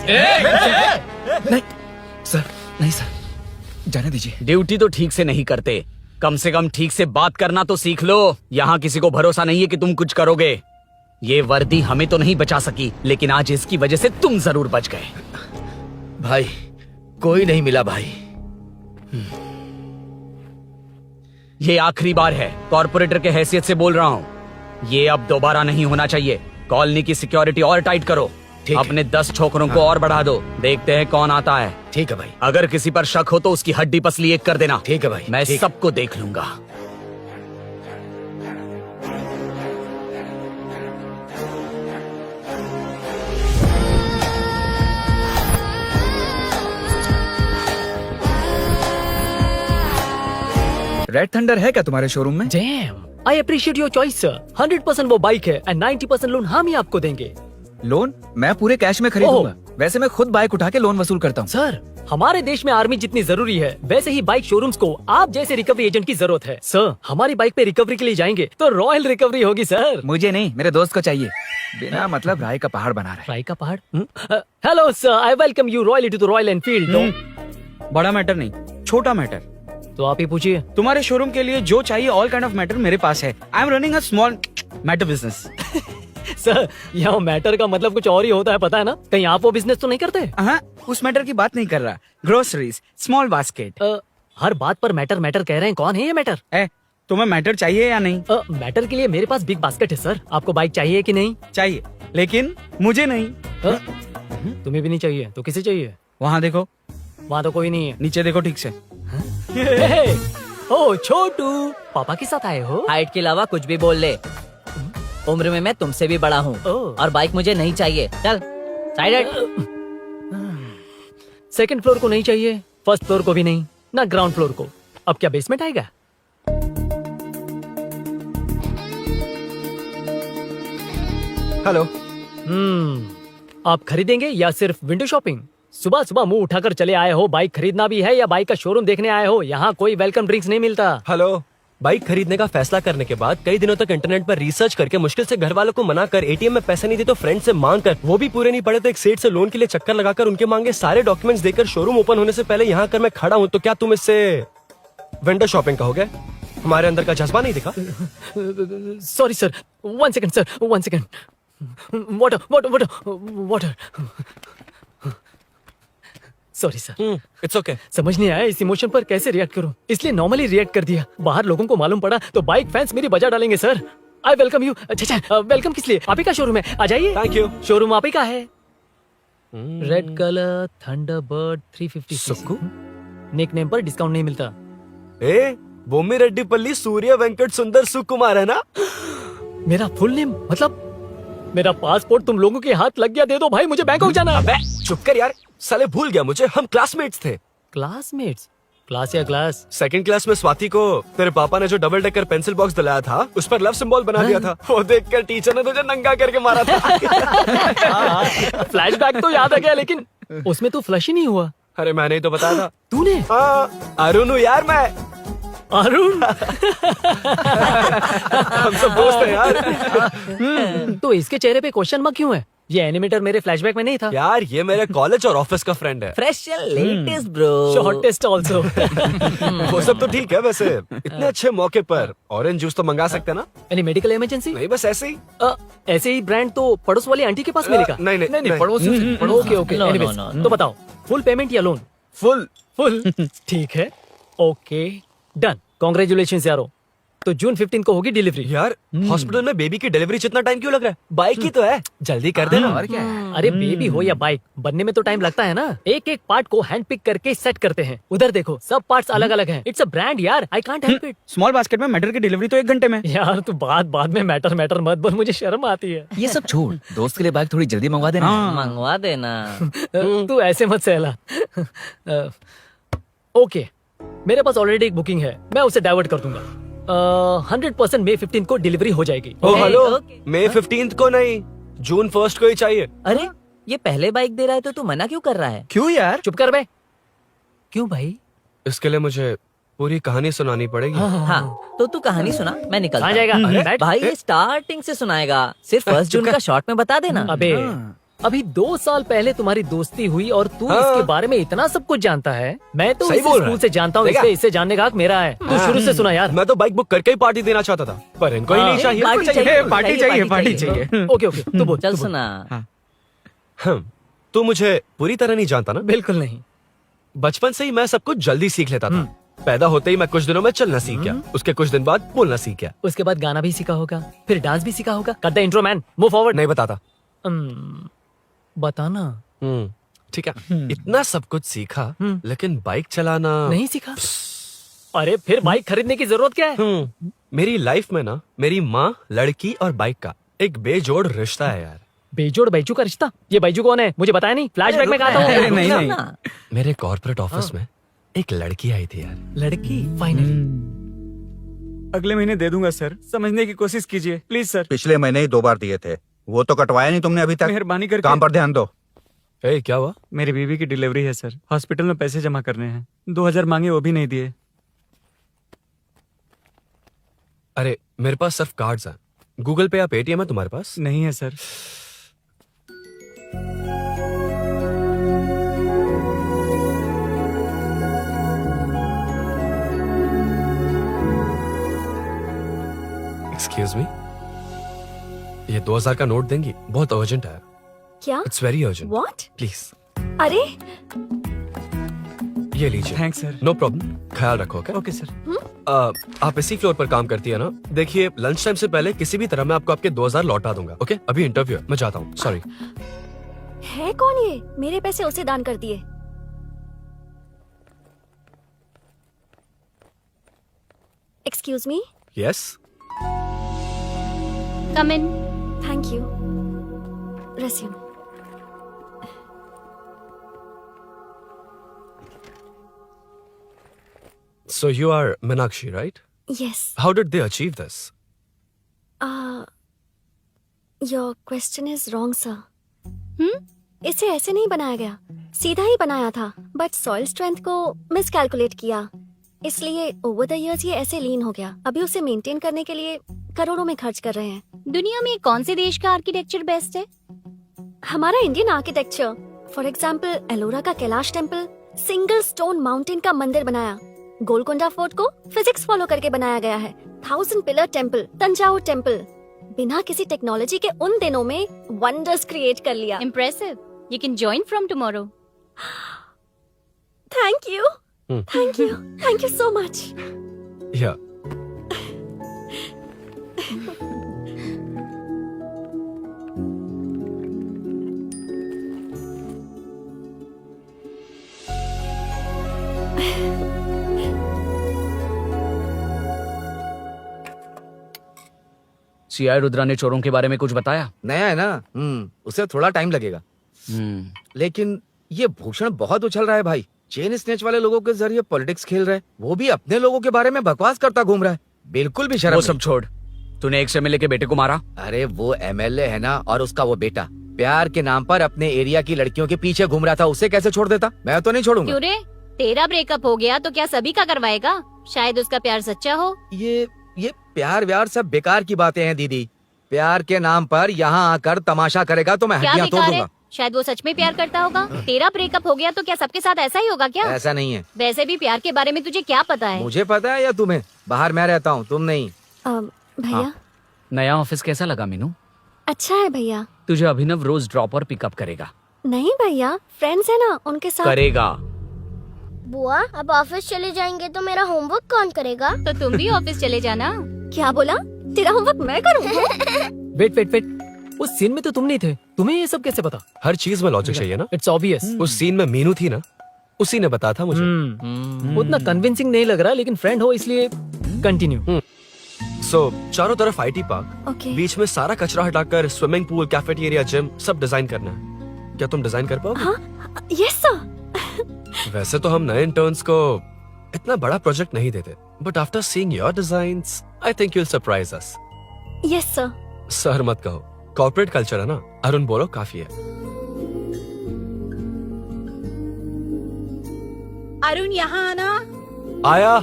नहीं सर, नहीं सर, जाने दीजिए। ड्यूटी तो ठीक से नहीं करते, कम से कम ठीक से बात करना तो सीख लो। यहाँ किसी को भरोसा नहीं है कि तुम कुछ करोगे। ये वर्दी हमें तो नहीं बचा सकी, लेकिन आज इसकी वजह से तुम जरूर बच गए। भाई कोई नहीं मिला भाई। ये आखिरी बार है, कॉर्पोरेटर के हैसियत से बोल रहा हूँ। ये अब दोबारा नहीं होना चाहिए। कॉलोनी की सिक्योरिटी और टाइट करो। अपने 10 छोकरों को और बढ़ा दो। देखते हैं कौन आता है। ठीक है भाई। अगर किसी पर शक हो तो उसकी हड्डी पसली एक कर देना। ठीक है भाई। मैं सबको देख लूंगा। रेड थंडर है क्या तुम्हारे शोरूम में? Damn, I appreciate your choice, sir. 100% वो बाइक है and 90% लोन हम ही आपको देंगे। लोन मैं पूरे कैश में खरीदूंगा। वैसे मैं खुद बाइक उठा के लोन वसूल करता हूँ। सर, हमारे देश में आर्मी जितनी जरूरी है, वैसे ही बाइक शोरूम्स को आप जैसे रिकवरी एजेंट की जरूरत है। सर, हमारी बाइक पे रिकवरी के लिए जाएंगे तो रॉयल रिकवरी होगी सर। मुझे नहीं, मेरे दोस्त को चाहिए। बिना मतलब राय का पहाड़ बना रहा है। राय का पहाड़? Hello sir, I welcome you royally to the Royal Enfield. बड़ा मैटर नहीं, छोटा मैटर। तो आप ही पूछिए। तुम्हारे शोरूम के लिए जो चाहिए ऑल काइंड ऑफ मैटर मेरे पास है। I am running a small matter business. Sir, यहाँ मैटर का मतलब कुछ और ही होता है, पता है ना? कहीं आप वो बिजनेस तो नहीं करते? हाँ, उस मैटर की बात नहीं कर रहा। Groceries, small basket. हर बात पर मैटर मैटर कह रहे हैं। कौन है ये मैटर? तुम्हें मैटर चाहिए या नहीं? मैटर के लिए मेरे पास बिग बास्केट है सर। आपको बाइक चाहिए कि नहीं? चाहिए, लेकिन मुझे नहीं। तुम्हें भी नहीं चाहिए तो किसे चाहिए? वहाँ देखो। वहाँ तो कोई नहीं है। नीचे देखो ठीक से। ओ छोटू, पापा के साथ आए हो? हाइट के अलावा कुछ भी बोल ले। उम्र में मैं तुमसे भी बड़ा हूँ और बाइक मुझे नहीं चाहिए। चल साइड। सेकंड फ्लोर को नहीं चाहिए, फर्स्ट फ्लोर को भी नहीं, ना ग्राउंड फ्लोर को। अब क्या बेसमेंट आएगा? हेलो। आप खरीदेंगे या सिर्फ विंडो शॉपिंग? सुबह सुबह मुंह उठाकर चले आए हो। बाइक खरीदना भी है या बाइक का शोरूम देखने आए हो? यहाँ कोई वेलकम ड्रिंक्स नहीं मिलता। हेलो, बाइक खरीदने का फैसला करने के बाद कई दिनों तक इंटरनेट पर रिसर्च करके मुश्किल से घर वालों को मना कर, एटीएम में पैसे नहीं दी तो फ्रेंड से मांग कर, वो भी पूरे नहीं पड़े तो एक सेठ से लोन के लिए चक्कर लगाकर उनके मांगे सारे डॉक्यूमेंट्स देकर शोरूम ओपन होने से पहले यहाँ कर मैं खड़ा हूँ, तो क्या तुम इससे विंडो शॉपिंग कहोगे? हमारे अंदर का जज्बा नहीं दिखा? Sorry sir, 1 second sir, 1 second. Water water water water. Sorry sir. It's okay. समझ नहीं आया इस इमोशन पर कैसे रिएक्ट करूं, इसलिए नॉर्मली रिएक्ट कर दिया। बाहर लोगों को मालूम पड़ा तो बाइक फैंस मेरी बजा डालेंगे सर। I welcome you. अच्छा, वेलकम किस लिए? आप ही का शोरूम है, आ जाइए। Thank you. शोरूम आप ही का है। Red colour Thunderbird 350 Sukku? Nick name पर डिस्काउंट नहीं मिलता। बोम्मी रेड्डीपल्ली सूर्य वेंकट सुंदर सुकुमार है ना? मेरा फुल नेम मतलब मेरा पासपोर्ट तुम लोगों के हाथ लग गया। दे दो भाई, मुझे बैंकॉक जाना है। अबे चुप कर यार, साले भूल गया मुझे, हम क्लासमेट्स थे। क्लासमेट्स? क्लास या क्लास? सेकंड क्लास में स्वाति को तेरे पापा ने जो डबल डेकर पेंसिल बॉक्स दिलाया था, उस पर लव सिंबल बना दिया था। वो देखकर टीचर ने तुझे नंगा करके मारा था। फ्लैशबैक तो याद आ गया, लेकिन उसमें तो फ्लश ही नहीं हुआ। अरे मैंने ही तो बताया था। तूने? अरुण हूँ यार मैं। अरुण? हम सब दोस्त हैं यार। तो इसके चेहरे पे क्वेश्चन मार्क क्यों है? ये एनिमेटर मेरे फ्लैशबैक में नहीं था। यार ये मेरे कॉलेज और ऑफिस का फ्रेंड है। Fresh and latest bro. Shortest also. वो सब तो ठीक है, वैसे इतने अच्छे मौके पर ऑरेंज जूस तो मंगा सकते हैं ना? Any medical emergency? नहीं, बस ऐसे ही। ऐसे ही ब्रांड तो पड़ोस वाली आंटी के पास मिलेगा। नहीं, पड़ोस। Okay okay. एनीवेज, तो बताओ फुल पेमेंट या लोन? फुल। ठीक है, ओके डन। कांग्रेचुलेशंस यारो। तो जून 15 को होगी डिलीवरी। यार हॉस्पिटल में बेबी की डिलीवरी जितना टाइम क्यों लग रहा है? बाइक ही तो है, जल्दी कर देना। और क्या है? अरे बेबी हो या बाइक, बनने में तो टाइम लगता है ना। एक एक पार्ट को हैंड पिक करके सेट करते हैं। उधर देखो, सब पार्ट्स अलग अलग हैं। इट्स अ ब्रांड यार, I can't help it. Small basket में मैटर की डिलीवरी तो 1 घंटे में। यार तू बाद में मैटर मत बोल, मुझे शर्म आती है। ये सब छोड़, दोस्त के लिए बाइक थोड़ी जल्दी मंगवा देना। मंगवा देना। तू ऐसे मत सहला। ओके, मेरे पास ऑलरेडी एक बुकिंग है, मैं उसे डाइवर्ट कर दूंगा। 100% मई 15 को डिलीवरी हो जाएगी। ओ हेलो, ओके। मई 15 को नहीं, जून 1 को ही चाहिए। अरे ये पहले बाइक दे रहा है तो तू मना क्यों कर रहा है? क्यों यार? चुप कर बे। क्यों भाई? इसके लिए मुझे पूरी कहानी सुनानी पड़ेगी। हाँ तो तू कहानी सुना, मैं निकलता कहाँ हूँ। जाएगा? भाई ये स्टार्टिंग से सुनाएगा, सिर्फ 1 जून का शॉर्ट में बता देना। अबे अभी 2 साल पहले तुम्हारी दोस्ती हुई और तू हाँ। इसके बारे में इतना सब कुछ जानता है। मैं तो सही इस बोल रहा स्कूल है। से जानता हूँ, देखा? इसलिए इसे जानने का हक मेरा है। तू शुरू से सुना यार। मैं तो बाइक बुक करके ही पार्टी देना चाहता था, पर इनको ही नहीं चाहिए। पार्टी पार्टी चाहिए। ओके ओके, तू बोल। चल तू बोल। सुना। तू मुझे पूरी तरह नहीं जानता ना। बिल्कुल नहीं। बचपन से ही मैं सब कुछ जल्दी सीख लेता था। पैदा होते ही मैं कुछ दिनों में चलना सीख गया, उसके कुछ दिन बाद बोलना सीख गया। उसके बाद गाना भी सीखा होगा, फिर डांस भी सीखा होगा। Cut the intro man, move forward. नहीं बताता। बताना। ठीक है, इतना सब कुछ सीखा, लेकिन बाइक चलाना नहीं सीखा? अरे फिर बाइक खरीदने की जरूरत क्या है? मेरी लाइफ में ना मेरी माँ, लड़की और बाइक का एक बेजोड़ रिश्ता है यार। बेजोड़ बैजू का रिश्ता? ये बैजू कौन है? मुझे बताया नहीं। फ्लैशबैक में कहा था। अरे नहीं नहीं, मेरे कॉर्पोरेट ऑफिस में एक लड़की आई थी यार। लड़की फाइनली। अगले महीने दे दूंगा सर, समझने की कोशिश कीजिए प्लीज सर। पिछले महीने ही 2 बार दिए थे, वो तो कटवाया नहीं तुमने अभी तक। मेहरबानी करके। काम पर ध्यान दो। ए, क्या हुआ? मेरी बीवी की डिलीवरी है सर, हॉस्पिटल में पैसे जमा करने हैं। 2000 मांगे, वो भी नहीं दिए। अरे मेरे पास सिर्फ कार्ड्स हैं। गूगल पे या पेटीएम है तुम्हारे पास? नहीं है सर। एक्सक्यूज मी, ये 2000 का नोट देंगी? बहुत अर्जेंट है। क्या? It's very urgent. What? Please अरे ये लीजिए। Thanks sir. नो प्रॉब्लम, ख्याल रखो। Okay sir. आप इसी फ्लोर पर काम करती है ना? देखिए लंच टाइम से पहले किसी भी तरह मैं आपको आपके 2000 लौटा दूंगा। ओके, अभी इंटरव्यू है, मैं जाता हूँ। सॉरी। है कौन ये? मेरे पैसे उसे दान कर दिए। Excuse me. Yes. Come in. Thank you. Resume. So you are Meenakshi, right? Yes. How did they achieve this? Your question is wrong, sir. इसे ऐसे नहीं बनाया गया, सीधा ही बनाया था, बट सॉइल स्ट्रेंथ को मिसकैलकुलेट किया, इसलिए ओवर द इयर्स ये ऐसे लीन हो गया। अभी उसे मेंटेन करने के लिए करोड़ों में खर्च कर रहे हैं। दुनिया में कौन से देश का आर्किटेक्चर बेस्ट है? हमारा Indian architecture. For example Ellora का Kailash temple, single stone mountain का मंदिर बनाया। गोलकोंडा फोर्ट को फिजिक्स फॉलो करके बनाया गया है। 1000 पिलर टेम्पल, तंजावुर टेम्पल, बिना किसी टेक्नोलॉजी के उन दिनों में वंडर्स क्रिएट कर लिया। Impressive. You can join from tomorrow. Thank you, thank you, thank you so much. Yeah. CI Rudra ने चोरों के बारे में कुछ बताया? नया है ना, उसे थोड़ा टाइम लगेगा। लेकिन ये भूषण बहुत उछल रहा है भाई। चेन स्नेच वाले लोगों के जरिए पॉलिटिक्स खेल रहा है, वो भी अपने लोगों के बारे में बकवास करता घूम रहा है। बिल्कुल भी शर्म वो नहीं। सब छोड़, तूने एक एमएलए के बेटे को मारा। अरे वो एमएलए है ना, और उसका वो बेटा प्यार के नाम पर अपने एरिया की लड़कियों के पीछे घूम रहा था, उसे कैसे छोड़ देता? मैं तो नहीं छोड़ूंगा। क्यों रे? तेरा ब्रेकअप हो गया तो क्या सभी का करवाएगा? शायद उसका प्यार सच्चा हो। ये प्यार व्यार सब बेकार की बातें हैं दीदी। प्यार के नाम पर यहाँ आकर तमाशा करेगा तो मैं क्या हड्डियां तोड़ बेकार है? दूंगा। शायद वो सच में प्यार करता होगा। तेरा ब्रेकअप हो गया तो क्या सबके साथ ऐसा ही होगा क्या? ऐसा नहीं है। वैसे भी प्यार के बारे में तुझे क्या पता है? मुझे पता है या तुम्हें? बाहर मैं रहता हूँ, तुम नहीं। भैया नया ऑफिस कैसा लगा मीनू? अच्छा है भैया। तुझे अभिनव रोज ड्रॉप और पिकअप करेगा। नहीं भैया, फ्रेंड्स है ना, उनके साथ करेगा। बुआ अब ऑफिस चले जाएंगे तो मेरा होमवर्क कौन करेगा? तो तुम भी ऑफिस चले जाना। क्या बोला? तेरा होमवर्क मैं करूँ? वेट वेट वेट, उस सीन में तो तुम नहीं थे, तुम्हें ये सब कैसे पता? हर चीज में लॉजिक चाहिए ना। It's obvious. उस सीन में मीनू थी ना, उसी ने बताया था मुझे। उतना कन्विंसिंग नहीं लग रहा, लेकिन फ्रेंड हो इसलिए कंटिन्यू। सो चारों तरफ आईटी पार्क, ओके। बीच में सारा कचरा हटाकर स्विमिंग पूल, कैफेटेरिया, जिम सब डिजाइन करना है। क्या तुम डिजाइन कर पाओगे? हाँ यस सर। वैसे तो हम नए इंटर्न्स को इतना बड़ा प्रोजेक्ट नहीं देते, but after seeing your designs I think you will surprise us. Yes sir. Sir मत कहो, कॉर्पोरेट कल्चर है ना। अरुण बोलो, काफी है। अरुण यहाँ आना। आया।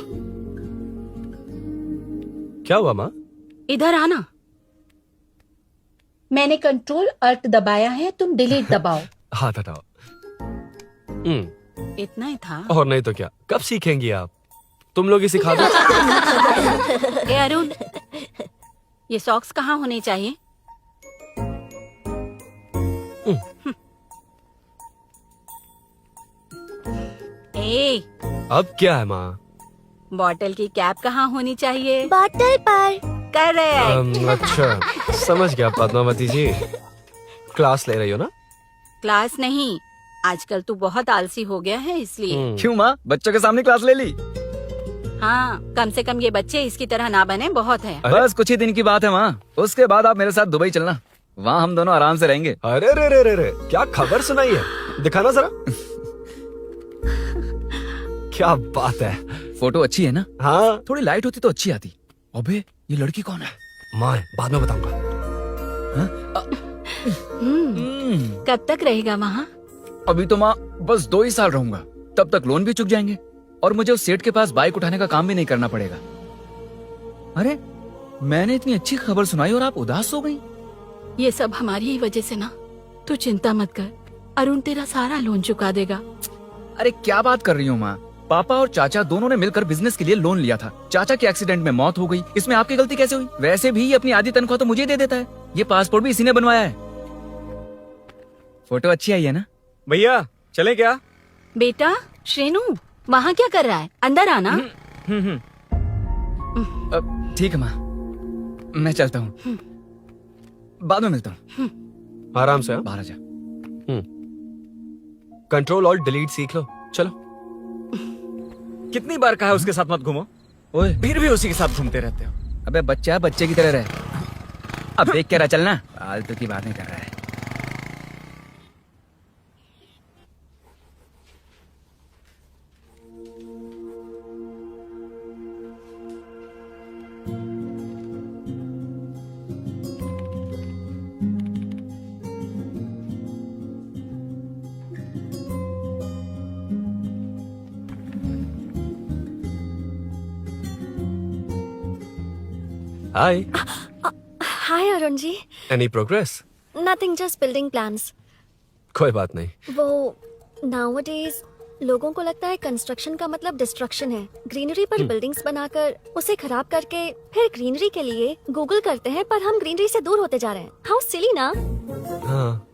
क्या हुआ माँ? इधर आना। मैंने कंट्रोल अल्ट दबाया है, तुम डिलीट दबाओ। हाथ हटाओ। इतना ही था। और नहीं तो क्या, कब सीखेंगी आप? तुम लोग ही सिखा दो। ए अरुण, ये सॉक्स कहाँ होने चाहिए? ए, अब क्या है माँ? बॉटल की कैप कहाँ होनी चाहिए? बॉटल पर। करेक्ट। अच्छा, समझ गया पद्मावती जी। क्लास ले रही हो ना? क्लास नहीं, आजकल तू बहुत आलसी हो गया है इसलिए। क्यों माँ, बच्चों के सामने क्लास ले ली? हाँ, कम से कम ये बच्चे इसकी तरह ना बने, बहुत है। बस कुछ ही दिन की बात है माँ, उसके बाद आप मेरे साथ दुबई चलना, वहाँ हम दोनों आराम से रहेंगे। अरे रे रे रे रे, क्या खबर सुनाई है, दिखाना जरा। क्या बात है। फोटो अच्छी है ना? हाँ, थोड़ी लाइट होती तो अच्छी आती। अबे ये लड़की कौन है? माँ है, बाद में बताऊंगा। कब तक रहेगा वहाँ? अभी तो माँ बस 2 ही साल रहूंगा, तब तक लोन भी चुक जाएंगे और मुझे उस सेठ के पास बाइक उठाने का काम भी नहीं करना पड़ेगा। अरे मैंने इतनी अच्छी खबर सुनाई और आप उदास हो गई। ये सब हमारी ही वजह से ना, तू चिंता मत कर, अरुण तेरा सारा लोन चुका देगा। अरे क्या बात कर रही हो माँ, पापा और चाचा दोनों ने मिलकर बिजनेस के लिए लोन लिया था। चाचा के एक्सीडेंट में मौत हो गई, इसमें आपकी गलती कैसे हुई? वैसे भी ये अपनी आधी तनख्वाह तो मुझे दे देता है। ये पासपोर्ट भी इसी ने बनवाया है। फोटो अच्छी आई है ना? भैया चले क्या? बेटा श्रेनु, वहाँ क्या कर रहा है? अंदर आना। ठीक है माँ, मैं चलता हूँ, बाद में मिलता हूँ। आराम से। बाहर आ जा। कंट्रोल और डिलीट सीख लो। चलो। कितनी बार कहा उसके साथ मत घूमो, ओए फिर भी उसी के साथ घूमते रहते हो। अबे बच्चा बच्चे की तरह रहे। अब देख के रहा चलना, फालतू की बातें कर रहा है। Hi. Hi Arun ji. Any progress? Nothing, just building plans. कोई बात नहीं। वो नाउअडेज लोगों को लगता है कंस्ट्रक्शन का मतलब डिस्ट्रक्शन है। ग्रीनरी पर बिल्डिंग्स बनाकर उसे खराब करके फिर ग्रीनरी के लिए गूगल करते हैं, पर हम ग्रीनरी से दूर होते जा रहे हैं। हाउ सिली ना? हाँ,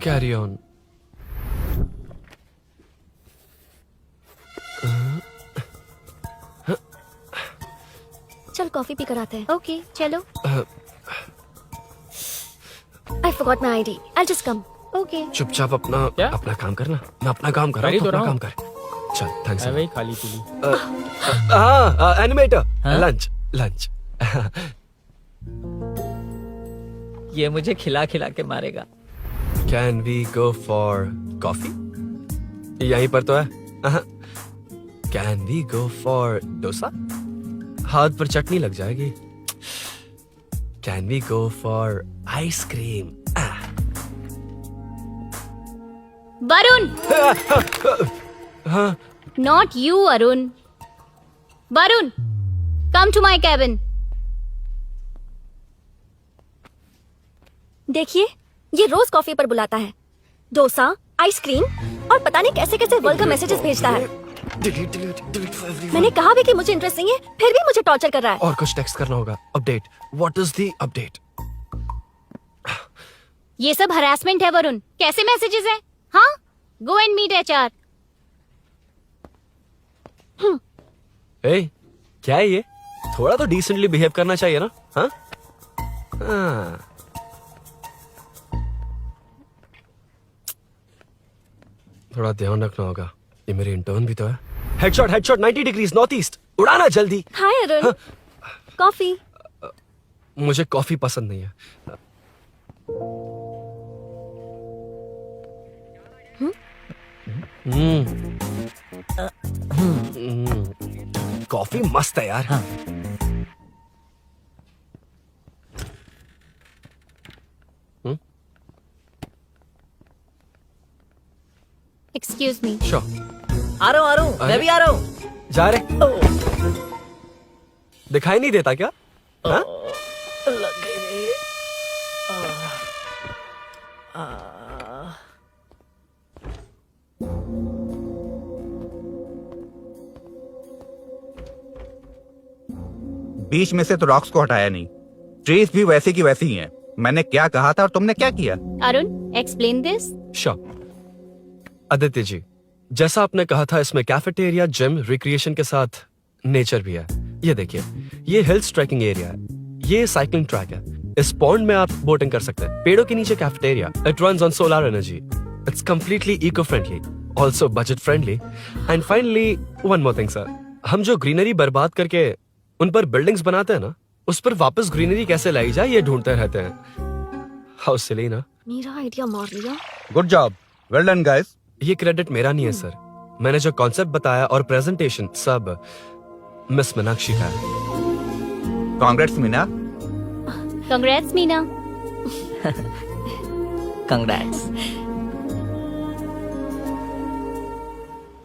कैरी ऑन। चल कॉफी पी कर आते हैं। ओके चलो। I forgot my ID, I just come. Okay. चुपचाप अपना अपना काम करना। मैं अपना काम कर रहा हूँ, अपना काम कर। चल, थैंक्स। वही खाली पीली। हाँ, एनिमेटर। Lunch lunch. ये मुझे खिला खिला के मारेगा। Can we go for coffee? यहीं पर तो है। Can we go for dosa? हाथ पर चटनी लग जाएगी। Can we go for ice cream? Varun, not you Arun. Varun, come to my cabin. देखिए, ये रोज कॉफी पर बुलाता है, डोसा, आइसक्रीम और पता नहीं कैसे कैसे वर्ल्ड का मैसेजेस भेजता है। Delete for everyone. मैंने कहा भी कि मुझे इंटरेस्ट नहीं है, फिर भी मुझे टॉर्चर कर रहा है। और कुछ टेक्स्ट करना होगा। Update. What is the update? ये सब हरासमेंट है वरुण। कैसे मैसेजेस है? हाँ, गो एंड मीट HR। ए, क्या है ये? थोड़ा तो डिसेंटली बिहेव करना चाहिए ना? हाँ? थोड़ा ध्यान रखना होगा, ये मेरी इंटर्न भी तो है। Headshot 90 degrees north east. उड़ाना जल्दी। हाय अरुण, कॉफी। मुझे कॉफी पसंद नहीं है। कॉफी मस्त है यार। Excuse me. श्योर। आ रहा हूँ, मैं भी आ रहा हूँ। जा रहे? दिखाई नहीं देता क्या? हाँ? बीच में से तो रॉक्स को हटाया नहीं, ट्रीज भी वैसी की वैसी ही हैं। मैंने क्या कहा था और तुमने क्या किया? Arun, explain this. Sure. Aditya ji, जैसा आपने कहा था इसमें कैफेटेरिया, जिम, रिक्रिएशन के साथ नेचर भी है। ये देखिए, ये हिल्स ट्रैकिंग एरिया है, ये साइकिलिंग ट्रैक है, इस पॉन्ड में आप बोटिंग कर सकते हैं, पेड़ों के नीचे cafeteria, it runs on solar energy, it's completely eco friendly, also budget friendly, and finally one more thing sir, हम जो ग्रीनरी बर्बाद करके उन पर बिल्डिंग्स बनाते हैं ना, उस पर वापस ग्रीनरी कैसे लाई जाए ये ढूंढते रहते हैं। हाउ सिली ना? मेरा आइडिया मार लिया। Good job, well done guys. ये क्रेडिट मेरा नहीं है सर, मैंने जो कॉन्सेप्ट बताया और प्रेजेंटेशन सब मिस मीनाक्षी का है। Congrats Meena. Congrats Meena. Congrats.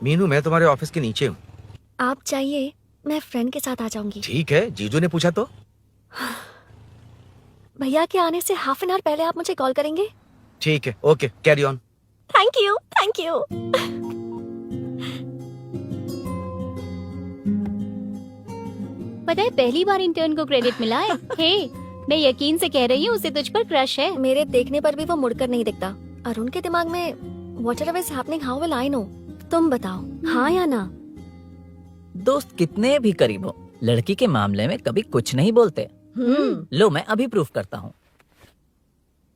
Meenu, मैं तुम्हारे ऑफिस के नीचे हूँ। आप चाहिए मैं फ्रेंड के साथ आ जाऊंगी। ठीक है, जीजू ने पूछा तो। भैया के आने से हाफ एन आवर पहले आप मुझे कॉल करेंगे? ठीक है, okay, carry on. Thank you, thank you. पता है पहली बार इंटर्न को क्रेडिट मिला है। हे, मैं यकीन से कह रही हूँ उसे तुझ पर क्रश है। मेरे देखने पर भी वो मुड़कर नहीं दिखता। अरुण के दिमाग में whatever is happening, how will I know? तुम बताओ, हाँ या ना? दोस्त कितने भी करीब हो, लड़की के मामले में कभी कुछ नहीं बोलते। लो, मैं अभी प्रूफ करता हूँ।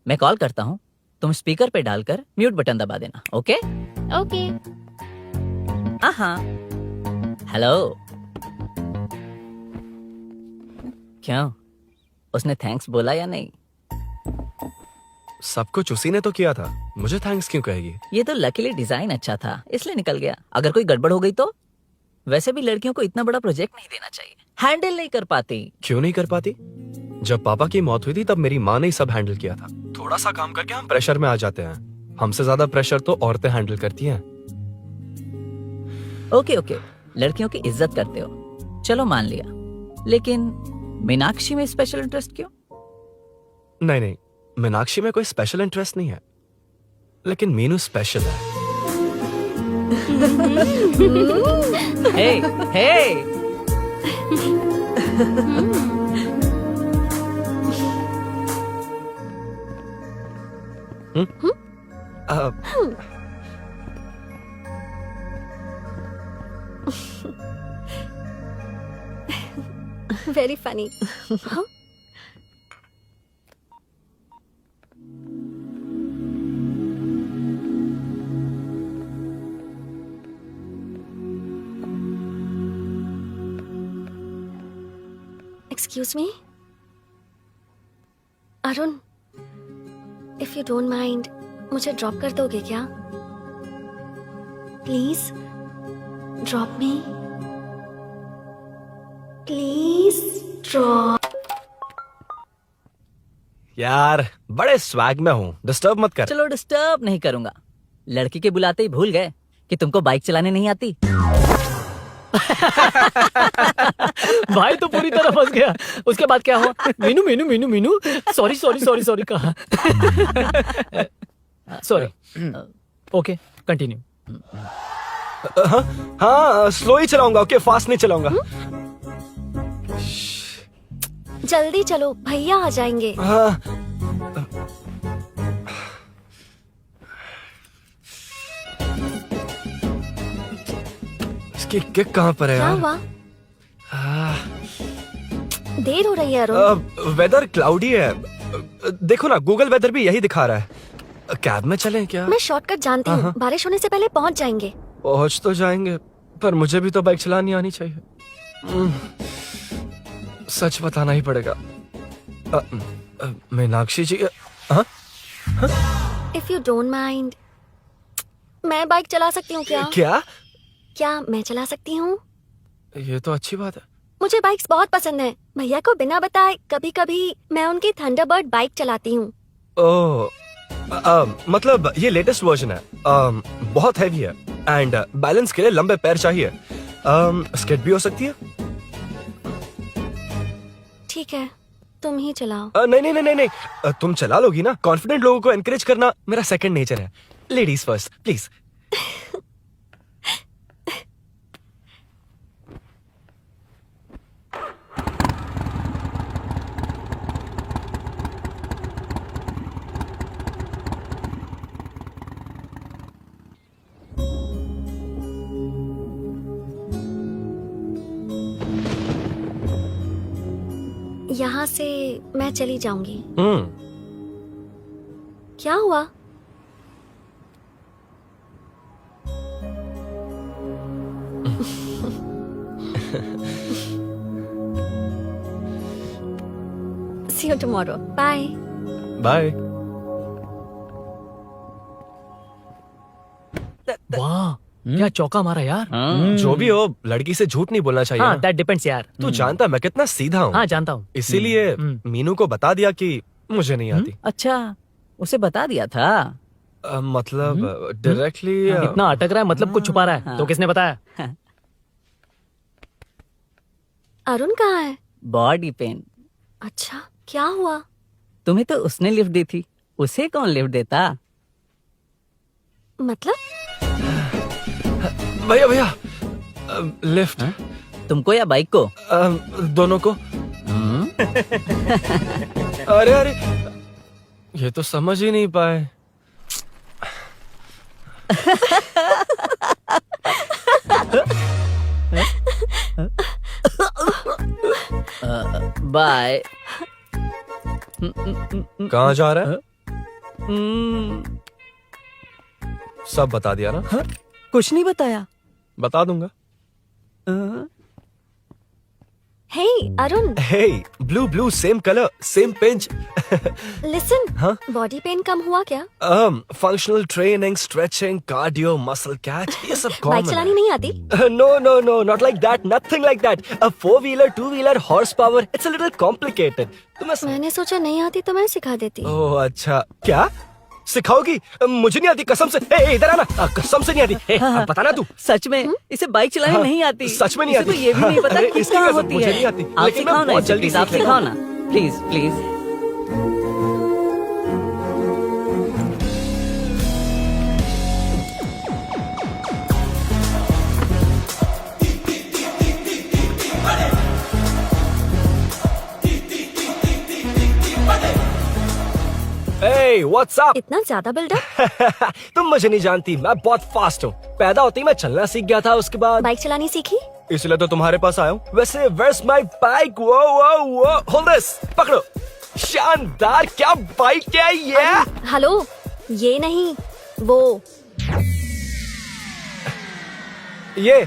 मैं कॉल करता हूँ, तुम स्पीकर पे डालकर म्यूट बटन दबा देना। ओके? ओके। हाँ। हेलो। क्यों, उसने थैंक्स बोला या नहीं? सब कुछ उसी ने तो किया था, मुझे थैंक्स क्यों कहेगी? ये तो लकीली डिजाइन अच्छा था इसलिए निकल गया। अगर कोई गड़बड़ हो गई तो? वैसे भी लड़कियों को इतना बड़ा प्रोजेक्ट नहीं देना चाहिए, हैंडल नहीं कर पाती। क्यों नहीं कर पाती? जब पापा की मौत हुई थी तब मेरी माँ ने ही सब हैंडल किया था। थोड़ा सा काम करके हम प्रेशर में आ जाते हैं, हमसे ज्यादा प्रेशर तो औरतें हैंडल करती हैं। ओके, लड़कियों की इज्जत करते हो, चलो मान लिया, लेकिन मीनाक्षी में स्पेशल इंटरेस्ट क्यों? नहीं, मीनाक्षी में कोई स्पेशल इंटरेस्ट नहीं है, लेकिन मीनू स्पेशल है। Hey. Very funny. Excuse me Arun, if you don't mind मुझे ड्रॉप कर दोगे क्या? Please drop me, please drop. यार, बड़े स्वैग में हूँ, डिस्टर्ब मत कर। चलो, डिस्टर्ब नहीं करूंगा। लड़की के बुलाते ही भूल गए कि तुमको बाइक चलाने नहीं आती। भाई तो पूरी तरह फंस गया। उसके बाद क्या हुआ? मीनू मीनू मीनू मीनू सॉरी कहा। सॉरी। Okay, continue. हाँ, स्लो ही चलाऊंगा, ओके, फास्ट नहीं चलाऊंगा। जल्दी चलो, भैया आ जाएंगे। हाँ। इसकी किक कहाँ पर है क्या यार? हुआ? देर हो रही है अरुण। वेदर क्लाउडी है, देखो ना, गूगल वेदर भी यही दिखा रहा है। कैब में चलें क्या? मैं शॉर्टकट जानती हूँ, बारिश होने से पहले पहुँच जाएंगे। पहुंच तो जाएंगे, पर मुझे भी तो बाइक चलानी आनी चाहिए। सच बताना ही पड़ेगा। मीनाक्षी जी, हाँ? इफ यू डोंट माइंड, मैं बाइक चला सकती हूँ क्या? क्या मैं चला सकती हूँ? ये तो अच्छी बात है। मुझे बाइक्स बहुत पसंद है। भैया को बिना बताए कभी कभी मैं उनकी थंडरबर्ड बाइक चलाती हूँ। ओह, मतलब ये लेटेस्ट वर्जन है, बहुत हैवी है एंड बैलेंस के लिए लंबे पैर चाहिए। स्केट भी हो सकती है। ठीक है, तुम ही चलाओ। नहीं, तुम चला लोगी ना। कॉन्फिडेंट लोगों को एनकरेज करना मेरा सेकंड नेचर है। Ladies first, please. यहाँ से मैं चली जाऊंगी। क्या हुआ? See you tomorrow. Bye. Bye. वाह, क्या चौका मारा यार। जो भी हो, लड़की से झूठ नहीं बोलना चाहिए हाँ, ना। दैट डिपेंड्स यार। तू जानता मैं कितना सीधा हूँ। हाँ, जानता हूँ। इसीलिए मीनू को बता दिया कि मुझे नहीं आती। अच्छा, उसे बता दिया था। मतलब डायरेक्टली इतना अटक रहा है, मतलब कुछ छुपा रहा है। तो किसने बताया? अरुण कहाँ है? Body pain. अच्छा, क्या हुआ? तुम्हें तो उसने लिफ्ट दी थी, उसे कौन लिफ्ट देता? मतलब? भैया भैया, लिफ्ट। तुमको या बाइक को? दोनों को। अरे अरे, ये तो समझ ही नहीं पाए। बाय। कहाँ जा रहा है? सब बता दिया ना? कुछ नहीं बताया। बता दूंगा। Hey, Arun. Hey, blue, same color, same pinch. Listen. हाँ? बॉडी पेन कम हुआ क्या? Functional training, stretching, cardio, muscle catch, ये सब कॉमन बाइक चलानी नहीं आती? No, not like that, nothing like that. A 4-wheeler, 2-wheeler, horsepower, it's a little complicated. मैंने सोचा नहीं आती तो मैं सिखा देती। ओह अच्छा, क्या सिखाओगी? मुझे नहीं आती कसम से। इधर आना, कसम से नहीं आती। बताना तू। सच में इसे बाइक चलानी नहीं आती। सच में नहीं इसे आती। तो ये भी नहीं पता अरे, कि इसकी कहाँ कसम होती मुझे है। नहीं आती। आप लेकिन मैं सिखाओ ना बहुत इसे, जल्दी please, आप सीख लेगा। सिखाओ ना, प्लीज। Hey, what's up? इतना ज्यादा बिल्डअप? तुम मुझे नहीं जानती, मैं बहुत फास्ट हूँ। पैदा होते ही मैं चलना सीख गया था, उसके बाद बाइक चलानी सीखी? इसलिए तो तुम्हारे पास आया हूँ। वैसे where's my bike? वो hold this, पकड़ो। शानदार, क्या बाइक है ये? हेलो, ये नहीं, वो। ये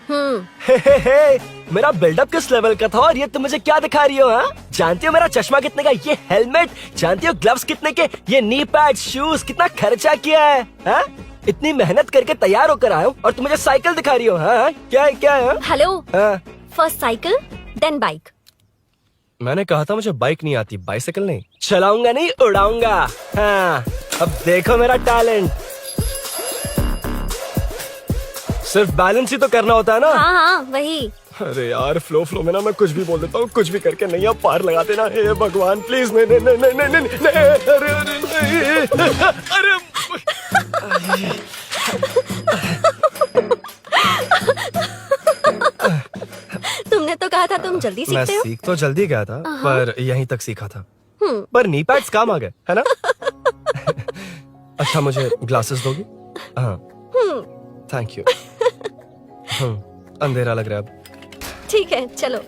हे, मेरा बिल्डअप किस लेवल का था और ये तुम मुझे क्या दिखा रही हो? हाँ, जानती हो मेरा चश्मा कितने का, ये हेलमेट, जानती हो ग्लव्स कितने के, ये नी पैड, शूज, कितना खर्चा किया है? हाँ? इतनी मेहनत करके तैयार होकर आया हूँ और तुम मुझे साइकिल दिखा रही हो? हाँ? क्या है? हेलो, हाँ? First cycle then bike. मैंने कहा था मुझे बाइक नहीं आती, बाइसाइकिल नहीं। चलाऊंगा नहीं, उड़ाऊंगा। हाँ, अब देखो मेरा टैलेंट। सिर्फ बैलेंस ही तो करना होता है ना? हाँ, वही। अरे यार, फ्लो में ना मैं कुछ भी बोल देता हूँ, कुछ भी करके नहीं आप पार लगा देना। हे भगवान प्लीज, नहीं, अरे तुमने तो कहा था तुम जल्दी मैं सीखते हो। सीख तो जल्दी गया था, पर यहीं तक सीखा था। पर नी पैड्स काम आ गए, है ना? अच्छा, मुझे ग्लासेस दोगी? हाँ, थैंक यू। अंधेरा लग रहा है अब। ठीक है, चलो।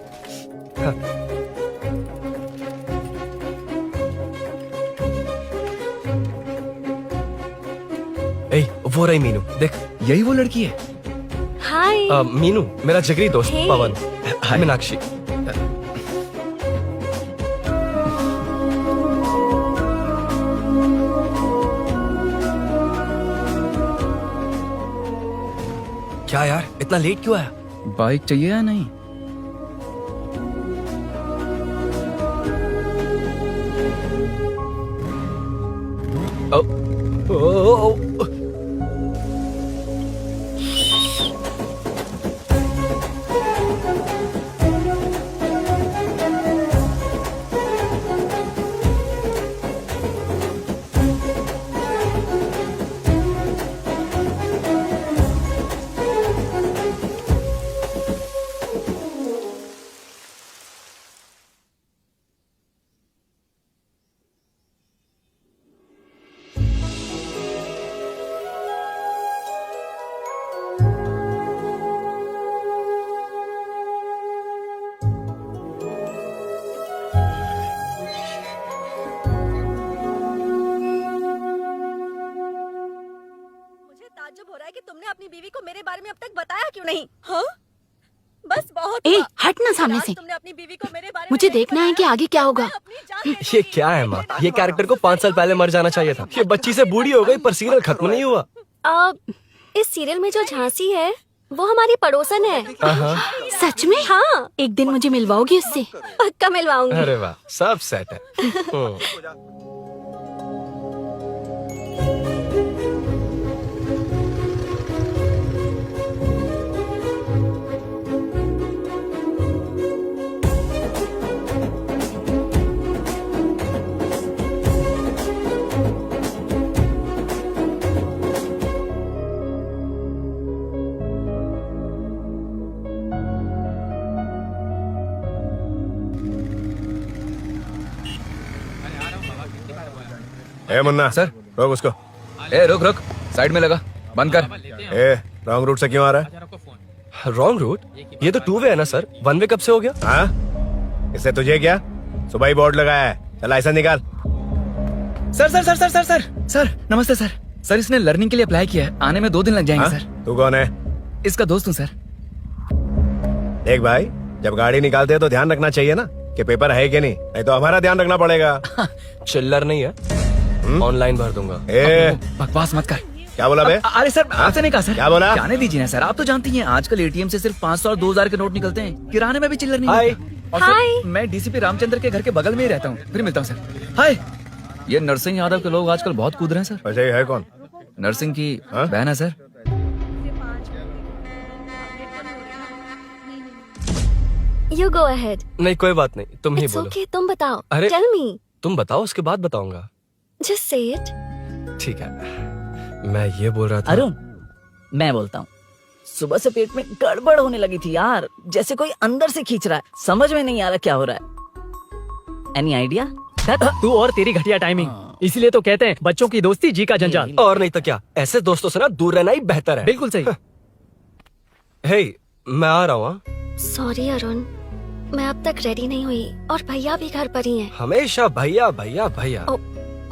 वो रही मीनू, देख। यही वो लड़की है? हाय। मीनू, मेरा जिगरी दोस्त Hey. पवन। मीनाक्षी। क्या यार, इतना लेट क्यों आया? बाइक चाहिए या नहीं? ओ, है कि तुमने अपनी बीवी को मेरे बारे में अब तक बताया क्यों नहीं? हाँ? बस बहुत ए हुआ। हट ना सामने आज से। तुमने अपनी बीवी को मेरे बारे में मुझे नहीं देखना है कि बताया। आगे क्या होगा। मैं अपनी जान देने ये को क्या है माँ? ये कैरेक्टर को 5 साल पहले मर जाना चाहिए था। ये बच्ची से बूढ़ी हो गई पर सीरियल खत्म नहीं हुआ। इस सीरियल में जो झांसी है वो हमारी पड़ोसन है। सच में? हाँ, एक दिन मुझे मिलवाओगी उससे? पक्का मिलवाऊंगी। अरे वाह, सब सेट है। ए मुन्ना सर। रोक उसको। ए रुक रुक, साइड में लगा, बंद कर। ए रॉन्ग रूट से क्यों आ रहा है? Wrong route? ये तो 2 वे है ना सर, 1 वे कब से हो गया? हाँ, इससे तुझे क्या? सुबह ही बोर्ड लगाया है, चल लाइसेंस निकाल। Sir sir sir sir sir sir sir नमस्ते सर। सर इसने लर्निंग के लिए अप्लाई किया है, आने में 2 दिन लग जाएंगे हाँ? सर। तू कौन है? इसका दोस्त हूँ सर। देख भाई, जब गाड़ी निकालते हैं तो ध्यान रखना चाहिए ना कि पेपर है कि नहीं तो हमारा ध्यान रखना पड़ेगा। चिल्लर नहीं है, ऑनलाइन भर दूंगा। ए बकवास मत कर। क्या बोला बे? अरे सर आपसे नहीं कहा सर। क्या बोला? जाने दीजिए ना सर, आप तो जानती हैं आजकल एटीएम से सिर्फ 500 और 2000 के नोट निकलते हैं, किराने में भी चिल्लर नहीं हाय। मिलता। और सर, मैं डीसीपी रामचंद्र के घर के बगल में ही रहता हूँ, फिर मिलता हूँ सर। हाय, ये नरसिंह यादव के लोग आजकल बहुत कूद रहे हैं सर। अच्छा ये है कौन? नरसिंह की हाँ? बहन है सर। You go ahead. नहीं कोई बात नहीं, तुम ही It's बोलो। okay, तुम बताओ। अरे- Tell me. तुम बताओ, उसके बाद बताऊंगा। Just say it. ठीक है, मैं ये बोल रहा था। अरुण, मैं बोलता हूँ, सुबह से पेट में गड़बड़ होने लगी थी यार, जैसे कोई अंदर से खींच रहा है, समझ में नहीं आ रहा क्या हो रहा है। Any idea? तू और तेरी घटिया टाइमिंग, इसलिए तो कहते हैं बच्चों की दोस्ती जी का जंजाल। और नहीं तो क्या, ऐसे दोस्तों से ना दूर रहना ही बेहतर है। बिल्कुल सही। हे, मैं आ रहा हूँ। Sorry अरुण, मैं अब तक रेडी नहीं हुई और भैया भी घर पर ही हैं। हमेशा भैया भैया भैया। ओ,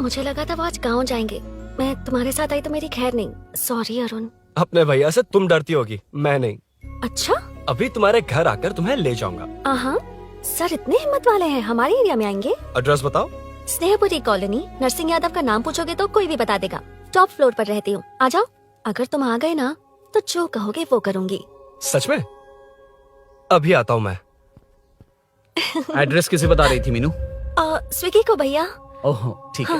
मुझे लगा था वो आज गाँव जाएंगे, मैं तुम्हारे साथ आई तो मेरी खैर नहीं। सॉरी अरुण। अपने भैया से तुम डरती होगी, मैं नहीं। अच्छा? अभी तुम्हारे घर आकर तुम्हें ले जाऊंगा। हाँ, सर इतने हिम्मत वाले हैं, हमारे एरिया में आएंगे। एड्रेस बताओ। स्नेहपुरी कॉलोनी, नरसिंह यादव का नाम पूछोगे तो कोई भी बता देगा। टॉप फ्लोर पर रहती हूँ, आ जाओ। अगर तुम आ गए ना तो जो कहोगे वो करूँगी। सच में? अभी आता हूँ मैं। एड्रेस किसे बता रही थी मीनू? स्विगी को भैया। ओह ठीक है।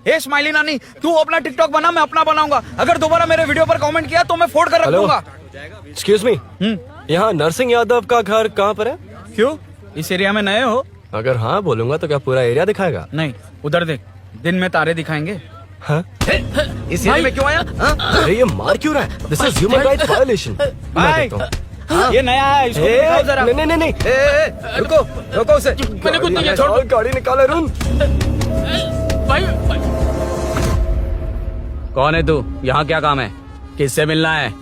ए स्माइली नानी, तू अपना टिकटॉक बना, मैं अपना बनाऊंगा। अगर दोबारा मेरे वीडियो पर कमेंट किया तो मैं फोड़ कर रख हेलो। दूंगा। एक्सक्यूज मी, यहाँ नरसिंह यादव का घर कहाँ पर है? क्यों, इस एरिया में नए हो? अगर हाँ बोलूंगा तो क्या पूरा एरिया दिखाएगा? नहीं, उधर देख, दिन में तारे दिखाएंगे। हाँ? इस एरिया में क्यों आया? हाँ? अरे ये मार क्यों रहा है? This is human rights violation. भाई, ये नया है, इसको भी दिखाओ जरा। नहीं नहीं नहीं, रुको रुको उसे। मैंने कुछ नहीं किया, छोड़। गाड़ी निकाल अरुण। कौन है तू? यहाँ क्या काम है? किससे मिलना है?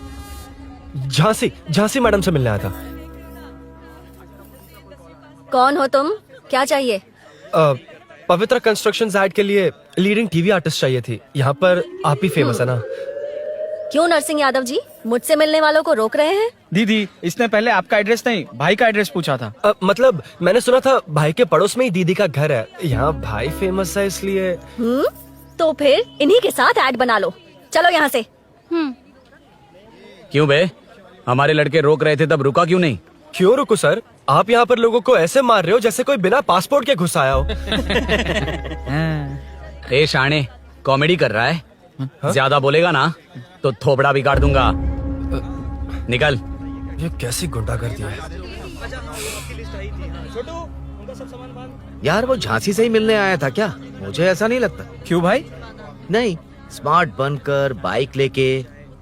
झांसी मैडम से मिलने आया था। कौन हो तुम, क्या चाहिए? पवित्र कंस्ट्रक्शंस ऐड के लिए लीडिंग टीवी आर्टिस्ट चाहिए थी। यहाँ पर आप ही फेमस है ना? क्यों नरसिंह यादव जी मुझसे मिलने वालों को रोक रहे हैं? दीदी, इसने पहले आपका एड्रेस नहीं, भाई का एड्रेस पूछा था। मतलब मैंने सुना था भाई के पड़ोस में ही दीदी का घर है। यहाँ भाई फेमस है इसलिए। तो फिर इन्हीं के साथ ऐड बना लो, चलो यहाँ से। क्यों बे? हमारे लड़के रोक रहे थे तब रुका क्यों नहीं? क्यों रुको सर? आप यहाँ पर लोगों को ऐसे मार रहे हो जैसे कोई बिना पासपोर्ट के घुस आया हो। ए शाणे, कॉमेडी कर रहा है? ज्यादा बोलेगा ना तो थोबड़ा भी काट दूंगा। निकल। ये कैसी गुंडागर्दी है? यार वो झांसी से ही मिलने आया था क्या? मुझे ऐसा नहीं लगता। क्यों भाई? नहीं, स्मार्ट बनकर बाइक लेके,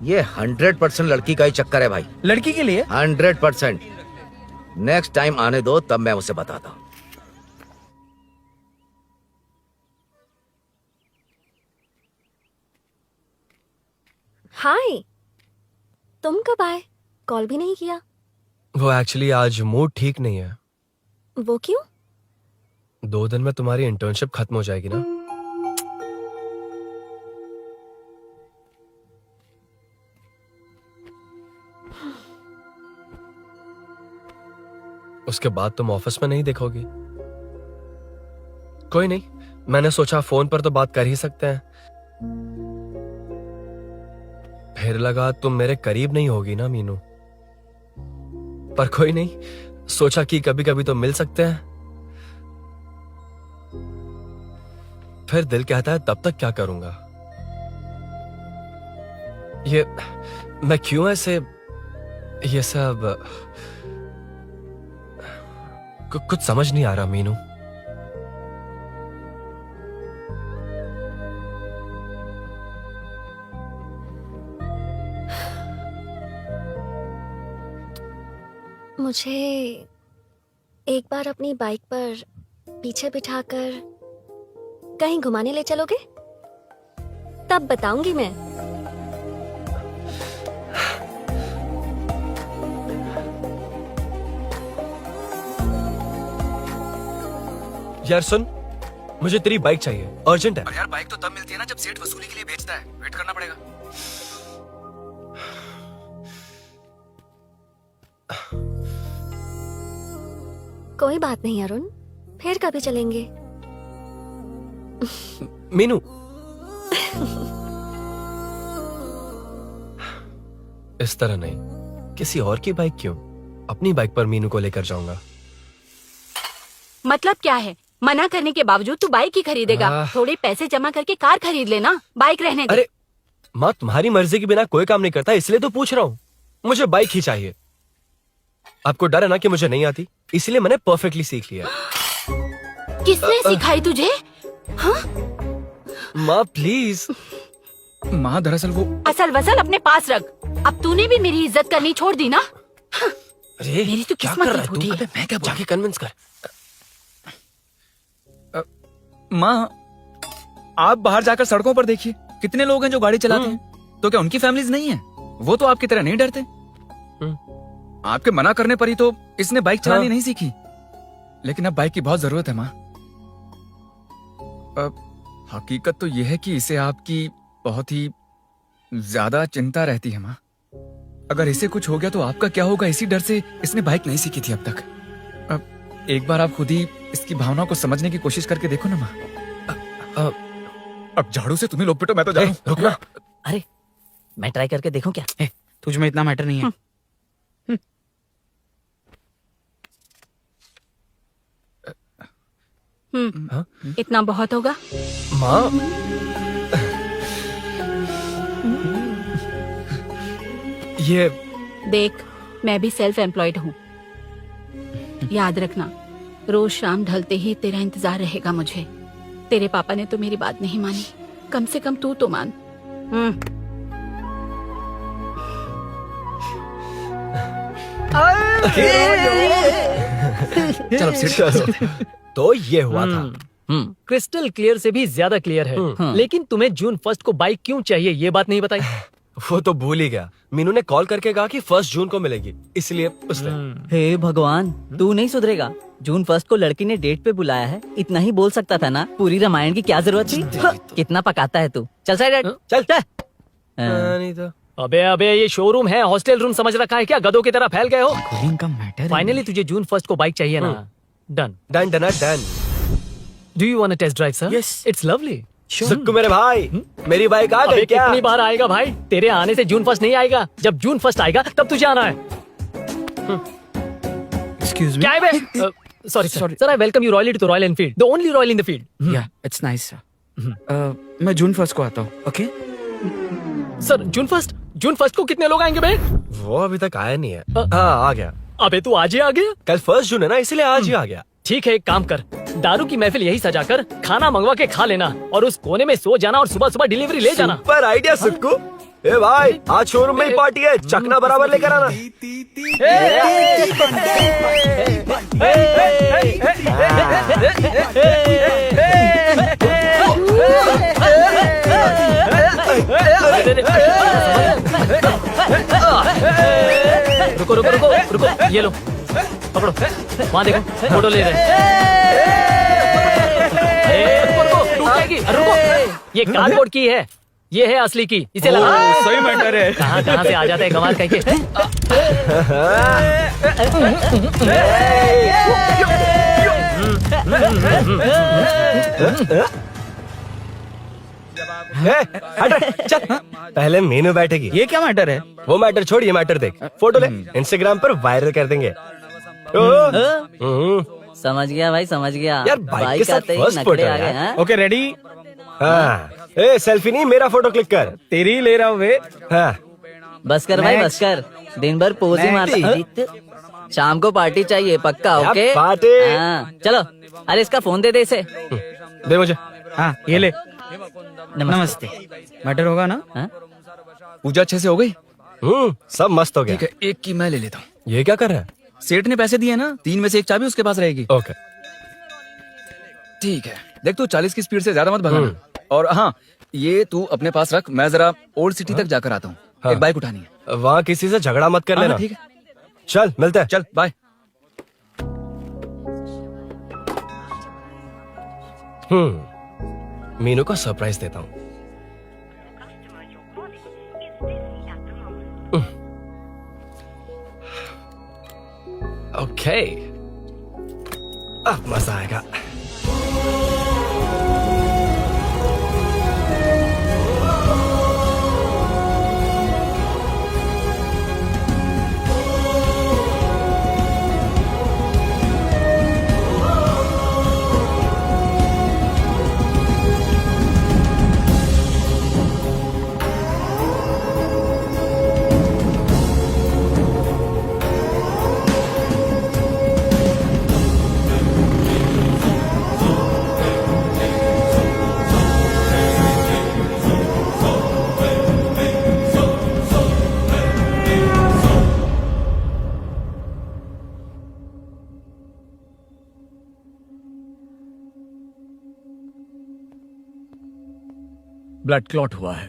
ये 100% लड़की का ही चक्कर है भाई। लड़की के लिए? 100%। नेक्स्ट टाइम आने दो, तब मैं उसे बताता हूँ। हाय, तुम कब आए? कॉल भी नहीं किया। वो एक्चुअली आज मूड ठीक नहीं है। वो क्यों? 2 दिन में तुम्हारी इंटर्नशिप खत्म हो जाएगी ना? उसके बाद तुम ऑफिस में नहीं देखोगी। कोई नहीं, मैंने सोचा फोन पर तो बात कर ही सकते हैं। फिर लगा तुम मेरे करीब नहीं होगी ना मीनू, पर कोई नहीं, सोचा कि कभी कभी तो मिल सकते हैं। फिर दिल कहता है तब तक क्या करूंगा। ये मैं क्यों ऐसे ये सब कुछ समझ नहीं आ रहा मीनू। मुझे एक बार अपनी बाइक पर पीछे बिठाकर कहीं घुमाने ले चलोगे? तब बताऊंगी मैं। यार सुन, मुझे तेरी बाइक चाहिए, अर्जेंट है। और यार बाइक तो तब मिलती है ना जब सेठ वसूली के लिए बेचता है, वेट करना पड़ेगा। कोई बात नहीं अरुण, फिर कभी चलेंगे। मीनू इस तरह नहीं, किसी और की बाइक क्यों, अपनी बाइक पर मीनू को लेकर जाऊंगा। मतलब क्या है? मना करने के बावजूद तू बाइक ही खरीदेगा? थोड़े पैसे जमा करके कार खरीद लेना, बाइक रहने दे। अरे माँ, तुम्हारी मर्जी के बिना कोई काम नहीं करता, इसलिए तो पूछ रहा हूँ। मुझे बाइक ही चाहिए। आपको डर है ना कि मुझे नहीं आती, इसलिए मैंने परफेक्टली सीख लिया। किसने सिखाई तुझे? हाँ? माँ प्लीज। माँ दरअसल वो असल वसल अपने पास रख। अब तूने भी मेरी इज्जत करनी छोड़ दी ना। हाँ। अरे मेरी तो क्या किस्मत कर ही रहा है फूटी तू? है। अबे मैं क्या जाके कन्विंस कर। माँ, आप बाहर जाकर सड़कों पर देखिए, कितने लोग हैं जो गाड़ी चलाते हैं। तो क्या उनकी फैमिलीज नहीं है? वो तो आपकी तरह नहीं डरते। आपके मना करने पर ही तो इसने बाइक चलानी नहीं सीखी। लेकिन अब बाइक की बहुत जरूरत है माँ। हकीकत तो यह है कि इसे आपकी बहुत ही ज्यादा चिंता रहती है माँ। अगर इसे कुछ हो गया तो आपका क्या होगा, इसी डर से इसने बाइक नहीं सीखी थी अब तक। अब एक बार आप खुद ही इसकी भावना को समझने की कोशिश करके देखो ना माँ। अब झाड़ू से तुम्हें लोग पिटो, मैं तो जा रहा हूं। रुकना। अरे मैं ट्राई करके देखूं क्या? तुझ में इतना मैटर नहीं है। इतना बहुत होगा। माँ ये देख, मैं भी सेल्फ एम्प्लॉयड हूँ। याद रखना, रोज शाम ढलते ही तेरा इंतजार रहेगा मुझे। तेरे पापा ने तो मेरी बात नहीं मानी, कम से कम तू तो मान। चलो चलो। तो ये हुआ था। क्रिस्टल क्लियर से भी ज्यादा क्लियर है। लेकिन तुम्हें जून 1 को बाइक क्यों चाहिए, ये बात नहीं बताई। वो तो भूल ही गया। मीनू ने कॉल करके कहा कि 1 जून को मिलेगी, इसलिए उसने। हे भगवान, तू नहीं सुधरेगा। जून 1 को लड़की ने डेट पे बुलाया है, इतना ही बोल सकता था ना। पूरी रामायण की क्या जरूरत थी? कितना पकाता है तू। चल साइड चल। नहीं तो अबे ये शोरूम है, हॉस्टल रूम समझ रखा है क्या? गधों की तरह फैल गए हो। का मैटर फाइनली तुझे जून 1 को बाइक चाहिए ना? Done done done done. Do you want a test drive sir? Yes. It's lovely. Sukku मेरे भाई, मेरी बाइक आ गई क्या? कितनी बार आएगा भाई? तेरे आने से जून 1 नहीं आएगा। जब जून 1 आएगा तब तुझे आना है। Excuse me. क्या है बे? Sorry sir, I welcome you royally to Royal Enfield, the only Royal in the field. Yeah, it's nice. मैं जून 1 को आता हूँ, ओके? सर जून 1 को कितने लोग आएंगे बे? वो अभी तक आया नहीं है। हाँ आ गया। अबे तू आज ही आ गया? कल 1 जून है ना, इसलिए आज ही आ गया। ठीक है, एक काम कर, दारू की महफिल यही सजाकर खाना मंगवा के खा लेना और उस कोने में सो जाना और सुबह सुबह डिलीवरी ले जाना। Super idea Sukhu. ए भाई, आज शोरूम में ही पार्टी है, चकना बराबर लेकर आना। रुको रुको रुको रुको, ये लो पकड़ो, वहाँ देखो फोटो ले रहे हैं। रुको, टूट जाएगी। रुको, ये कार्डबोर्ड की है, ये है असली की, इसे लगा। सही मैटर है। कहाँ कहाँ से आ जाते हैं कमाल कह के। चल पहले मीनू बैठेगी। ये क्या मैटर है? वो मैटर छोड़, ये मैटर देख। फोटो ले, इंस्टाग्राम पर वायरल कर देंगे। समझ गया भाई, समझ गया। यार, बाइक के साथ आते ही first नखरे photo आ गए यार। हैं। Okay ready? हाँ, ए सेल्फी नहीं, मेरा फोटो क्लिक कर। तेरी ही ले रहा हूँ वे। हाँ, बस कर भाई, बस कर। दिन भर पोज ही Next. मारता। शाम को पार्टी चाहिए पक्का, क्या ओके? पार्टी? हाँ, चलो। अरे इसका फोन दे इसे। दे मुझे। हाँ ये ले। नमस्ते। मैटर होगा ना? हाँ? पूजा अच्छे से हो गई? सब मस्त हो गया। ठीक है, एक की मैं ले लेता हूँ। ये क्या कर रहा है? सेठ ने पैसे दिए ना, 3 में से 1 चाबी उसके पास रहेगी। ओके। ठीक है, देख तू 40 की स्पीड से ज्यादा मत भगाना। और हाँ, ये तू अपने पास रख, मैं जरा ओल्ड सिटी तक जाकर आता हूँ। हाँ। एक बाइक उठानी है। वहाँ किसी से झगड़ा मत कर हाँ, लेना। ठीक है, चल मिलते हैं। चल बाय। मीनू को सरप्राइज देता हूँ। ओके, अब मजा आएगा। ब्लड क्लॉट हुआ है।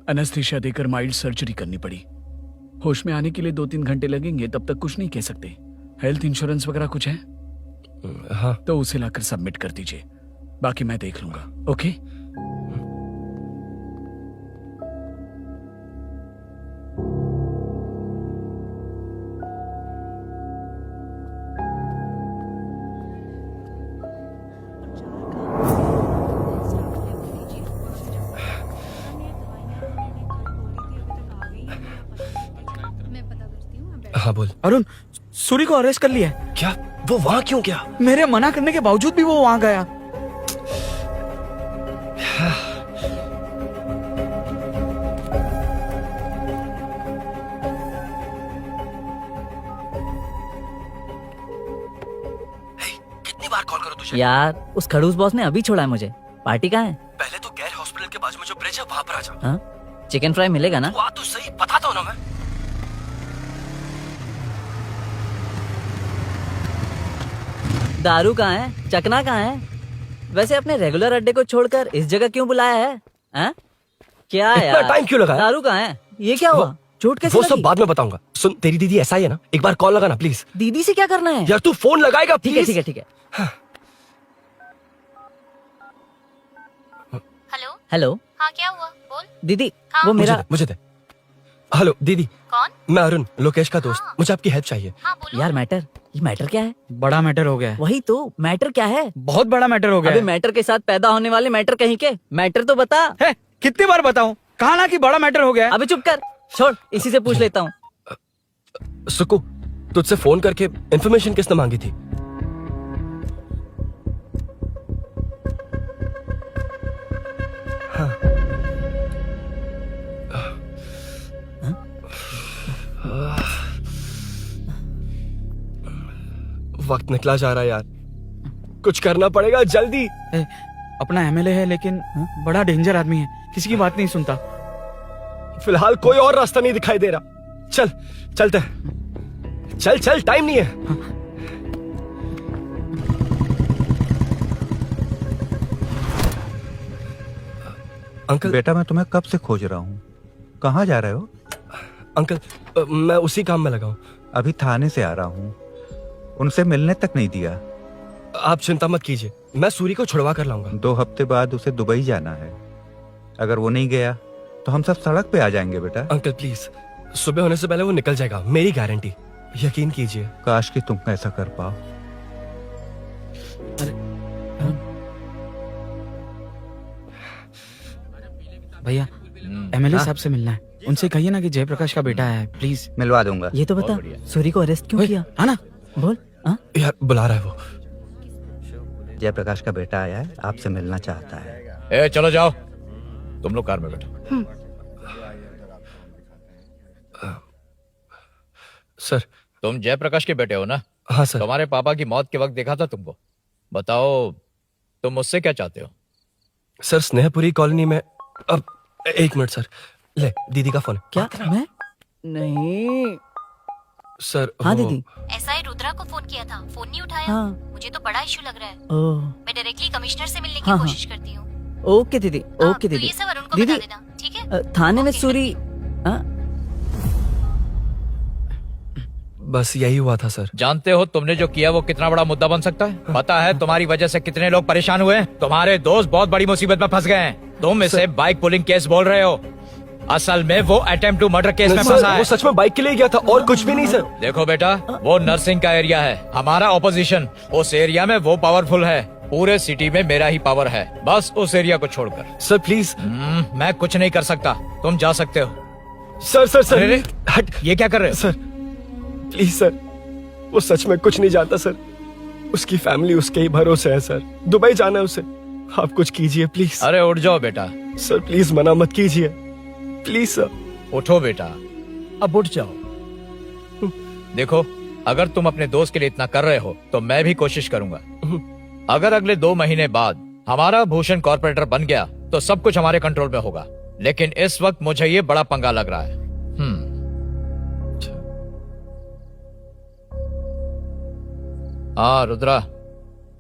एनेस्थीसिया देकर माइल्ड सर्जरी करनी पड़ी। होश में आने के लिए 2-3 घंटे लगेंगे, तब तक कुछ नहीं कह सकते। हेल्थ इंश्योरेंस वगैरह कुछ है? हाँ। तो उसे लाकर सबमिट कर दीजिए, बाकी मैं देख लूंगा। ओके? हाँ बोल। अरुण, सूरी को अरेस्ट कर लिया है। क्या? वो वहाँ क्यों गया? मेरे मना करने के बावजूद भी वो वहाँ गया। कितनी बार कॉल करो तुझे? यार, उस खड़ूस बॉस ने अभी छोड़ा है मुझे। पार्टी कहाँ है? पहले तो गैर हॉस्पिटल के बाजू में जो ब्रिज है वहाँ पर आ जा। हाँ? चिकन फ्राई मिलेगा ना? तू आ तो सही, बताता हूँ ना मैं। दारू कहाँ है? चकना कहाँ है? वैसे अपने रेगुलर अड्डे को छोड़कर इस जगह क्यों बुलाया है? हाँ? क्या इतना यार? टाइम क्यों लगाया? दारू कहाँ है? ये क्या हुआ? चोट कैसे वो सब लगी? बाद में बताऊंगा। सुन, तेरी दीदी ऐसा ही है ना, एक बार कॉल लगाना प्लीज। दीदी से क्या करना है? यार तू फोन लगाएगा ठीक है, प्लीज? ठीक है, ठीक है। हेलो हेलो, हाँ क्या हुआ बोल। दीदी, हाँ। वो मेरा मुझे दे। हेलो दीदी, कौन? मैं अरुण, लोकेश का दोस्त। मुझे आपकी हेल्प चाहिए। हाँ बोलो। यार मैटर, ये मैटर क्या है? बड़ा मैटर हो गया है। वही तो, मैटर क्या है? बहुत बड़ा मैटर हो गया अबे है। मैटर के साथ पैदा होने वाले मैटर कहीं के, मैटर तो बता। है, कितनी बार बताऊं? कहा ना कि बड़ा मैटर हो गया है। अबे चुप कर, छोड़, इसी से पूछ लेता हूँ। सुकू, तुझसे फोन करके इन्फॉर्मेशन किसने मांगी थी? हाँ। वक्त निकला जा रहा है यार, कुछ करना पड़ेगा जल्दी। अपना एमएलए है लेकिन बड़ा डेंजर आदमी है, किसी की बात नहीं सुनता। फिलहाल कोई और रास्ता नहीं दिखाई दे रहा। चल चलते हैं। चल चल, टाइम नहीं है। अंकल। बेटा, मैं तुम्हें कब से खोज रहा हूँ। कहाँ जा रहे हो? अंकल, मैं उसी काम में लगा हूँ। अभी थाने से आ रहा हूँ, उनसे मिलने तक नहीं दिया। आप चिंता मत कीजिए, मैं सूरी को छुड़वा कर लाऊंगा। 2 हफ्ते बाद उसे दुबई जाना है। अगर वो नहीं गया तो हम सब सड़क पे आ जाएंगे बेटा। अंकल प्लीज, सुबह होने से पहले वो निकल जाएगा, मेरी गारंटी, यकीन कीजिए। काश कि तुम ऐसा कर पाओ। भैया एमएलए साहब से मिलना है, उनसे कहिए ना कि जयप्रकाश का बेटा है, प्लीज। मिलवा दूंगा। ये तो बता, सूरी को अरेस्ट क्यों किया? हाँ ना, बोल। हाँ यार बुला रहा है वो। जयप्रकाश का बेटा आया है, आपसे मिलना चाहता है। ए चलो जाओ, तुम लोग कार में बैठो। सर तुम जयप्रकाश के बेटे हो ना? हाँ सर। तुम्हारे पापा की मौत के वक्त देखा था तुमको। बताओ तुम मुझसे क्या चाहते हो? सर स्नेहपुरी कॉलोनी में, अब एक मिनट सर, ले दीदी का फोन। क्या? मैं नहीं सर हाँ वो- दीदी। एसआई रुद्रा को फोन किया था, फोन नहीं उठाया। हाँ। मुझे तो बड़ा इशू लग रहा है। ओह मैं डायरेक्टली कमिश्नर से मिलने की हाँ, हाँ। कोशिश करती हूँ। ओके दीदी, ओके तो दीदी। ये सब अरुण को दीदी बता देना, ठीक है? थाने में ओके, सूरी। हाँ बस यही हुआ था सर। जानते हो तुमने जो किया वो कितना बड़ा मुद्दा बन सकता है? पता है तुम्हारी वजह से कितने लोग परेशान हुए हैं? तुम्हारे दोस्त बहुत बड़ी मुसीबत में फंस गए हैं। तुम इसे बाइक पुलिंग केस बोल रहे हो, असल में वो अटेम्प्ट टू मर्डर केस में सर, फंसा वो है। सच में बाइक के लिए गया था और कुछ भी नहीं सर। देखो बेटा, वो नर्सिंग का एरिया है, हमारा ऑपोजिशन उस एरिया में वो पावरफुल है। पूरे सिटी में मेरा ही पावर है, बस उस एरिया को छोड़कर। Sir please. मैं कुछ नहीं कर सकता, तुम जा सकते हो। सर सर सर अरे, हट। ये क्या कर रहे हो? सर प्लीज सर, वो सच में कुछ नहीं जानता सर। उसकी फैमिली उसके ही भरोसे है सर। दुबई जाना है उसे, आप कुछ कीजिए प्लीज। अरे उठ जाओ बेटा। सर प्लीज मना मत कीजिए प्लीज सर। उठो बेटा, अब उठ जाओ। देखो अगर तुम अपने दोस्त के लिए इतना कर रहे हो तो मैं भी कोशिश करूंगा। अगर अगले 2 महीने बाद हमारा भूषण कॉर्पोरेटर बन गया तो सब कुछ हमारे कंट्रोल में होगा, लेकिन इस वक्त मुझे ये बड़ा पंगा लग रहा है। हाँ रुद्रा,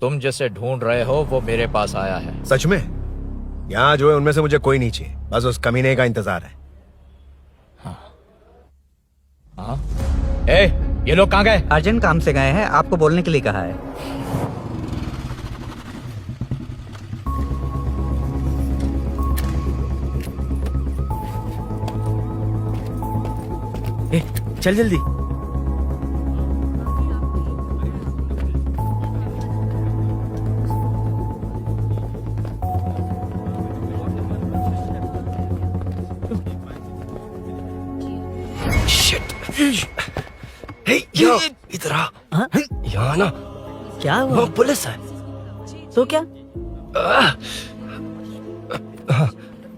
तुम जिसे ढूंढ रहे हो वो मेरे पास आया है। सच में? यहाँ जो है उनमें से मुझे कोई नहीं चाहिए, बस उस कमीने का इंतजार है। हाँ? ए, ये लोग कहाँ गए? अर्जेंट काम से गए हैं, आपको बोलने के लिए कहा है। ए, चल जल्दी। हे यो, इधर आ। हाँ? यहाँ ना क्या हुआ? वो पुलिस है। तो क्या?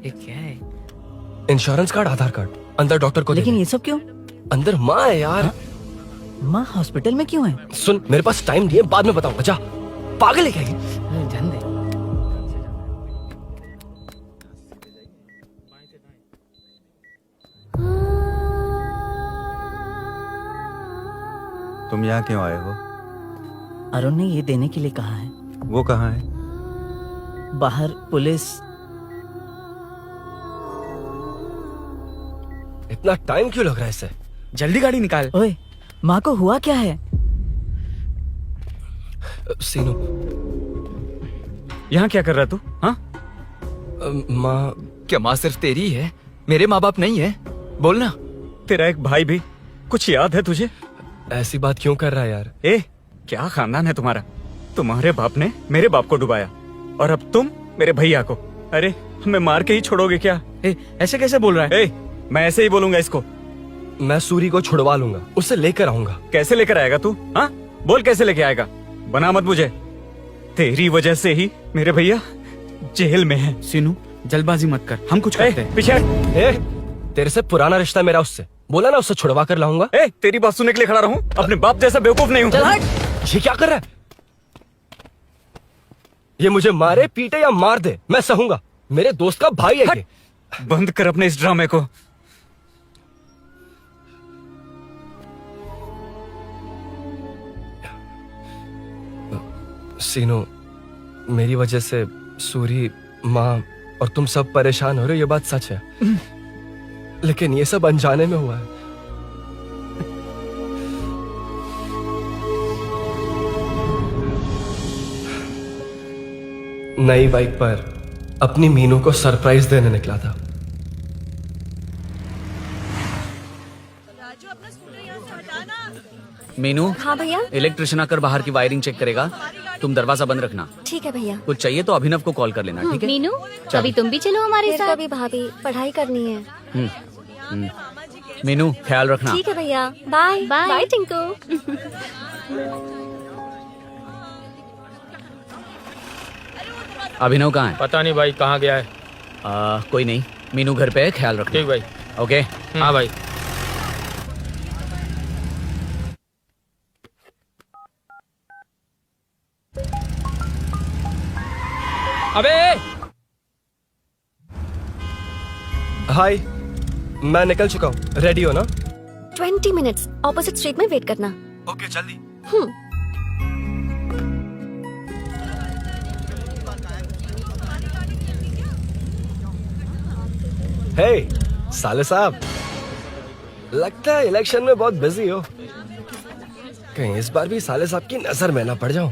ये क्या है? इंश्योरेंस कार्ड, आधार कार्ड, अंदर डॉक्टर को लेकिन दे ये सब क्यों? दे। अंदर माँ है यार। हाँ? माँ हॉस्पिटल में क्यों है? सुन, मेरे पास टाइम नहीं है, बाद में बताऊंगा। जा, पागल है क्या ये? जान दे। तुम यहाँ क्यों आए हो? अरुण ने ये देने के लिए कहा है। वो कहाँ है? बाहर पुलिस। इतना टाइम क्यों लग रहा है इससे? जल्दी गाड़ी निकाल। ओए, माँ को हुआ क्या है? सीनू, यहाँ क्या कर रहा तू? हाँ? माँ। क्या माँ सिर्फ तेरी है, मेरे माँ बाप नहीं है? बोलना। तेरा एक भाई भी, कुछ याद है तुझे? ऐसी बात क्यों कर रहा है यार? ए, क्या खानदान है तुम्हारा? तुम्हारे बाप ने मेरे बाप को डुबाया और अब तुम मेरे भैया को। अरे हमें मार के ही छोड़ोगे क्या? ए, ऐसे कैसे बोल रहा है? ए, मैं ऐसे ही बोलूंगा इसको। मैं सूरी को छुड़वा लूंगा, उसे लेकर आऊंगा। कैसे लेकर आएगा तू? हाँ, बोल कैसे लेके आएगा? बना मत मुझे। तेरी वजह से ही मेरे भैया जेल में है। सीनू जल्दबाजी मत कर, हम कुछ करते हैं। पीछे हट। तेरे से पुराना रिश्ता मेरा उससे, बोला ना उससे छुड़वा कर लाऊंगा। तेरी बात सुनने के लिए खड़ा रहूं? अपने बाप जैसा बेवकूफ नहीं हूं। चल हट। ये क्या कर रहा है? ये मुझे मारे, पीटे या मार दे, मैं सहूंगा। मेरे दोस्त का भाई है ये। बंद कर अपने इस ड्रामे को। सीनू, मेरी वजह से सूरी, माँ और तुम सब परेशान हो रहे हो, ये बात सच है। लेकिन ये सब अनजाने में हुआ है। नई बाइक पर अपनी मीनू को सरप्राइज देने निकला था। मीनू, हाँ भैया। इलेक्ट्रिशियन आकर बाहर की वायरिंग चेक करेगा, तुम दरवाजा बंद रखना। ठीक है भैया। कुछ चाहिए तो अभिनव को कॉल कर लेना, ठीक है? मीनू, कभी तुम भी चलो हमारे फिर साथ। कभी भाभी, पढ़ाई करनी है। मीनू, ख्याल रखना। ठीक है भैया, बाय बाय। बाय टिंकू। अभिनव कहाँ है? पता नहीं भाई कहाँ गया है। कोई नहीं, मीनू घर पे है, ख्याल रखना। ठीक भाई। ओके। हाँ भाई। अबे हाय, मैं निकल चुका हूँ, रेडी हो ना? 20 मिनट्स ऑपोजिट स्ट्रीट में वेट करना। ओके, जल्दी। हे साले साहब, लगता है इलेक्शन में बहुत बिजी हो। कहीं इस बार भी साले साहब की नजर में ना पड़ जाऊं।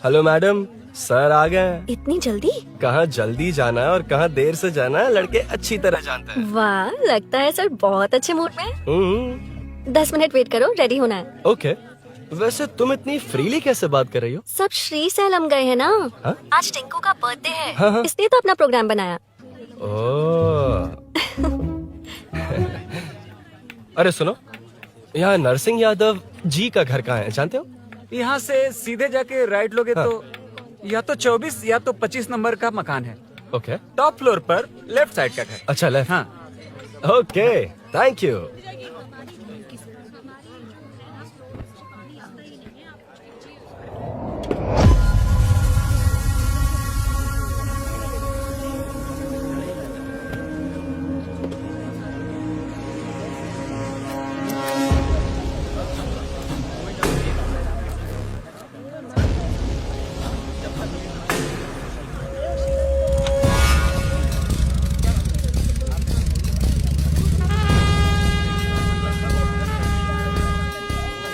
हेलो मैडम, सर आ गए। इतनी जल्दी? कहाँ जल्दी जाना है और कहाँ देर से जाना है लड़के अच्छी तरह जानते हैं। वाह, लगता है सर बहुत अच्छे मूड में हैं। 10 मिनट वेट करो, रेडी होना है। ओके, वैसे तुम इतनी फ्रीली कैसे बात कर रही हो? सब श्री सैलम गए हैं ना। हाँ? आज टिंकू का बर्थडे है, हाँ। इसलिए तो अपना प्रोग्राम बनाया। ओह। अरे सुनो, यहाँ नरसिंह यादव जी का घर कहाँ है जानते हो? यहाँ से सीधे जाके राइट लोगे तो या तो 24 या तो 25 नंबर का मकान है। ओके। टॉप फ्लोर पर लेफ्ट साइड का घर। अच्छा, लेफ्ट। हाँ। Okay, thank you.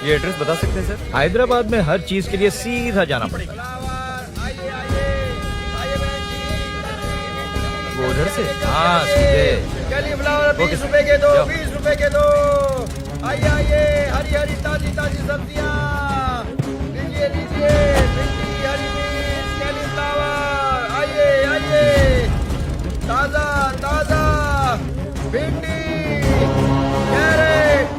ये एड्रेस बता सकते हैं सर? हैदराबाद में हर चीज के लिए सीधा जाना पड़ता है। वो उधर से? हाँ, सीधे। कैलीफ्लावर 20 रुपए के दो, 20 रुपए के दो। आइए आइए, हरी हरी ताजी ताजी सब्जियाँ लीजिए लीजिए। भिंडी, हरी मिर्च, कैलीफ्लावर, आइए आइए। ताजा ताजा भिंडी, कैरेट।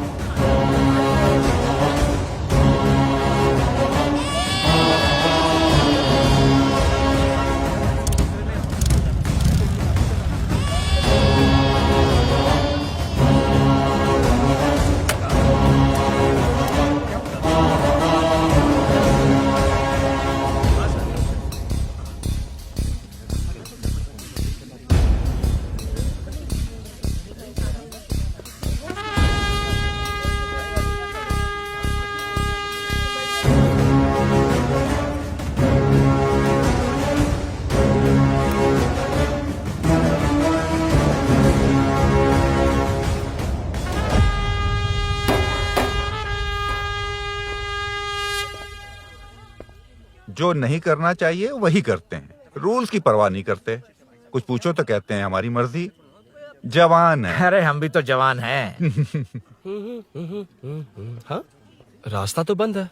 जो नहीं करना चाहिए वही करते हैं, रूल्स की परवाह नहीं करते। कुछ पूछो तो कहते हैं हमारी मर्जी। जवान है। अरे हम भी तो जवान हैं। हाँ, रास्ता तो बंद है।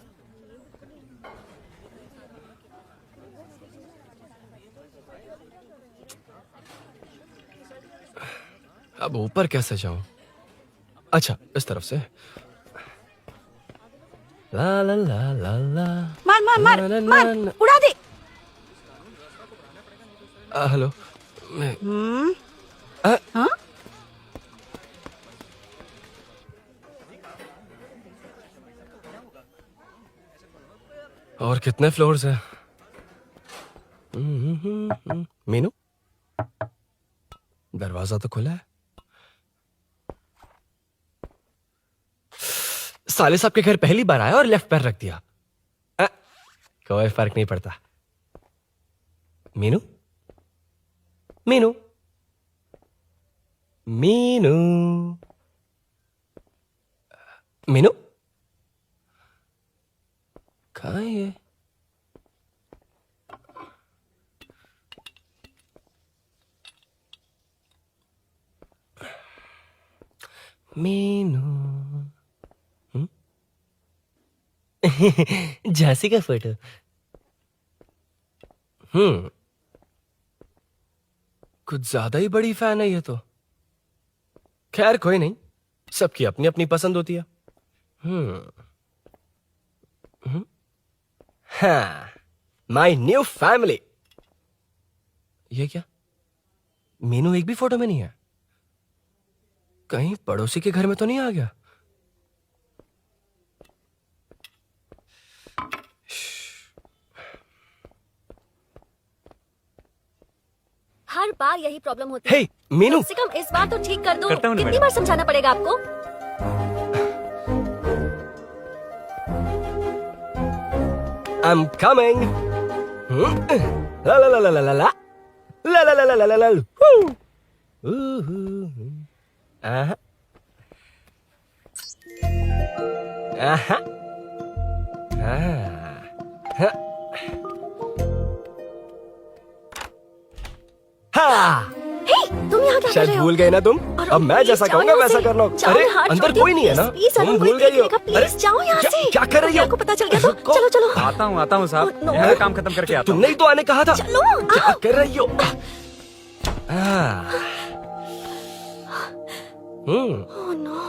अब ऊपर कैसे जाऊं? अच्छा, इस तरफ से। ला ला ला ला ला। मार मार मार ना, ना, मार, ना, ना। उड़ा दे। हेलो, मैं हाँ? और कितने फ्लोर्स हैं? मीनू, दरवाजा तो खुला है। साले साहब के घर पहली बार आया और लेफ्ट पैर रख दिया। कोई फर्क नहीं पड़ता। मीनू, मीनू, मीनू, मीनू। कहाँ है ये? मीनू। झांसी का फोटो। कुछ ज्यादा ही बड़ी फैन है ये तो। खैर कोई नहीं, सबकी अपनी अपनी पसंद होती है। हाँ, माई न्यू फैमिली। ये क्या? मीनू एक भी फोटो में नहीं है। कहीं पड़ोसी के घर में तो नहीं आ गया? हर बार यही प्रॉब्लम होती है। हे मीनू, कम से कम इस बार तो ठीक कर दो। करता हूँ ना कितनी मैडम। बार समझाना पड़ेगा आपको? I'm coming. La la la la la la la. La la la la la la la. Woo. Aha. Aha. Ah. हाँ, हे, तुम यहाँ क्या कर शायद रहे हो? भूल गए ना तुम। अरुण, अब मैं please जैसा जाओ कहूंगा यहाँ वैसा से। करना। जाओ, अरे हाथ अंदर छोड़िए, कोई नहीं है ना? please, तुम अरुण, भूल कोई गई हो। देखेगा, please, जाओ यहाँ से। क्या कर रही हो? को पता चल गया तो रुको। चलो चलो। आता हूँ साहब। Oh, no. मेरा काम खत्म करके आता हूँ। तुमने ही तो आने कहा था। चलो, क्या आओ। कर रही हो? Oh, no.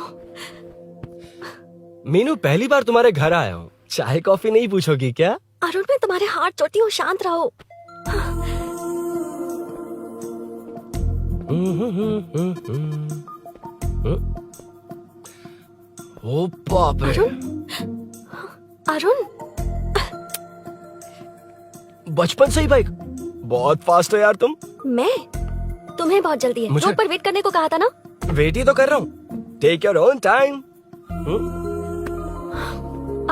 मीनू, पहली बार तुम्हारे घर आया हूँ। चाय कॉफी नहीं पूछोगी क्या? अरुण, मैं तुम्हारे हाथ जोड़ती हूँ, शांत रहो। ओ बाप रे, अरुण, बचपन से ही बाइक। बहुत फास्ट हो यार तुम। मैं तुम्हें बहुत जल्दी है। मुझे- रोड पर वेट करने को कहा था ना? वेट ही तो कर रहा हूँ। Take your own time.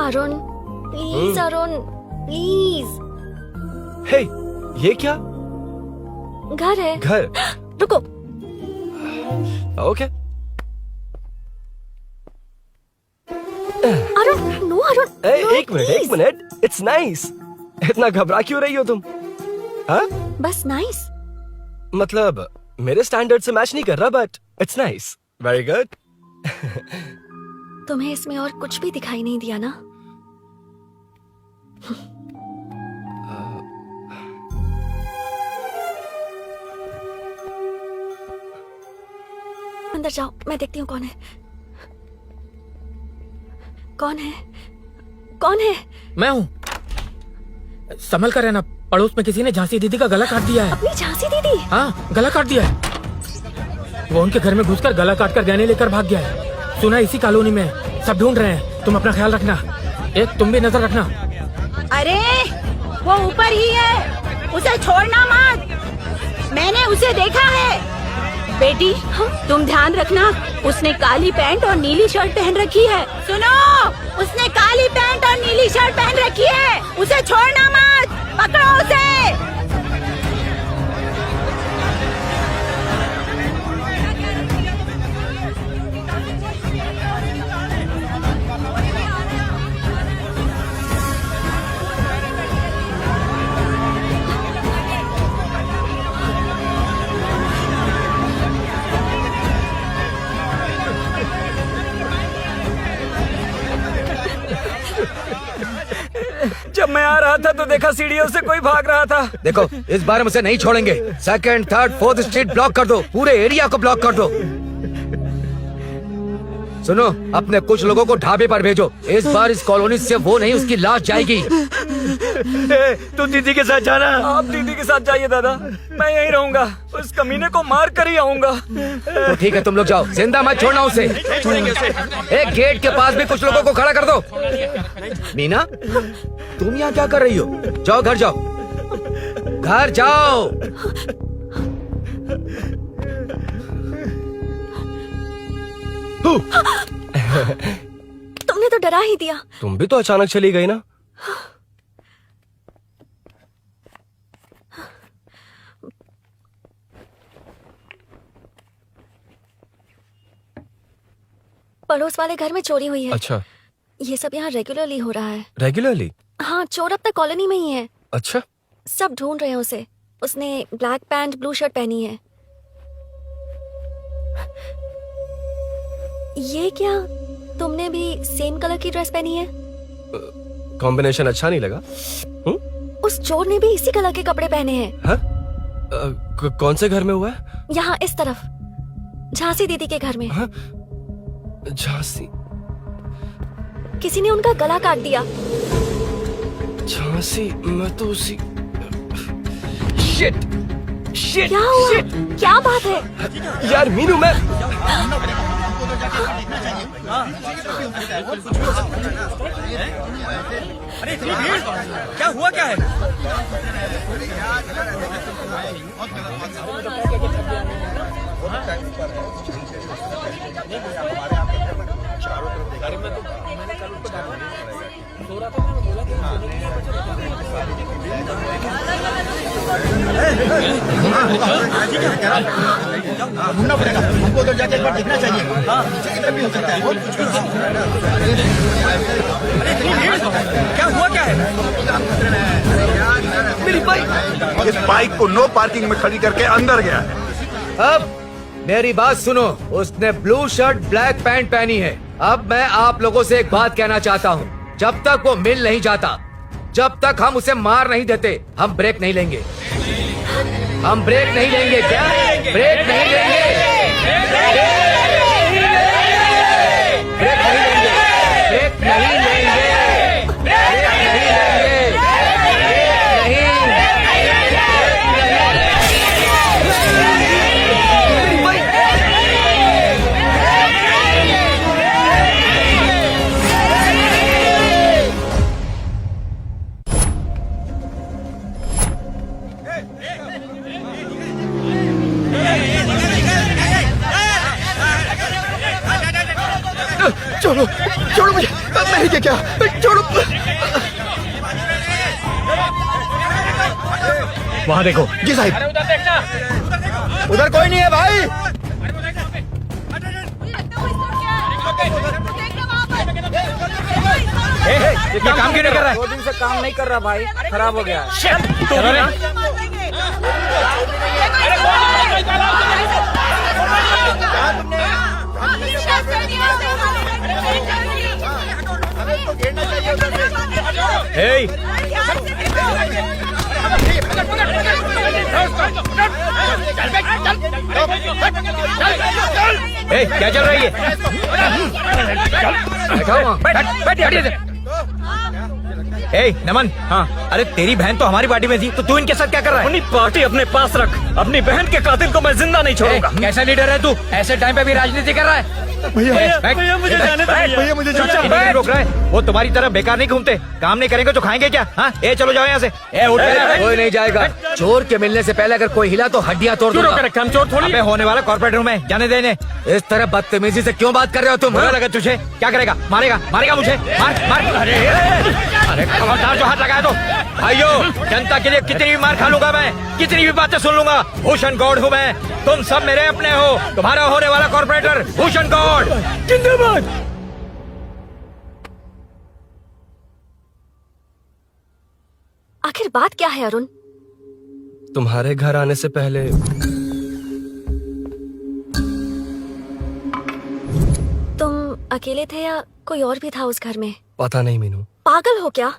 Arun, please Arun, please. Hey, ये क्या? घर है। घर? रुको। Okay. Arun, no Arun, no, एक मिनट, please। एक मिनट। It's nice. इतना घबरा क्यों रही हो तुम? हाँ? बस नाइस। मतलब मेरे स्टैंडर्ड से मैच नहीं कर रहा, but it's nice. Very good. तुम्हें इसमें और कुछ भी दिखाई नहीं दिया ना? अंदर जाओ, मैं देखती हूँ कौन है। कौन है? कौन है? मैं हूँ। संभल कर रहना, पड़ोस में किसी ने झांसी दीदी का गला काट दिया है। अपनी झांसी दीदी? हाँ, गला काट दिया है। वो उनके घर में घुसकर गला काट कर गहने लेकर भाग गया है। सुना इसी कॉलोनी में है। सब ढूंढ रहे हैं। तुम अपना ख्याल रखना। एक तुम भी नजर रखना। अरे वो ऊपर ही है, उसे छोड़ना मत। मैंने उसे देखा है। बेटी, तुम ध्यान रखना, उसने काली पैंट और नीली शर्ट पहन रखी है। सुनो, उसने काली पैंट और नीली शर्ट पहन रखी है। उसे छोड़ना मत, पकड़ो उसे। जब मैं आ रहा था तो देखा सीढ़ियों से कोई भाग रहा था। देखो, इस बार मुझे नहीं छोड़ेंगे। Second, third, fourth street block कर दो। पूरे एरिया को ब्लॉक कर दो। सुनो, अपने कुछ लोगों को ढाबे पर भेजो। इस बार इस कॉलोनी से वो नहीं, उसकी लाश जाएगी। तू दीदी के साथ जाना। आप दीदी के साथ जाइए दादा, मैं यहीं रहूंगा। उस कमीने को मार कर ही आऊंगा। तो ठीक है, तुम लोग जाओ, जिंदा मत छोड़ना उसे। एक गेट के पास भी कुछ लोगों को खड़ा कर दो। मीना, तुम यहाँ क्या कर रही हो? जाओ घर जाओ, घर जाओ। तुमने तो डरा ही दिया। तुम भी तो अचानक चली गई ना। पड़ोस वाले घर में चोरी हुई है। अच्छा, ये सब यहाँ रेगुलरली हो रहा है। रेगुलरली? हाँ, चोर अब तक कॉलोनी में ही है। अच्छा, सब ढूंढ रहे हैं उसे। उसने ब्लैक पैंट ब्लू शर्ट पहनी है। ये क्या, तुमने भी सेम कलर की ड्रेस पहनी है? कॉम्बिनेशन अच्छा नहीं लगा? उस चोर ने भी इसी कलर के कपड़े पहने हैं। हाँ? कौन से घर में हुआ है? यहाँ इस तरफ, झांसी दीदी के घर में। हाँ? झांसी? किसी ने उनका गला काट दिया। झांसी? मैं तो उसी... शिट शिट क्या हुआ? क्या बात है? यार मीनू, मैं... क्या हुआ, क्या है? ढूंढना पड़ेगा हमको, उधर जाके एक बार देखना चाहिए। पीछे की तरफ भी हो सकता है। क्या हुआ, क्या है? मेरी बाइक, इस बाइक को नो पार्किंग में खड़ी करके अंदर गया है। अब मेरी बात सुनो, उसने ब्लू शर्ट ब्लैक पैंट पहनी है। अब मैं आप लोगों से एक बात कहना चाहता हूँ, जब तक वो मिल नहीं जाता, जब तक हम उसे मार नहीं देते, हम ब्रेक नहीं लेंगे। हम ब्रेक नहीं लेंगे। क्या ब्रेक नहीं लेंगे? ब्रेक नहीं लेंगे। ब्रेक नहीं लेंगे। ब्रेक नहीं लेंगे। छोड़ो, छोड़ो मुझे, मैं ही क्या, छोड़ो। वहाँ देखो। जी साहब। उधर देखना। उधर कोई नहीं है भाई। ये काम क्यों नहीं कर रहा है? 2 दिन से काम नहीं कर रहा भाई, खराब हो गया। चलो रे। क्या चल रही है? नमन। हाँ, अरे तेरी बहन तो हमारी पार्टी में थी, तो तू इनके साथ क्या कर रहा है? अपनी पार्टी अपने पास रख, अपनी बहन के कातिल को मैं जिंदा नहीं छोड़ूंगा। कैसा लीडर है तू? ऐसे टाइम पे भी राजनीति कर रहा है? भैया मुझे जाने दो भैया। भैया मुझे रोक रहा है। वो तुम्हारी तरह बेकार नहीं घूमते, काम नहीं करेंगे तो खाएंगे क्या? हाँ, ए चलो जाओ यहाँ से। उठ कोई नहीं जाएगा। चोर के मिलने से पहले अगर कोई हिला तो हड्डियां तोड़ दूंगा। हम चोर थोड़ी। अबे होने वाला कॉर्पोरेट रूम है, जाने देने। इस तरह बदतमीजी से क्यों बात कर रहे हो तुम? बुरा लगा तुझे? क्या करेगा? मारेगा? मारेगा मुझे? मार मार। अरे खबरदार जो हाथ लगाया तो। भाइयों, जनता के लिए कितनी भी मार खा लूंगा मैं, कितनी भी बातें सुन लूंगा। भूषण गौड़ हूँ मैं, तुम सब मेरे अपने हो। तुम्हारा होने वाला कॉर्पोरेटर भूषण गौड़ जिंदाबाद। आखिर बात क्या है अरुण? तुम्हारे घर आने से पहले तुम अकेले थे या कोई और भी था उस घर में? पता नहीं मीनू। पागल हो क्या?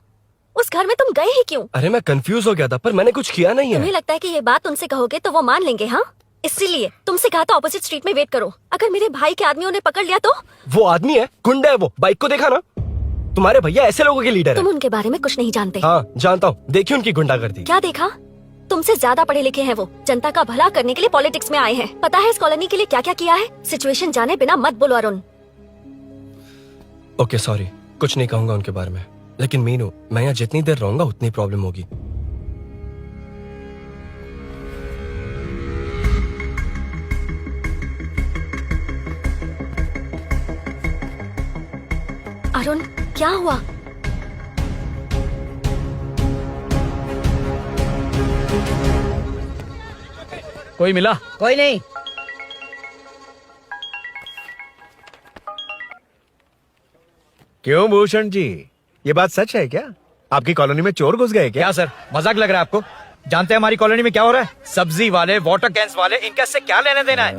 उस घर में तुम गए ही क्यों? अरे मैं कंफ्यूज हो गया था, पर मैंने कुछ किया नहीं तुम्हें है। लगता है कि ये बात उनसे कहोगे तो वो मान लेंगे? हाँ, इसीलिए तुमसे कहा था ऑपोजिट स्ट्रीट में वेट करो। अगर मेरे भाई के आदमियों ने पकड़ लिया तो? वो आदमी है, गुंडा है वो। बाइक को देखा ना? तुम्हारे भैया ऐसे लोगों के लीडर तुम है। उनके बारे में कुछ नहीं जानते। हाँ जानता हूँ, देखिए उनकी गुंडागर्दी। क्या देखा? तुमसे ज्यादा पढ़े लिखे हैं वो। जनता का भला करने के लिए पॉलिटिक्स में आए हैं। पता है इस कॉलोनी के लिए क्या क्या किया है? सिचुएशन जाने बिना मत बोलो अरुण। ओके सॉरी, कुछ नहीं कहूंगा उनके बारे में। लेकिन मीनू, मैं यहाँ जितनी देर रहूंगा उतनी प्रॉब्लम होगी। अरुण, क्या हुआ? कोई मिला? कोई नहीं। क्यों भूषण जी, ये बात सच है क्या? आपकी कॉलोनी में चोर घुस गए क्या? क्या सर मजाक लग रहा है आपको? जानते हैं हमारी कॉलोनी में क्या हो रहा है? सब्जी वाले, वाटर कैंस वाले, इनका से क्या लेना देना है?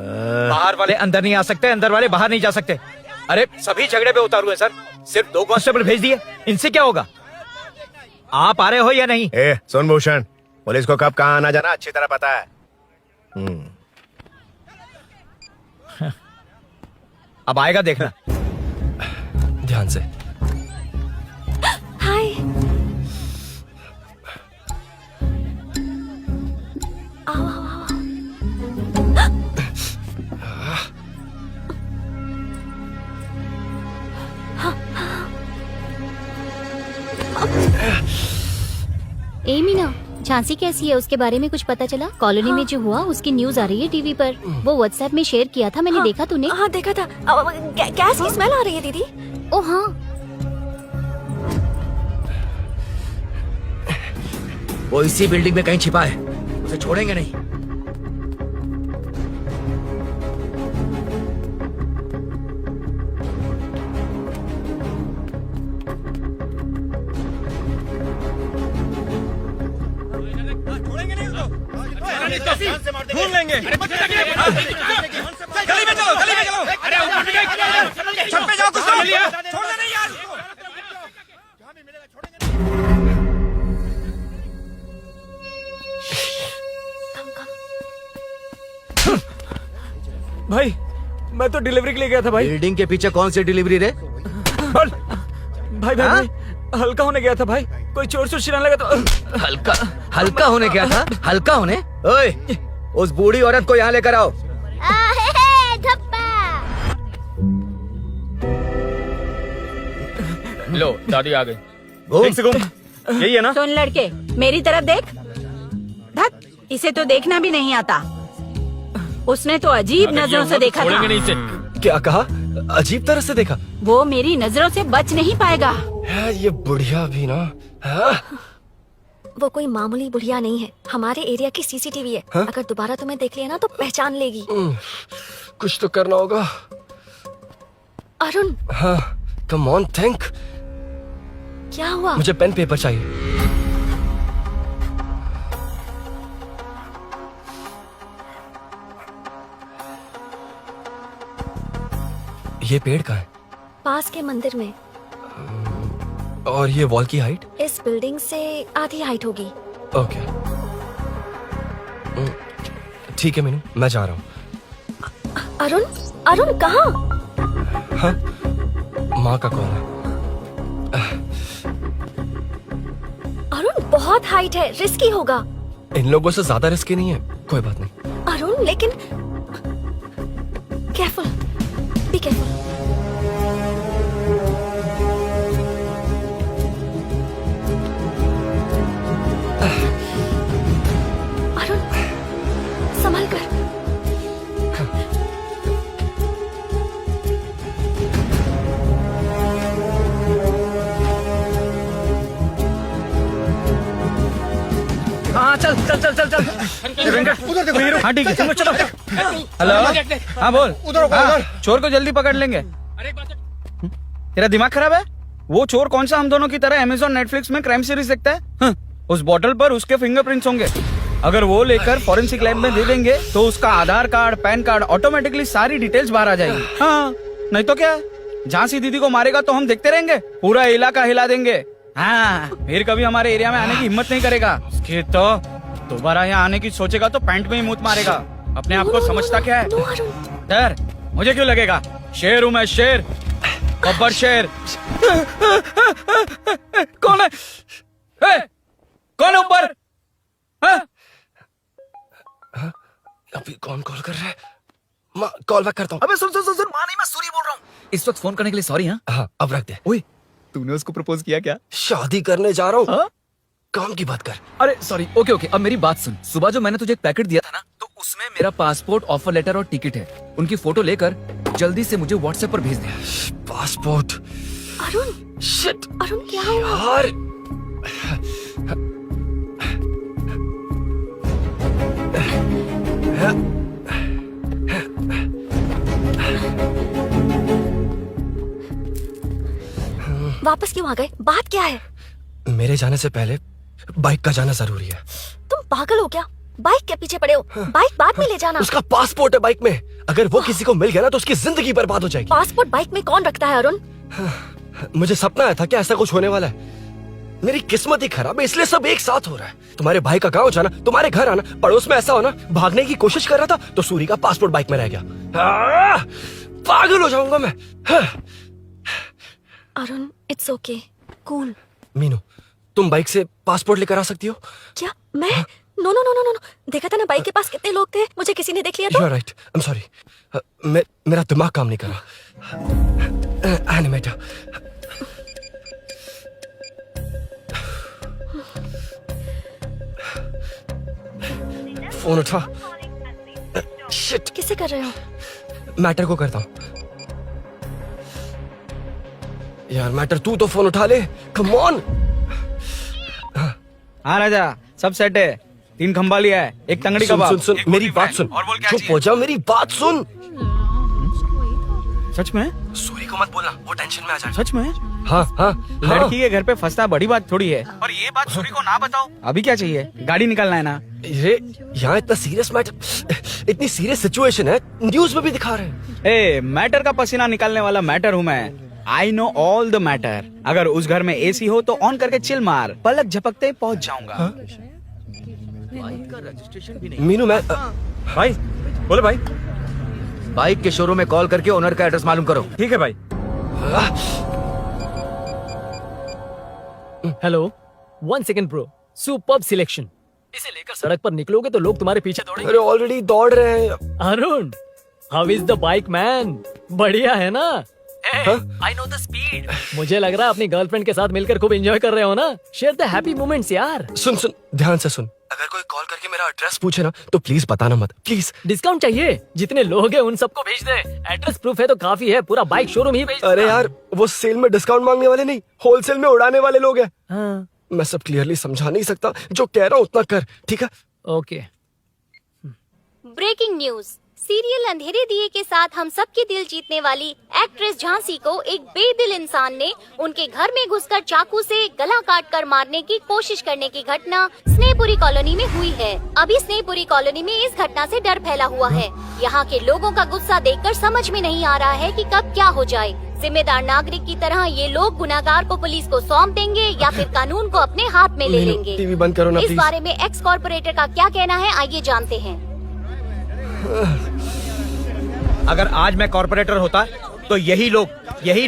बाहर वाले अंदर नहीं आ सकते, अंदर वाले बाहर नहीं जा सकते। अरे सभी झगड़े पे उतारू है सर। सिर्फ 2 कांस्टेबल भेज दिए, इनसे क्या होगा? आप आ रहे हो या नहीं? ए सुन भूषण, पुलिस को कब कहाँ आना जाना अच्छी तरह पता है। अब आएगा देखना। ध्यान से। हाय। आओ आओ आओ। ए मीना, झांसी कैसी है उसके बारे में कुछ पता चला? कॉलोनी में जो हुआ उसकी न्यूज आ रही है टीवी पर। वो व्हाट्सएप में शेयर किया था, मैंने देखा तूने? हाँ देखा था। गैस की स्मेल आ रही है दीदी। ओ हाँ, वो इसी बिल्डिंग में कहीं छिपा है, उसे छोड़ेंगे नहीं। ढूंढ लेंगे। गली में चलो, गली में चलो। अरे छत पे जाओ, कुछ तो मिलिए। छोड़ना नहीं यार। भाई मैं तो डिलीवरी के लिए गया था भाई। बिल्डिंग के पीछे कौन सी डिलीवरी रे? भाई भाई, भाई हल्का होने गया था भाई, कोई चोर से चिल्लाने लगा तो। हल्का हल्का होने क्या था? हल्का होने? ओए, उस बूढ़ी औरत को यहाँ लेकर आओ। लो दादी आ गई। घूम। ठीक से घूम। यही है ना? सुन लड़के, मेरी तरफ देख। धत, इसे तो देखना भी नहीं आता। उसने तो अजीब नजरों से देखा था। छोड़ेंगे नहीं इसे। क्या कहा? अजीब तरह से देखा? वो मेरी नजरों से बच नहीं पाएगा। है ये बुढ़िया भी ना। हाँ? वो कोई मामूली बुढ़िया नहीं है, हमारे एरिया की सीसीटीवी है। हाँ? अगर दोबारा तुम्हें देख लिया ना तो पहचान लेगी। कुछ तो करना होगा। अरुण, हाँ, कम ऑन थिंक। क्या हुआ? मुझे पेन पेपर चाहिए। ये पेड़ कहाँ है? पास के मंदिर में। और ये वॉल की हाइट? इस बिल्डिंग से आधी हाइट होगी। ओके, ठीक है मीनू, मैं जा रहा हूँ। अरुण, अरुण कहाँ? हाँ, माँ का कॉल है। अरुण बहुत हाइट है, रिस्की होगा। इन लोगों से ज्यादा रिस्की नहीं है, कोई बात नहीं। अरुण लेकिन केयरफुल, बी केयरफुल। अरुण संभल कर। हाँ चल चल चल चल चल। वेंकट उधर देखो। हाँ ठीक है, तुम लोग चलो। हेलो, हाँ बोल। उधर चोर को जल्दी पकड़ लेंगे। तेरा दिमाग खराब है? वो चोर कौन सा हम दोनों की तरह अमेज़न नेटफ्लिक्स में क्राइम सीरीज देखता है? उस बॉटल पर उसके फिंगरप्रिंट्स होंगे। अगर वो लेकर फॉरेंसिक लैब में दे देंगे तो उसका आधार कार्ड, पैन कार्ड, ऑटोमेटिकली सारी डिटेल्स बाहर आ जाएगी। हाँ, नहीं तो क्या? झांसी दीदी को मारेगा तो हम देखते रहेंगे, पूरा इलाका हिला देंगे। हाँ, फिर कभी हमारे एरिया में आने की हिम्मत नहीं करेगा। फिर तो दोबारा यहाँ आने की सोचेगा तो पैंट में ही मूत मारेगा। अपने आप को समझता क्या है? डर मुझे क्यों लगेगा? शेर हूँ मैं, शेर, गब्बर शेर। कौन है? कौन है ऊपर? अभी कौन कॉल कर रहा है? माँ, कॉल बैक करता हूँ। अबे सुन सुन सुन सुन, माँ नहीं, मैं सूरी बोल रहा हूँ। इस वक्त फोन करने के लिए सॉरी। हाँ हाँ, अब रख दे। ओए, तूने उसको प्रपोज किया क्या? शादी करने जा रहा हूँ। काम की बात कर। अरे सॉरी, ओके ओके, अब मेरी बात सुन। सुबह जो मैंने तुझे एक पैकेट दिया था ना, तो उसमें मेरा पासपोर्ट, ऑफर लेटर और टिकट है। उनकी फोटो लेकर जल्दी से मुझे व्हाट्सएप पर भेज दे। पासपोर्ट? अरुण, शिट, अरुण क्या हुआ? यार। वापस क्यों आ गए? बात क्या है? मेरे जाने से पहले बाइक का जाना जरूरी है। तुम पागल हो क्या? बाइक के पीछे पड़े हो? बाइक बाद में ले जाना। उसका पासपोर्ट है बाइक में, अगर वो किसी को मिल गया ना तो उसकी जिंदगी बर्बाद हो जाएगी। पासपोर्ट बाइक में कौन रखता है अरुण? मुझे सपना आया था कि ऐसा कुछ होने वाला है। मेरी किस्मत ही खराब है, इसलिए सब एक साथ हो रहा है। तुम्हारे भाई का गांव जाना, तुम्हारे घर आना, पड़ोस में ऐसा होना, भागने की कोशिश कर रहा था तो सूरी का पासपोर्ट बाइक में रह गया। पागल हो जाऊंगा मैं। Arun, it's okay, cool. Meenu, तुम बाइक से पासपोर्ट लेकर आ सकती हो? क्या मैं? No no no no no, देखा था ना बाइक के पास कितने लोग थे, मुझे किसी ने देख लिया यू तो। Are right, I am sorry. मेरा दिमाग काम नहीं कर रहा। एनिमेटर। फोन उठा। शिट, किससे कर रहे हो? मैटर को करता हूँ। यार मैटर, तू तो फोन उठा ले, कम ऑन। हाँ राजा, सब सेट है। 3 खंबा लिया है, एक तंगड़ी सुन कबाब। सुन सुन, मेरी बात सुन। चुप हो जा, मेरी बात सुन। सच में? सूरी को मत बोलना, वो टेंशन में आ जाए। सच में? हाँ हाँ, लड़की के घर पे फंसना बड़ी बात थोड़ी है। और ये बात सूरी को ना बताओ। अभी क्या चाहिए? गाड़ी निकालना है ना? ये यहाँ इतना सीरियस मैटर, इतनी सीरियस सिचुएशन है, न्यूज में भी दिखा रहे हैं। ए, मैटर का पसीना निकालने वाला मैटर हूँ मैं। I know all the matter. अगर उस घर में एसी हो तो ऑन करके चिल मार, पलक झपकते ही पहुंच जाऊंगा। मीनू, मैं भाई बोले भाई, बाइक के शोरूम में कॉल करके ओनर का एड्रेस मालूम करो। ठीक है भाई। Hello, 1 second bro, superb selection. इसे लेकर सड़क पर निकलोगे तो लोग तुम्हारे पीछे दौड़ेंगे। अरे ऑलरेडी दौड़ रहे हैं। Arun, how is the bike man? बढ़िया है ना? I know the speed. मुझे लग रहा है अपनी गर्लफ्रेंड के साथ मिलकर खूब एंजॉय कर रहे हो ना? शेयर द हैप्पी मोमेंट्स यार। सुन सुन, ध्यान से सुन। अगर कोई कॉल करके मेरा एड्रेस पूछे ना तो प्लीज बताना मत, प्लीज। डिस्काउंट चाहिए? जितने लोग हैं उन सबको भेज दे। एड्रेस प्रूफ है तो काफी है, पूरा बाइक शोरूम ही भेज। अरे यार, वो सेल में डिस्काउंट मांगने वाले नहीं, होलसेल में उड़ाने वाले लोग हैं। हाँ। मैं सब क्लियरली समझा नहीं सकता, जो कह रहा हूँ उतना कर, ठीक है? ओके। Breaking news. सीरियल अंधेरे दिए के साथ हम सबके दिल जीतने वाली एक्ट्रेस झांसी को एक बेदिल इंसान ने उनके घर में घुसकर चाकू से गला काटकर मारने की कोशिश करने की घटना स्नेहपुरी कॉलोनी में हुई है। अभी स्नेहपुरी कॉलोनी में इस घटना से डर फैला हुआ है। यहाँ के लोगों का गुस्सा देखकर समझ में नहीं आ रहा है कि कब क्या हो जाए। जिम्मेदार नागरिक की तरह ये लोग गुनाहगार को पुलिस को सौंप देंगे या फिर कानून को अपने हाथ में ले लेंगे। टीवी बंद करो ना इस प्लीज। बारे में एक्स कॉर्पोरेटर का क्या कहना है, आइए जानते हैं। अगर आज मैं कॉर्पोरेटर होता तो यही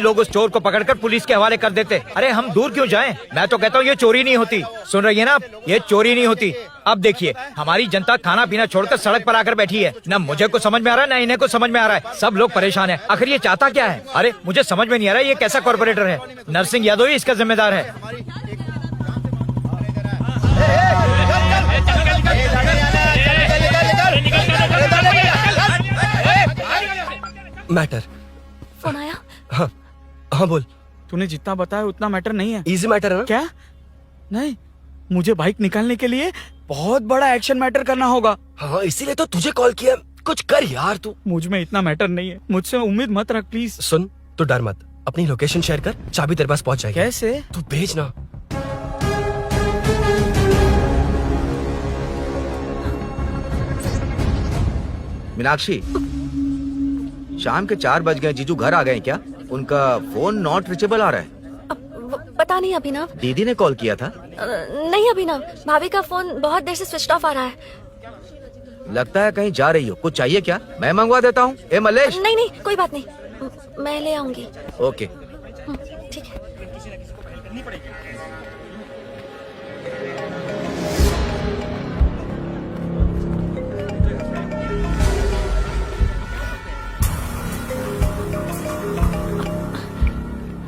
लोग उस चोर को पकड़कर पुलिस के हवाले कर देते। अरे हम दूर क्यों जाएं? मैं तो कहता हूँ ये चोरी नहीं होती। सुन रही है ना आप? ये चोरी नहीं होती। अब देखिए, हमारी जनता खाना पीना छोड़कर सड़क पर आकर बैठी है। ना मुझे कुछ समझ में आ रहा है, ना इन्हें कुछ समझ में आ रहा है। सब लोग परेशान हैं। आखिर ये चाहता क्या है? अरे मुझे समझ में नहीं आ रहा है, ये कैसा कॉर्पोरेटर है? नरसिंह यादव ही इसका जिम्मेदार है। मैटर। फोन आया? हाँ हाँ, बोल। तूने जितना बताया उतना मैटर नहीं है। इजी मैटर है ना? क्या? नहीं, मुझे बाइक निकालने के लिए बहुत बड़ा एक्शन मैटर करना होगा। हाँ, इसीलिए तो तुझे कॉल किया। कुछ कर यार तू। मुझ में इतना मैटर नहीं है, मुझसे उम्मीद मत रख प्लीज। सुन, तू डर मत, अपनी लोकेशन शेयर कर, चाबी तेरे पास पहुंच जाएगी। कैसे? तू भेज ना। मीनाक्षी, शाम के 4 बज गए, जीजू घर आ गए क्या? उनका फोन नॉट रिचेबल आ रहा है। पता नहीं अभिनव। दीदी ने कॉल किया था? नहीं अभिनव, भाभी का फोन बहुत देर से स्विच ऑफ आ रहा है। लगता है कहीं जा रही हो। कुछ चाहिए क्या? मैं मंगवा देता हूँ। ए मल्लेश। नहीं नहीं, कोई बात नहीं, मैं ले आऊंगी। ओके, ठीक है।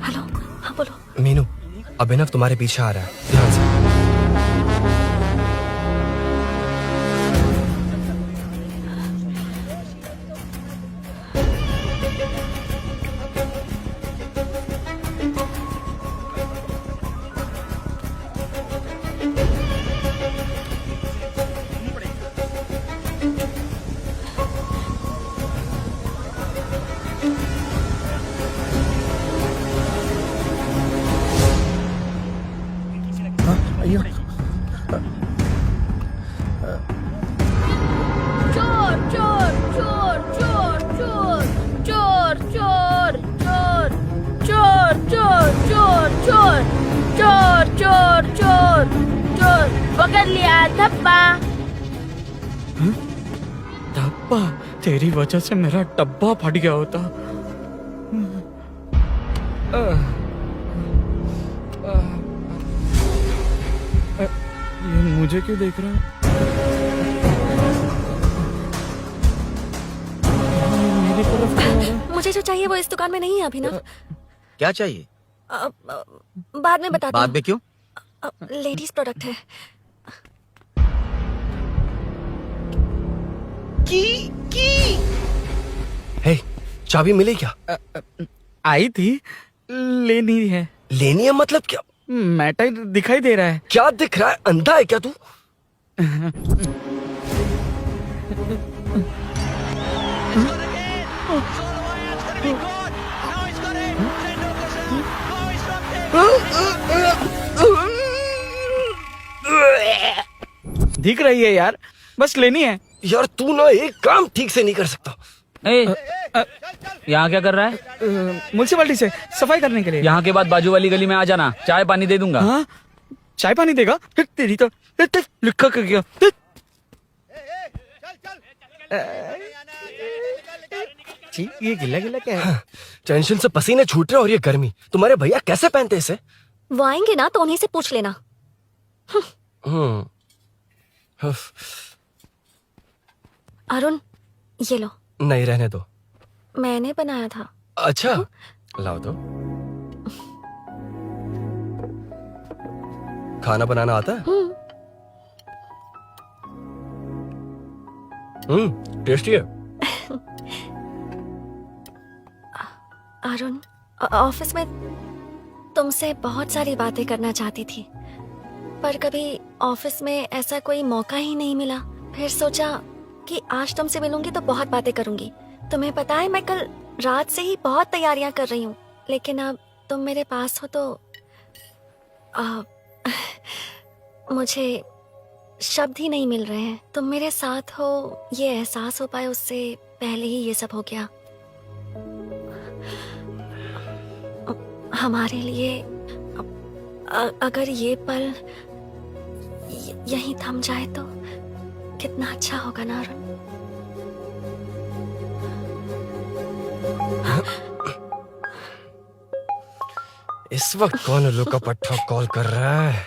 हेलो, हाँ बोलो। मीनू, अभिनव तुम्हारे पीछे आ रहा है, ध्यान से। अयो चोर चोर चोर चोर चोर चोर चोर चोर चोर चोर चोर चोर चोर चोर चोर चोर पकड़ लिया धप्पा। डब्बा, तेरी वजह से मेरा डब्बा फट गया होता। ये मुझे क्यों देख रहा है? मेरी तरफ क्यों आ रहा है? मुझे जो चाहिए वो इस दुकान में नहीं है अभिनव। क्या चाहिए? बाद में बताती बाद में क्यों? लेडीज प्रोडक्ट है। हे, चाबी मिली क्या? आई थी, लेनी है। लेनी है मतलब क्या? मैटर दिखाई दे रहा है। क्या दिख रहा है? अंधा है क्या तू? दिख रही है यार, बस लेनी है। यार तू ना एक काम ठीक से नहीं कर सकता। यहाँ क्या कर रहा है? म्युनिसिपैलिटी से सफाई करने के लिए। यहाँ के बाद बाजू वाली गली में आ जाना, चाय पानी दे दूंगा। हाँ? चाय पानी देगा? तेरी तो लिखा कर गया। ये गिला गिला क्या है? टेंशन से पसीने छूट रहे और ये गर्मी, तुम्हारे भैया कैसे पहनते इसे? वो आएंगे ना तो उन्हीं से पूछ लेना। अरुण, ये लो। नहीं, रहने दो। मैंने बनाया था। अच्छा, लाओ दो। खाना बनाना आता है? टेस्टी है। अरुण, ऑफिस में तुमसे बहुत सारी बातें करना चाहती थी, पर कभी ऑफिस में ऐसा कोई मौका ही नहीं मिला। फिर सोचा कि आज तुमसे मिलूंगी तो बहुत बातें करूंगी। तुम्हें पता है मैं कल रात से ही बहुत तैयारियां कर रही हूँ, लेकिन अब तुम मेरे पास हो तो मुझे शब्द ही नहीं मिल रहे हैं। तुम मेरे साथ हो ये एहसास हो पाए उससे पहले ही ये सब हो गया। हमारे लिए अगर ये पल यहीं थम जाए तो कितना अच्छा होगा ना अरुण। इस वक्त कौन उल्लू का पट्टा कॉल कर रहा है?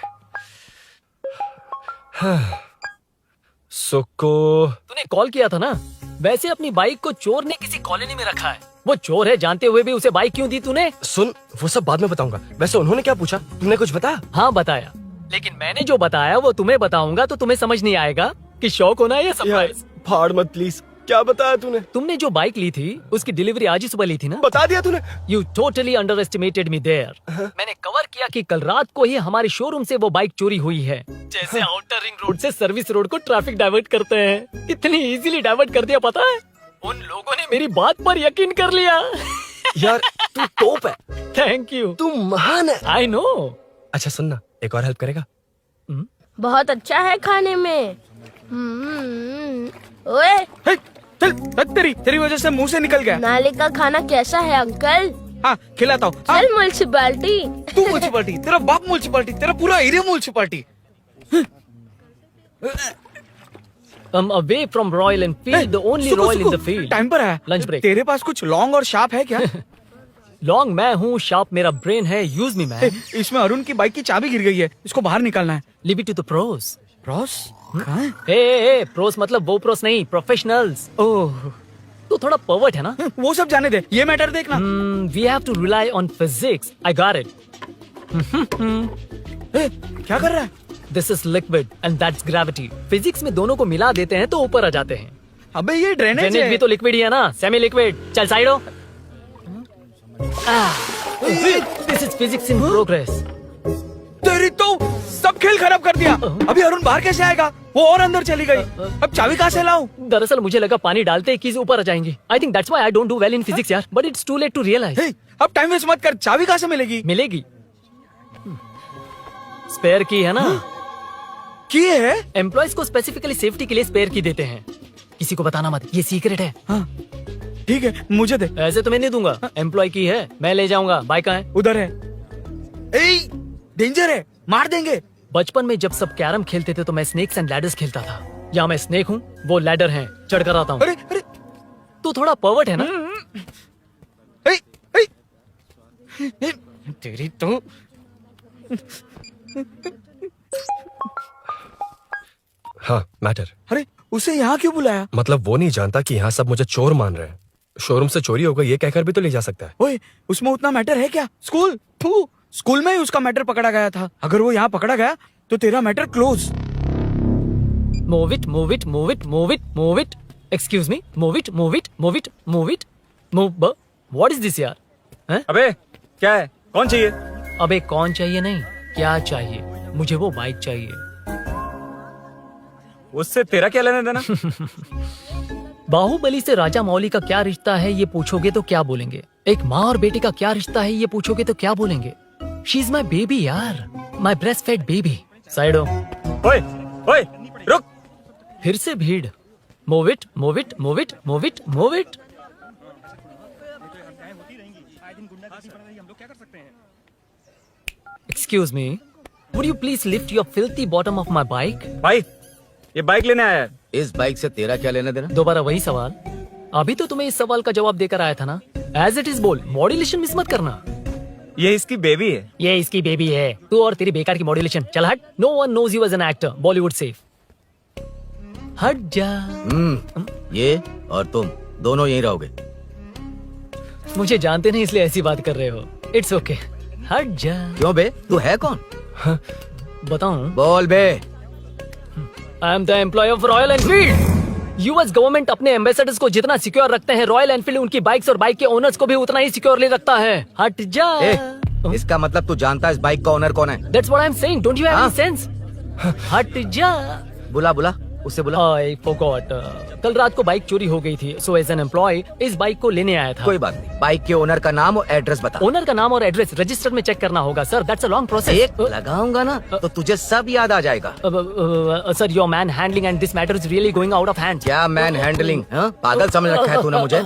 सुक्को, तूने कॉल किया था ना? वैसे अपनी बाइक को चोर ने किसी कॉलोनी में रखा है। वो चोर है जानते हुए भी उसे बाइक क्यों दी तूने? सुन, वो सब बाद में बताऊंगा। वैसे उन्होंने क्या पूछा? तुमने कुछ बताया? हाँ बताया, लेकिन मैंने जो बताया वो तुम्हें बताऊंगा तो तुम्हें समझ नहीं आएगा कि शौक होना है या सरप्राइज। फाड़ मत प्लीज। क्या बताया तूने? तुमने जो बाइक ली थी उसकी डिलीवरी आज ही सुबह ली थी ना? बता दिया तूने? You totally underestimated me there. मैंने कवर किया कि कल रात को ही हमारे शोरूम से वो बाइक चोरी हुई है। जैसे आउटर रिंग रोड से सर्विस रोड को ट्रैफिक डाइवर्ट करते हैं, इतनी इजीली डाइवर्ट कर दिया। पता है, उन लोगों ने मेरी बात पर यकीन कर लिया। यार तू टॉप है। थैंक यू, तू महान है। I know. अच्छा सुनना, एक और हेल्प करेगा? बहुत अच्छा है खाने में। ओए, चल, तेरी वजह से मुंह से निकल गया। नाले का खाना कैसा है अंकल? हाँ, खिलाता हूँ। हाँ, चल म्युनिसिपैलिटी। तू म्युनिसिपैलिटी, तेरा बाप म्युनिसिपैलिटी, तेरा पूरा area municipality. I'm away from Royal Enfield, the only Royal in the field. Time पर है। Lunch break. तेरे पास कुछ लॉन्ग और शार्प है क्या? लॉन्ग मैं हूँ, शार्प मेरा ब्रेन है। Use me man. इसमें अरुण की बाइक की चाबी गिर गई है, इसको बाहर निकालना है। Leave it to the pros. Pros? कहाँ है? ए, प्रोस मतलब वो प्रोस नहीं, प्रोफेशनल्स। ओह, तो थोड़ा पर्वर्ट है ना? वो सब जाने दे, ये मैटर देखना। We have to rely on physics. I got it. क्या कर रहा है? This is liquid and that's gravity. Physics में दोनों को मिला देते हैं तो ऊपर आ जाते हैं। अबे ये ड्रेनेज ड्रेनेज है। भी तो लिक्विड ही है ना, सेमी लिक्विड। चल साइड हो। This is physics in progress. तेरी तो सब खेल खराब कर दिया। अभी अरुण बाहर कैसे आएगा? वो और अंदर चली गई। अब चाबी कहाँ से लाऊं? दरअसल मुझे लगा पानी डालते ही कीज ऊपर आ जाएंगी। I think that's why I don't do well in physics यार। But it's too late to realize. अब टाइम वेस्ट मत कर, चाबी कहाँ से मिलेगी? मिलेगी। स्पेयर की है ना? की है? एम्प्लॉयज को स्पेसिफिकली सेफ्टी के लिए स्पेयर की देते हैं। किसी को बताना मत, ये सीक्रेट है। हाँ ठीक है, मुझे दे। ऐसे तो मैं नहीं दूंगा। एम्प्लॉय की है, मैं ले जाऊंगा। बाइक कहाँ है? उधर है। ए, डेंजर है, मार देंगे। बचपन में जब सब कैरम खेलते थे तो मैं स्नेक्स एंड लैडर्स खेलता था। या मैं स्नेक हूँ, वो लैडर है, चढ़ कर आता हूँ। अरे अरे, तू थोड़ा पर्वर्ट है ना? ए, ए, तेरी तो हाँ, मैटर। अरे उसे यहाँ क्यों बुलाया? मतलब वो नहीं जानता कि यहाँ सब मुझे चोर मान रहे हैं। शोरूम से चोरी होगा ये कहकर भी तो ले जा सकता है। ओए, उसमें उतना मैटर है क्या? स्कूल में ही उसका मैटर पकड़ा गया था। अगर वो यहाँ पकड़ा गया तो तेरा matter close. Move it, move it, move it, move it, move it. Excuse me, move it, move it, move it, move it, move. What is this यार? हैं? अबे क्या है? कौन चाहिए? अबे कौन चाहिए नहीं, क्या चाहिए? मुझे वो बाइक चाहिए। उससे तेरा क्या लेना देना? बाहुबली से राजा मौली का क्या रिश्ता है ये पूछोगे तो क्या बोलेंगे? एक माँ और बेटे का क्या रिश्ता है ये पूछोगे तो क्या बोलेंगे? शी इज माई बेबी यार, my breast fed baby. Side हो। ओए ओए, रुक। फिर से भीड़। Move it, move it, move it, move it, move it. Excuse me, would you please lift your filthy bottom of my bike? भाई, ये बाइक लेने आया है। इस बाइक से तेरा क्या लेना देना? दोबारा वही सवाल। अभी तो तुम्हें इस सवाल का जवाब देकर आया था ना। एज इट इज बोल, मॉड्यूलेशन मिस मत करना। ये इसकी बेबी है। ये इसकी बेबी है। तू और तेरी बेकार की मॉड्यूलेशन। चल हट। No one knows you as an actor. Bollywood safe. हट जा। ये और तुम दोनों यहीं रहोगे। मुझे जानते नहीं इसलिए ऐसी बात कर रहे हो। It's okay. हट जा। क्यों बे, तू है कौन? बताऊं? बोल बे। I am the employ of Royal Enfield. US government अपने एम्बेसडर्स को जितना सिक्योर रखते हैं, रॉयल एनफील्ड उनकी बाइक्स और बाइक के ओनर्स को भी उतना ही सिक्योरली रखता है। हट जा। इसका मतलब तू जानता है इस बाइक का ओनर कौन है? That's what I'm saying. Don't you have any sense? हट जा। बुला बुला, उससे बुला। I forgot. कल रात को बाइक चोरी हो गई थी, so as an employee इस बाइक को लेने आया था। कोई बात नहीं, बाइक के ओनर का नाम और एड्रेस बता। ओनर का नाम और एड्रेस रजिस्टर में चेक करना होगा sir. That's a long process. एक लगाऊंगा ना तो तुझे सब याद आ जाएगा। Sir your man handling and this matter is really going out of hand. क्या मैन हैंडलिंग? पागल समझ रखा है तूने मुझे?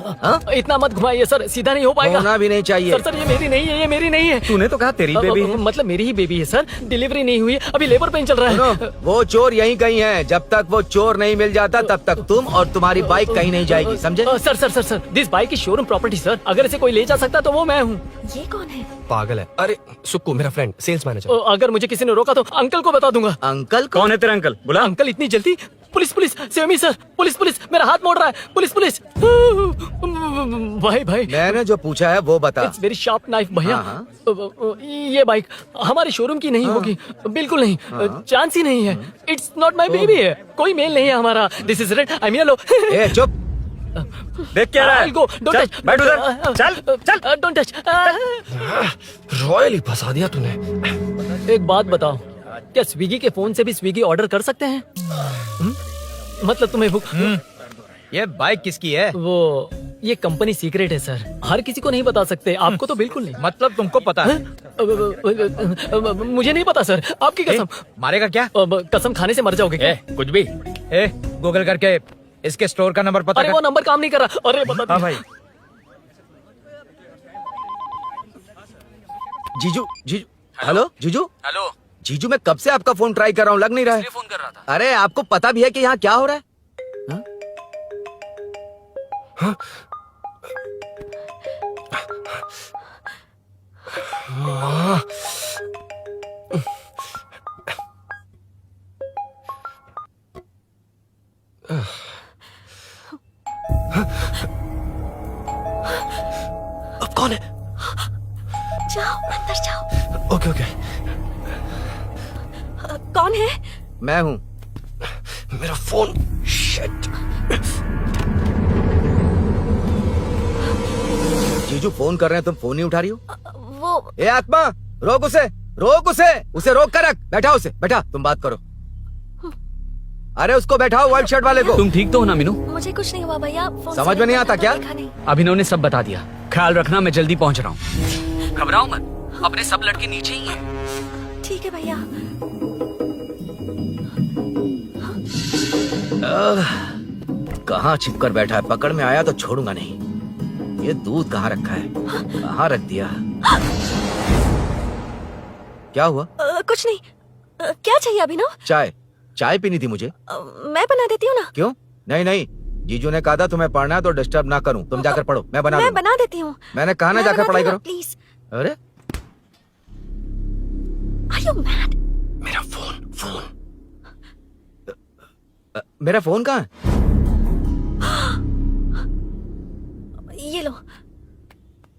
इतना मत घुमाइए सर, सीधा नहीं हो पाएगा। होना भी नहीं चाहिए। सर ये मेरी नहीं है, ये मेरी नहीं है। तूने तो कहा तेरी बेबी है। मतलब मेरी ही बेबी है सर। डिलीवरी नहीं हुई, अभी लेबर पेन चल रहा है। वो चोर यहीं कहीं है। जब तक वो चोर नहीं मिल जाता तब तक तुम और तुम्हारी बाइक कहीं नहीं जाएगी, समझे? Sir sir sir sir, this bike is showroom property sir. अगर इसे कोई ले जा सकता तो वो मैं हूँ। ये कौन है? पागल है। अरे सुक्कू, मेरा फ्रेंड, सेल्स मैनेजर। अगर मुझे किसी ने रोका तो अंकल को बता दूंगा। अंकल कौन है तेरा अंकल? बुला। अंकल इतनी जल्दी? Police police, save me sir. Police police, मेरा हाथ मोड़ रहा है। Police police. भाई भाई, मैंने जो पूछा है वो बता। इट्स वेरी शार्प नाइफ भैया। ये बाइक हमारे शोरूम की नहीं होगी, बिल्कुल नहीं। चांस ही नहीं है। इट्स नॉट माई बेबी है, कोई मेल नहीं है हमारा। This is red, I mean yellow. ए चुप, देख क्या रहा है? I'll go. Don't चल, touch. बैठ उधर। चल। Don't touch. रॉयल ही फंसा दिया तूने। एक बात बताओ, क्या स्विगी के फोन से भी स्विगी ऑर्डर कर सकते हैं? मतलब तुम्हें भूख? ये बाइक किसकी है? वो ये कंपनी सीक्रेट है सर, हर किसी को नहीं बता सकते। आपको तो बिल्कुल नहीं। मतलब तुमको पता है? मुझे नहीं पता सर, आपकी कसम। मारेगा क्या? कसम खाने से मर जाओगे क्या? कुछ भी। गूगल करके इसके स्टोर का नंबर पता अरे कर। वो नंबर काम नहीं कर रहा। अरे बता। हाँ भाई। जीजू जीजू, हेलो जीजू। हेलो जीजू, मैं कब से आपका फोन ट्राई कर रहा हूँ, लग नहीं रहा है। फोन कर रहा था। अरे आपको पता भी है कि यहाँ क्या हो रहा है? अब कौन है? जाओ अंदर जाओ। Okay okay. कौन है? मैं हूँ। मेरा फोन। शिट। जीजू फोन कर रहे हैं, तुम फोन नहीं उठा रही हो। वो ए आत्मा, रोक उसे, रोक उसे रोक कर रख। बैठा उसे, बैठा, तुम बात करो। अरे उसको बैठाओ, व्हाइट शर्ट वाले को। तुम ठीक तो हो ना मीनू? मुझे कुछ नहीं हुआ भैया। फोन समझ से में नहीं आता क्या? देखा नहीं। अभिनव ने सब बता दिया। ख्याल रखना, मैं जल्दी पहुंच रहा हूँ। घबराओ मत, अपने सब लड़के नीचे ही हैं। ठीक है भैया। कहाँ छिप कर बैठा है, पकड़ में आया तो छोड़ूंगा नहीं। ये दूध कहाँ रखा है, कहाँ रख दिया? क्या हुआ? कुछ नहीं। क्या चाहिए अभिनव? चाय पीनी थी मुझे। मैं बना देती हूँ ना। क्यों? नहीं, जीजू ने कहा था तुम्हें पढ़ना है तो डिस्टर्ब ना करूं, तुम जाकर पढ़ो, मैं बना देती हूँ। मैंने कहा ना जाकर पढ़ाई करो प्लीज। अरे Are you mad? मेरा फोन मेरा फोन कहाँ है? ये लो।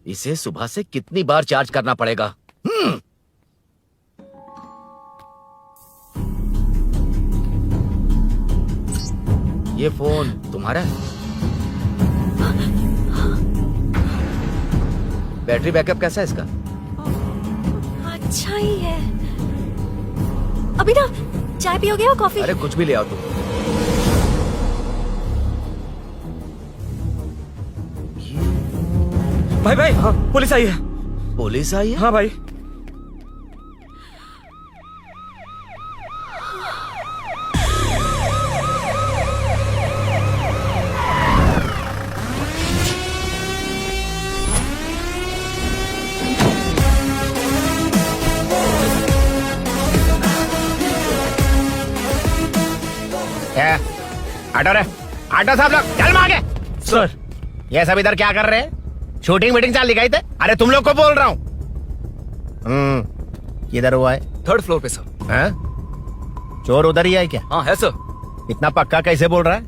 इसे सुबह से कितनी बार चार्ज करना पड़ेगा? ये फोन तुम्हारा है? बैटरी बैकअप कैसा है इसका? अच्छा ही है। अभिनव, चाय पियोगे या कॉफी? अरे कुछ भी ले आओ तुम। भाई हाँ, पुलिस आई है। पुलिस आई है? हाँ भाई। आटो साहब लोग चल मांगे। सर, ये सब इधर क्या कर रहे हैं? शूटिंग मीटिंग चाल दिखाई थे? अरे तुम लोग को बोल रहा हूँ। किधर हुआ है? 3rd फ्लोर पे सर। चोर उधर ही है क्या? हाँ है सर। इतना पक्का कैसे बोल रहा है?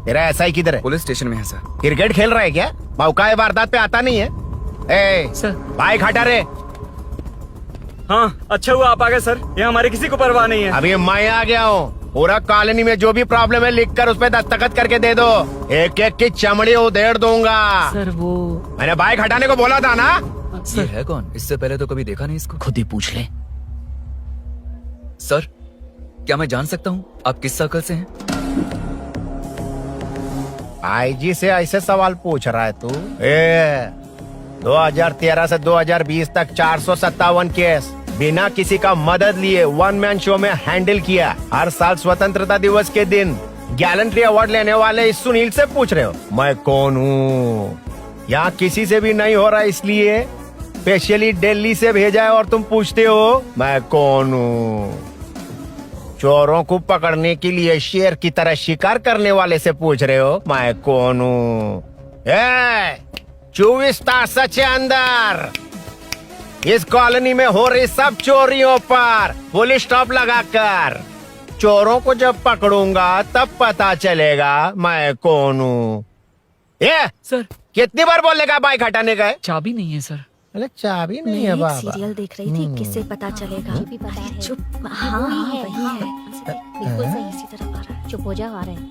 तेरा ऐसा ही किधर है? पुलिस स्टेशन में है सर। क्रिकेट खेल रहा है क्या? मौका है वारदात पे आता नहीं है? सर। बाइक हटा रे। हाँ, अच्छा हुआ आप आ गए सर, ये हमारे किसी को परवाह नहीं है। अभी मैं आ गया हूँ। पूरा कॉलोनी में जो भी प्रॉब्लम है लिख कर उस पर दस्तखत करके दे दो। एक एक की चमड़ी उधेड़ दूंगा। सर वो मैंने बाइक हटाने को बोला था ना? ये है कौन? इससे पहले तो कभी देखा नहीं इसको। खुद ही पूछ ले। सर, क्या मैं जान सकता हूँ आप किस सर्कल से हैं? आईजी से ऐसे सवाल पूछ रहा है तू? 2013 से 2020 तक 457 केस बिना किसी का मदद लिए 1 मैन शो में हैंडल किया। हर साल स्वतंत्रता दिवस के दिन गैलेंट्री अवार्ड लेने वाले इस सुनील से पूछ रहे हो मैं कौन हूँ? यहाँ किसी से भी नहीं हो रहा, इसलिए स्पेशली दिल्ली से भेजा है और तुम पूछते हो मैं कौन हूँ? चोरों को पकड़ने के लिए शेर की तरह शिकार करने वाले से पूछ रहे हो मैं कौन हूँ? 24 तास से अंदर इस कॉलोनी में हो रही सब चोरियों पर पुलिस स्टॉप लगाकर चोरों को जब पकड़ूंगा तब पता चलेगा मैं कौन हूँ। ये सर, कितनी बार बोलेगा बाइक हटाने का है? चाबी नहीं है सर। अरे चाबी नहीं है मैं एक बाबा। सीरियल देख रही थी, किससे पता चलेगा? अरे चुप। हाँ वही है। बिल्कुल सही। इसी तरफ आ रहा है। चुप हो जा, आ रहे हैं।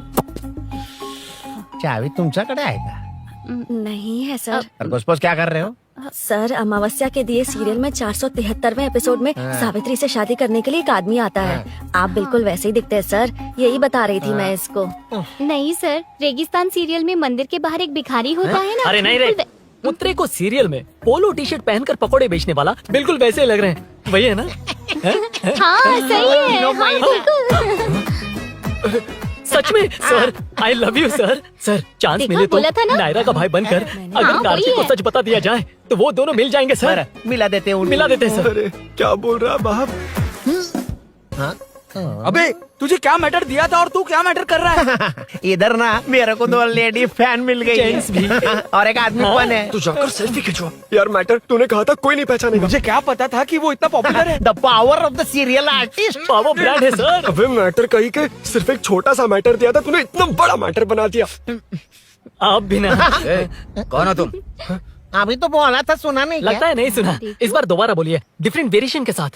चाबी तुमच्याकडे आहे का? नहीं है सर। खरगोश क्या कर रहे हो? सर, अमावस्या के दिए सीरियल में 473वें एपिसोड में सावित्री से शादी करने के लिए एक आदमी आता है। आप बिल्कुल वैसे ही दिखते हैं सर, यही बता रही थी मैं इसको। नहीं सर, रेगिस्तान सीरियल में मंदिर के बाहर एक भिखारी होता है ना। अरे नहीं रे, पुत्रे को सीरियल में पोलो टी शर्ट पहनकर पकोड़े बेचने वाला बिल्कुल वैसे लग रहे हैं, वही है ना? हाँ सही है। हाँ, बिल्कुल। सच में sir, I love you sir. Sir, chance देखा, मिले तो बोला था ना? नायरा का भाई बनकर अगर हाँ, कार्तिक वही को है। सच बता दिया जाए तो वो दोनों मिल जाएंगे सर। मिला देते सर। क्या बोल रहा है बाप? अबे तुझे क्या मैटर दिया था और तू क्या मैटर कर रहा है? इधर ना मेरे को 2 लेडी फैन मिल गई जेंट्स भी। और एक आदमी फन है। तू जाकर सेल्फी खिंचवा। यार मैटर तूने कहा था कोई नहीं पहचानेगा। मुझे क्या पता था कि वो इतना पॉपुलर है। The power of the serial artist. Power brand है सर। अबे मैटर कही के सिर्फ एक छोटा सा मैटर दिया था, तूने इतना बड़ा मैटर बना दिया। आप भी ना। कौन हो तुम? अभी तो बोला था, सुना नहीं लगता है नहीं सुना। इस बार दोबारा बोलिए, डिफरेंट वेरिएशन के साथ।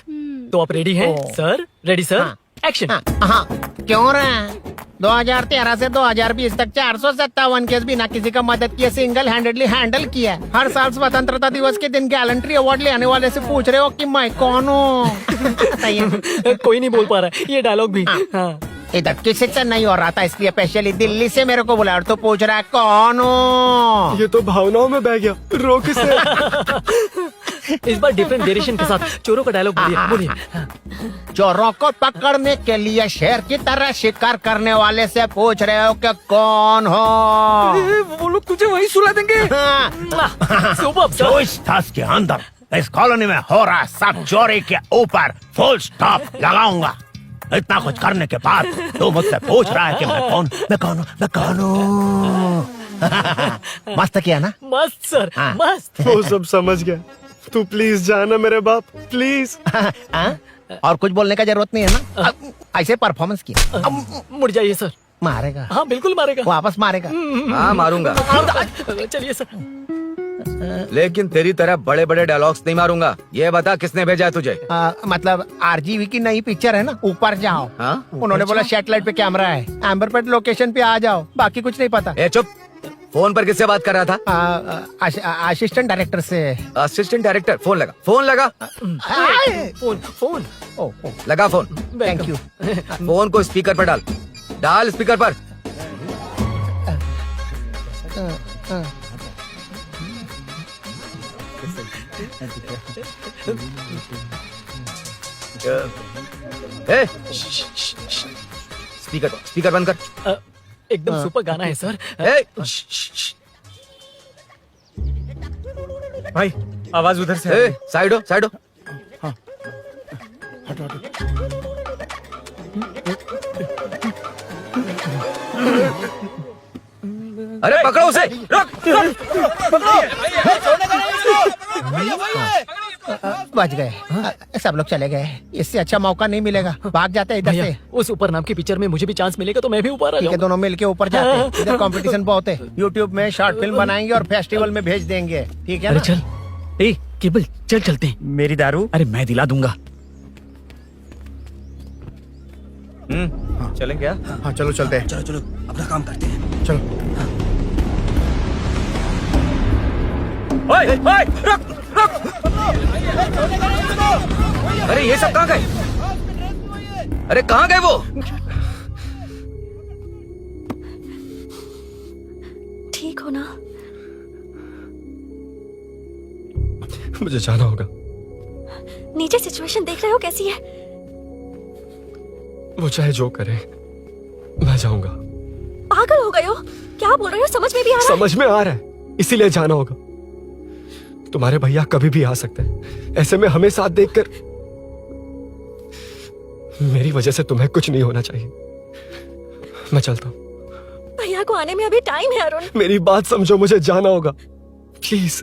तो आप रेडी हैं सर? Ready sir? एक्शन। हाँ, क्यों रहा? 2013 से 2020 तक 457 केस बिना किसी का मदद किए सिंगल हैंडेडली हैंडल किया। हर साल स्वतंत्रता दिवस के दिन गैलेंट्री अवार्ड लेने वाले से पूछ रहे हो कि मैं कौन हूँ? कोई नहीं बोल पा रहा है ये डायलॉग भी। हाँ। इधर किसी से नहीं हो रहा था, इसलिए स्पेशली दिल्ली से मेरे को बुलाया और तो पूछ रहा है कौन हूँ? ये तो भावनाओं में बह गया, रोक इसे। इस बार डिफरेंट वेरिएशन के साथ चोरों का डायलॉग बोलिए बोलिए। चोरों को पकड़ने के लिए शेर की तरह शिकार करने वाले से पूछ रहे हो कि कौन हो? वो लोग तुझे वहीं सुला देंगे। सुपर जो इस दस के अंदर इस कॉलोनी में हो रहा सब चोरी के ऊपर फुल स्टॉप लगाऊंगा। इतना कुछ करने के बाद तू मुझसे पूछ रहा है कि मैं कौन हूँ? मस्त किया ना? मस्त सर मस्त। वो सब समझ गया। तू प्लीज जाना मेरे बाप, प्लीज। और कुछ बोलने का जरूरत नहीं है ना? ऐसे परफॉर्मेंस किया। मुड़ जाइए सर। मारेगा? हाँ बिल्कुल मारेगा। वापस मारेगा? हाँ मारूंगा, चलिए सर। लेकिन तेरी तरह बड़े बड़े डायलॉग्स नहीं मारूंगा। ये बता किसने भेजा है तुझे? मतलब आरजीवी की नई पिक्चर है ना, ऊपर जाओ। हाँ? उन्होंने बोला सैटेलाइट पे कैमरा है, एम्बरपेट लोकेशन पे आ जाओ, बाकी कुछ नहीं पता। ए चुप, फोन पर किससे बात कर रहा था? असिस्टेंट डायरेक्टर से। Assistant director? फोन लगा, फोन लगा। फोन लगा फोन। Thank you. फोन को स्पीकर पर डाल, डाल स्पीकर पर। ए, स्पीकर बंद कर। एकदम सुपर गाना है सर। ए, भाई आवाज उधर से आ रही है। साइड हो, साइड हो। अरे पकड़ो उसे, रुक, बच गए। सब लोग चले गए, इससे अच्छा मौका नहीं मिलेगा। भाग जाते हैं इधर से। उस ऊपर नाम की पिक्चर में मुझे भी चांस मिलेगा तो मैं भी ऊपर आ ठीक है, जाऊंगा। दोनों मिलके ऊपर जाते हैं। इधर कंपटीशन बहुत है। यूट्यूब में शॉर्ट फिल्म बनाएंगे और फेस्टिवल में भेज देंगे। ठीक है अरे ना? चल, ए केबल चल चलते हैं। मेरी दारू? अरे मैं दिला दूंगा। चलें क्या? हाँ चलो चलते हैं। चलो अपना काम करते हैं। चलो। ओए, ओए, रुक, रुक। अरे ये सब कहाँ गए? अरे कहाँ गए वो? ठीक हो ना? मुझे जाना होगा। नीचे सिचुएशन देख रहे हो कैसी है? वो चाहे जो करे, मैं जाऊंगा। पागल हो गए हो? क्या बोल रहे हो? समझ में भी आ रहा है? समझ में आ रहा है, इसीलिए जाना होगा। तुम्हारे भैया कभी भी आ सकते हैं। ऐसे में हमें साथ देखकर मेरी वजह से तुम्हें कुछ नहीं होना चाहिए। मैं चलता हूँ। भैया को आने में अभी टाइम है अरुण। मेरी बात समझो, मुझे जाना होगा। प्लीज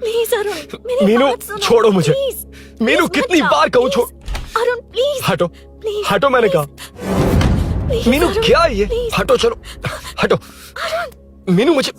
प्लीज अरुण, मेरी मीनू, बात सुनो। छोड़ो मुझे। प्लीज, मीनू, प्लीज मत कितनी जाओ, बार कहूँ प्लीज। छोड़। अरुण प्लीज। हटो, प्लीज, हटो मैंने प्लीज, कहा। प्लीज, मीनू अरुण, क्या है ये? प्लीज। हटो, चलो हटो। मीनू मुझे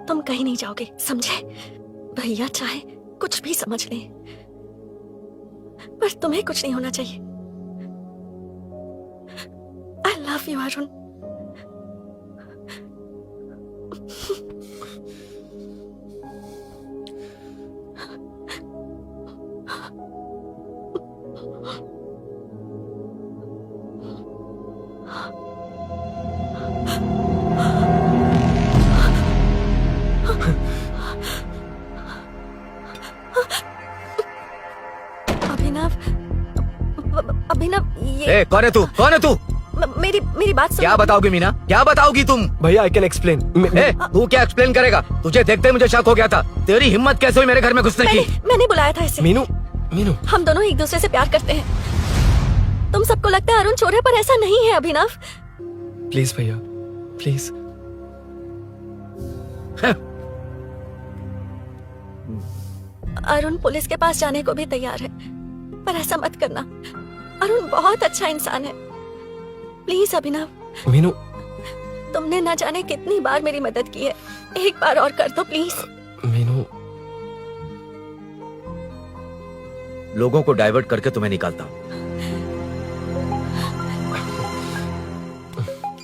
तुम कहीं नहीं जाओगे, समझे? भैया चाहे कुछ भी समझ लें, पर तुम्हें कुछ नहीं होना चाहिए। I love you Arun. Abhinav ये कौन है तू? कौन है तू? मेरी बात सुनो। क्या बताओगी मीना? क्या बताओगी तुम? भैया आई कैन एक्सप्लेन। तू क्या एक्सप्लेन करेगा? तुझे देखते ही मुझे शक हो गया था। तेरी हिम्मत कैसे हुई मेरे घर में घुसने की? मैंने बुलाया था इसे। मीनू, मीनू, हम दोनों एक दूसरे से प्यार करते हैं। तुम सबको लगता है अरुण चोर है, पर ऐसा नहीं है अभिनव। प्लीज भैया, प्लीज। अरुण पुलिस के पास जाने को भी तैयार है, पर ऐसा मत करना। अरुण बहुत अच्छा इंसान है। प्लीज अभिनव। मीनू, तुमने न जाने कितनी बार मेरी मदद की है, एक बार और कर दो प्लीज। मीनू, लोगों को डाइवर्ट करके तुम्हें निकालता हूँ।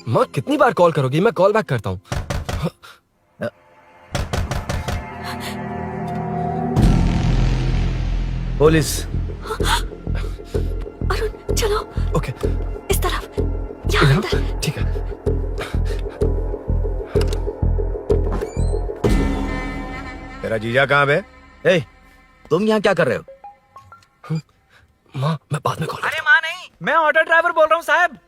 माँ कितनी बार कॉल करोगी? मैं कॉल बैक करता हूँ। पुलिस। अरुण चलो। ओके। इस तरफ। यहाँ अंदर। ठीक है। तेरा जीजा कहाँ पे? ए, तुम यहाँ क्या कर रहे हो? माँ मैं बाद में कॉल। अरे माँ नहीं, मैं ऑटो ड्राइवर बोल रहा हूँ साहब।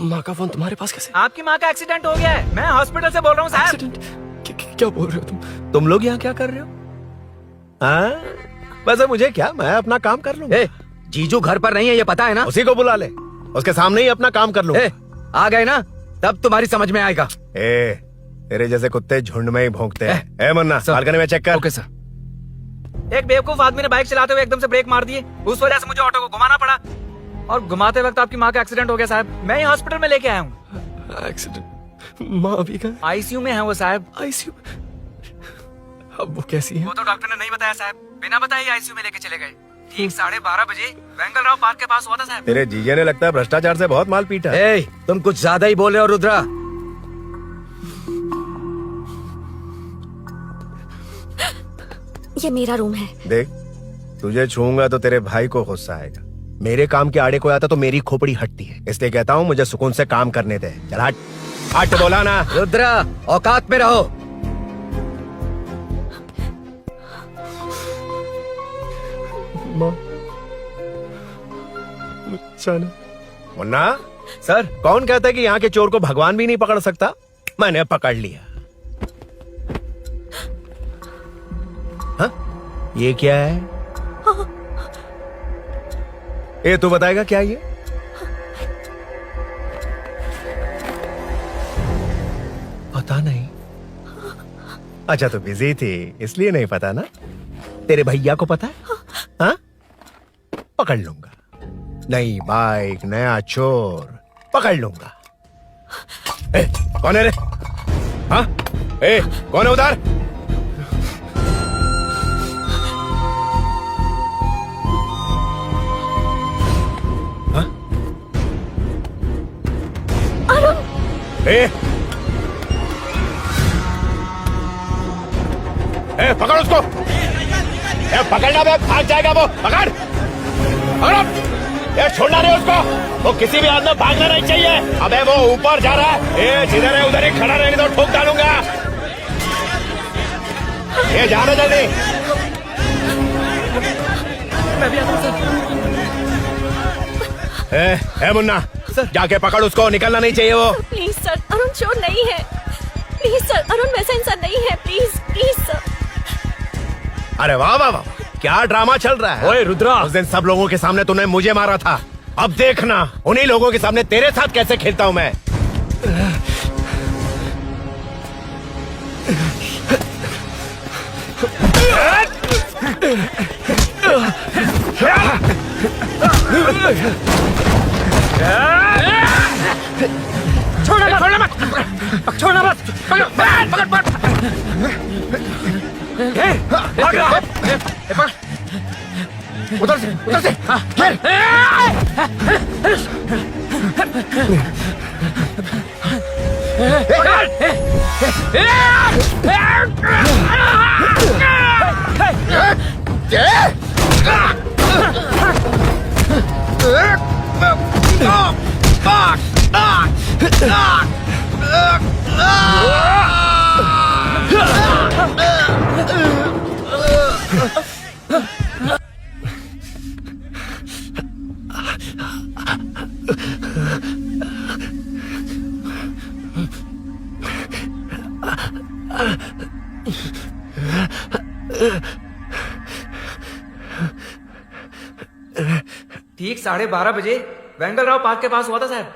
माँ का फोन तुम्हारे पास कैसे? आपकी माँ का एक्सीडेंट हो गया है, मैं हॉस्पिटल से बोल रहा हूँ साहब। एक्सीडेंट? क्या बोल रहे हो तुम लोग यहाँ क्या कर रहे हो? हाँ, वैसे मुझे क्या, मैं अपना काम कर लूँ। जीजू घर पर नहीं है, ये पता है ना? उसी को बुला ले, उसके सामने ही अपना काम कर लूँ। आ गए ना, तब तुम्हारी समझ में आएगा। तेरे जैसे कुत्ते झुंड में ही भौंकते हैं। मुन्ना, बालकनी में चेक कर। Okay sir. एक बेवकूफ आदमी ने बाइक चलाते हुए एकदम से ब्रेक मार दिए, उस वजह से मुझे ऑटो को घुमाना पड़ा और घुमाते वक्त आपकी माँ का एक्सीडेंट हो गया साहब। मैं ही हॉस्पिटल में लेके आया हूँ। एक्सीडेंट? माँ अभी कहाँ? आईसीयू में है वो साहब। आईसीयू? अब वो कैसी है? वो तो डॉक्टर ने नहीं बताया साहब, बिना बताए आईसीयू में लेके चले गए। ठीक 12:30 बजे वेंगल राव पार्क के पास हुआ था साहब। तेरे जीजे ने लगता है भ्रष्टाचार से बहुत माल पीटा। तुम कुछ ज्यादा ही बोल रहे हो रुद्रा। ये मेरा रूम है। देख, तुझे छूऊंगा तो तेरे भाई को गुस्सा आएगा। मेरे काम के आड़े को आता तो मेरी खोपड़ी हटती है, इसलिए कहता हूँ मुझे सुकून से काम करने दे। चल हट, हट बोला ना। रुद्रा, औकात में रहो। माँ, मुन्ना सर, कौन कहता है कि यहाँ के चोर को भगवान भी नहीं पकड़ सकता? मैंने पकड़ लिया। हाँ? ये क्या है? ये तू बताएगा क्या ये? पता नहीं। अच्छा, तो बिजी थी इसलिए नहीं पता ना? तेरे भैया को पता है? हाँ? पकड़ लूंगा। नई बाइक, नया चोर, पकड़ लूंगा। कौन है रे? हाँ? कौन है उधर? हाँ? पकड़ उसको। पकड़ना बे, भाग जाएगा वो। पकड़, पकड़ो। छोड़ना नहीं उसको, वो किसी भी हाथ में भागना नहीं चाहिए। अबे वो ऊपर जा रहा है, जिधर है उधर ही खड़ा रहने दो, ठोक डालूंगा। जाना जल्दी। मैं भी आता हूं सर। मुन्ना सर, जाके पकड़ उसको, निकलना नहीं चाहिए वो। प्लीज सर, अरुण चोर नहीं है। प्लीज सर, अरुण वैसा इंसान नहीं है। Please please sir. अरे वाह वाह वाह, क्या ड्रामा चल रहा है। ओए रुद्रा, उस दिन सब लोगों के सामने तूने मुझे मारा था, अब देखना उन्हीं लोगों के सामने तेरे साथ कैसे खेलता हूं मैं। छोड़ना मत, छोड़ना मत। पकड़, पकड़, उधर से, उधर से। ठीक 12:30 बजे वेंगल राव पार्क के पास हुआ था साहब।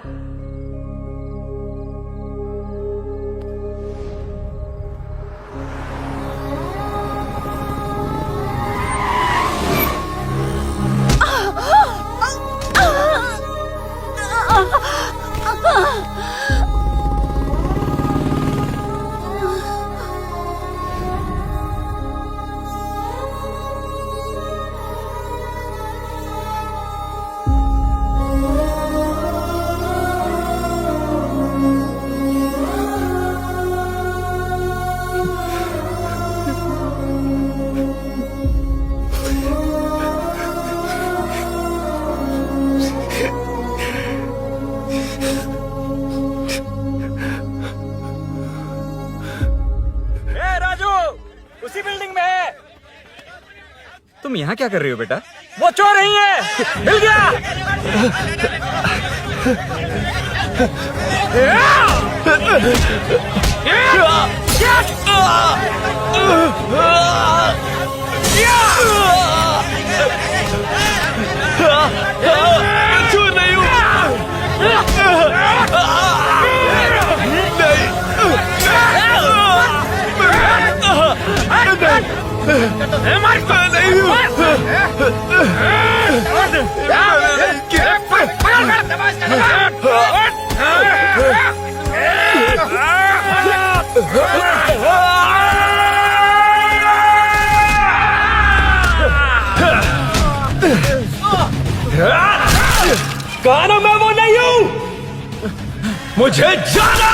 तुम यहाँ क्या कर रही हो बेटा? वो चोर नहीं है, मिल गया। चोर नहीं कहा ना मैं वो नहीं हूं, मुझे जाना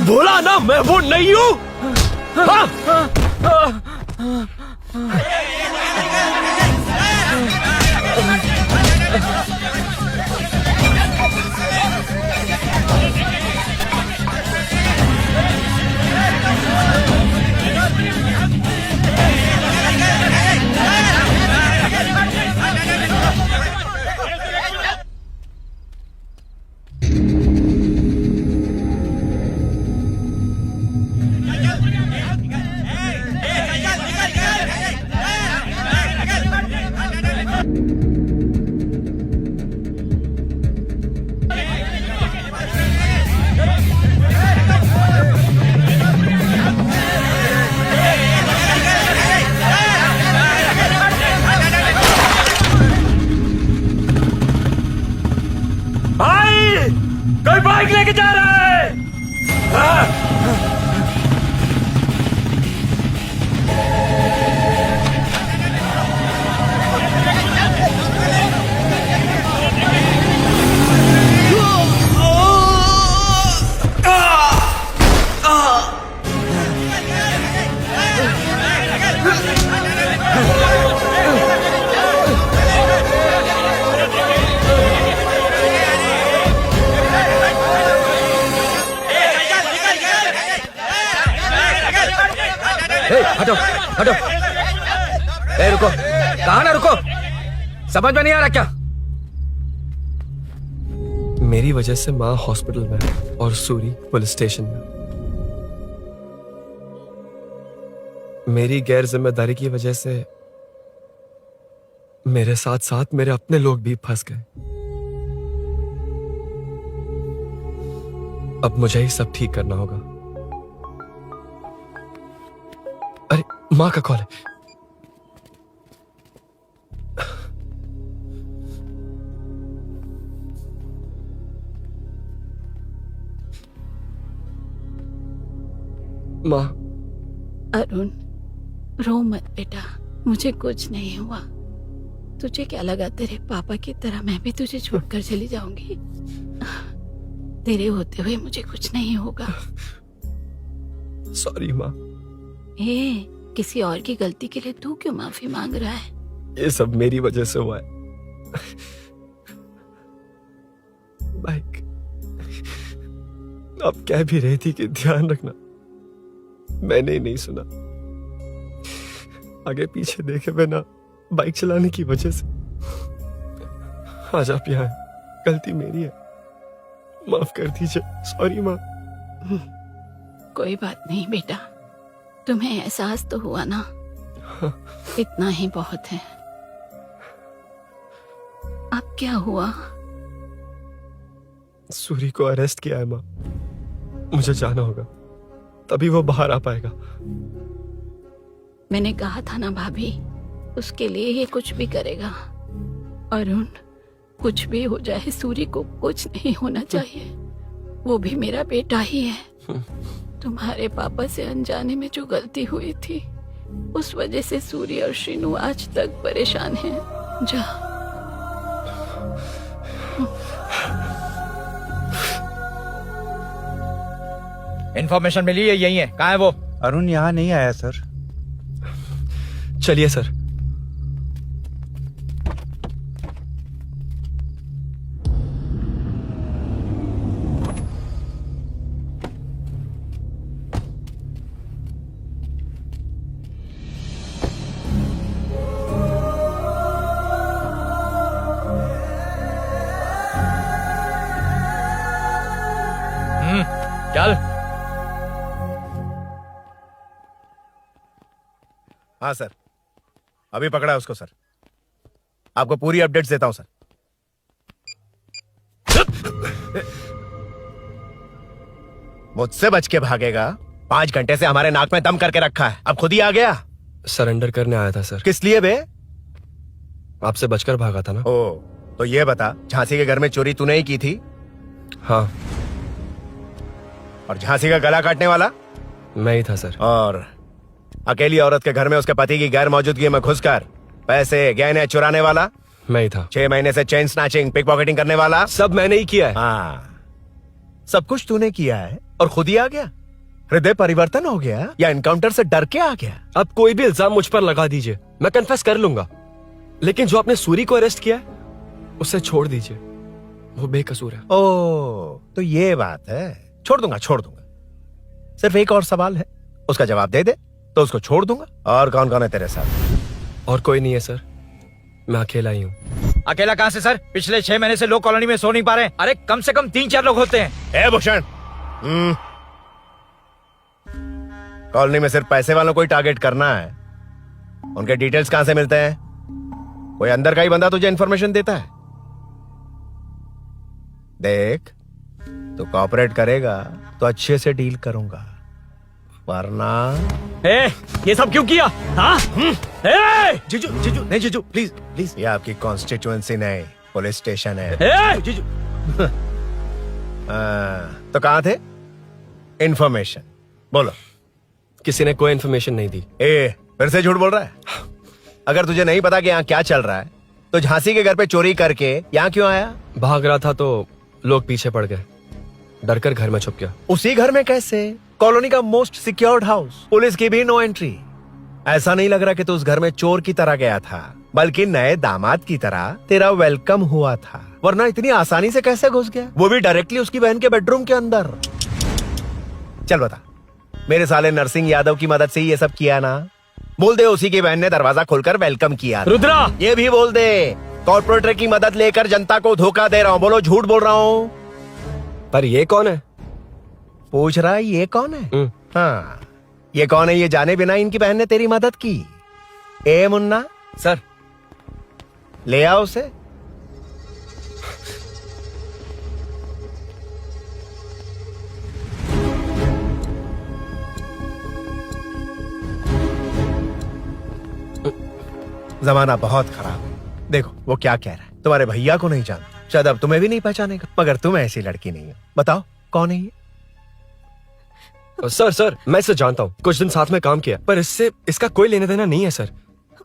बोला ना मैं वो नहीं हूं। कोई बाइक लेके जा रहा है। हटो हटो, ए रुको, कहा ना रुको, समझ में नहीं आ रहा क्या? मेरी वजह से माँ हॉस्पिटल में है और सूरी पुलिस स्टेशन में। मेरी गैर जिम्मेदारी की वजह से मेरे साथ साथ मेरे अपने लोग भी फंस गए। अब मुझे ही सब ठीक करना होगा। अरे माँ का कॉल है। माँ। अरुण, रो मत बेटा, मुझे कुछ नहीं हुआ। तुझे क्या लगा तेरे पापा की तरह मैं भी तुझे छोड़कर चली जाऊंगी? तेरे होते हुए मुझे कुछ नहीं होगा। सॉरी माँ। ए, किसी और की गलती के लिए तू क्यों माफी मांग रहा है? ये सब मेरी वजह से हुआ है। बाइक आप कह भी रही थी कि ध्यान रखना, मैंने ही नहीं सुना। आगे पीछे देखे बिना बाइक चलाने की वजह से आज आप यहाँ हैं। गलती मेरी है, माफ कर दीजिए। सॉरी माँ। कोई बात नहीं बेटा, तुम्हें एहसास तो हुआ ना, इतना ही बहुत है। अब क्या हुआ? सूरी को अरेस्ट किया है माँ, मुझे जाना होगा, तभी वो बाहर आ पाएगा। मैंने कहा था ना भाभी, उसके लिए ये कुछ भी करेगा। अरुण, कुछ भी हो जाए सूरी को कुछ नहीं होना चाहिए। वो भी मेरा बेटा ही है। तुम्हारे पापा से अनजाने में जो गलती हुई थी, उस वजह से सूरी और श्रीनू आज तक परेशान हैं। जा। इन्फॉर्मेशन मिली है, यही है। कहाँ है वो? अरुण यहाँ नहीं आया सर। चलिए सर। चल। हाँ सर, अभी पकड़ा उसको सर। आपको पूरी अपडेट्स देता हूं सर। मुझसे बच के भागेगा? 5 घंटे से हमारे नाक में दम करके रखा है, अब खुद ही आ गया। सरेंडर करने आया था सर। किस लिए बे? आपसे बचकर भागा था ना। ओ, तो ये बता, झांसी के घर में चोरी तूने ही की थी? हाँ। और झांसी का गला काटने वाला? मैं ही था सर। और अकेली औरत के घर में उसके पति की गैर मौजूदगी में घुसकर पैसे गहने चुराने वाला? मैं ही था। 6 महीने से चेन स्नैचिंग, पिक पॉकेटिंग करने वाला? सब मैंने ही किया है। हाँ, सब कुछ तूने किया है और खुद ही आ गया? हृदय परिवर्तन हो गया या एनकाउंटर से डर के आ गया? अब कोई भी इल्जाम मुझ पर लगा दीजिए, मैं कन्फेस कर लूंगा। लेकिन जो आपने सूरी को अरेस्ट किया है उसे छोड़ दीजिए, वो बेकसूर है। ओ, तो ये बात है। छोड़ दूंगा, छोड़ दूंगा। सिर्फ एक और सवाल है, उसका जवाब दे दे तो उसको छोड़ दूंगा। और कौन कौन है तेरे साथ? और कोई नहीं है सर, मैं अकेला ही हूँ। अकेला कहाँ से सर? पिछले 6 महीने से लोग कॉलोनी में सो नहीं पा रहे हैं। अरे कम से कम 3-4 लोग होते हैं। ए भूषण, कॉलोनी में सिर्फ पैसे वालों को ही टारगेट करना है? उनके डिटेल्स कहां से मिलते हैं? कोई अंदर का ही बंदा तुझे इंफॉर्मेशन देता है? देख, तू कॉपरेट करेगा तो अच्छे से डील करूंगा, वरना ये सब क्यों किया? हाँ? जीजू, जीजू, नहीं जीजू, प्लीज प्लीज। ये आपकी कॉन्स्टिट्यूएंसी नहीं, पुलिस स्टेशन है। जीजू। तो कहाँ थे? इंफॉर्मेशन बोलो। किसी ने कोई इन्फॉर्मेशन नहीं दी। फिर से झूठ बोल रहा है? अगर तुझे नहीं पता कि यहाँ क्या चल रहा है तो झांसी के घर पे चोरी करके यहाँ क्यों आया? भाग रहा था तो लोग पीछे पड़ गए, डरकर घर में छुप गया। उसी घर में कैसे? कॉलोनी का मोस्ट सिक्योर्ड हाउस, पुलिस की भी नो एंट्री। ऐसा नहीं लग रहा कि तू उस घर में चोर की तरह गया था, बल्कि नए दामाद की तरह तेरा वेलकम हुआ था। वरना इतनी आसानी से कैसे घुस गया, वो भी डायरेक्टली उसकी बहन के बेडरूम के अंदर? चल बता, मेरे साले नरसिंह यादव की मदद से ही ये सब किया ना? बोल दे उसी की बहन ने दरवाजा खोलकर वेलकम किया। रुद्रा, ये भी बोल दे कॉर्पोरेटर की मदद लेकर जनता को धोखा दे रहा हूँ। बोलो झूठ बोल रहा हूँ? पर ये कौन है? पूछ रहा है ये कौन है? हाँ, ये कौन है ये जाने बिना इनकी बहन ने तेरी मदद की। ए मुन्ना सर, ले आओ उसे। जमाना बहुत खराब है। देखो वो क्या कह रहा है, तुम्हारे भैया को नहीं जानता, शायद अब तुम्हें भी नहीं पहचानेगा, मगर तुम ऐसी लड़की नहीं हो। बताओ कौन है ये? सर मैं इसे जानता हूँ, कुछ दिन साथ में काम किया, पर इससे इसका कोई लेना देना नहीं है सर।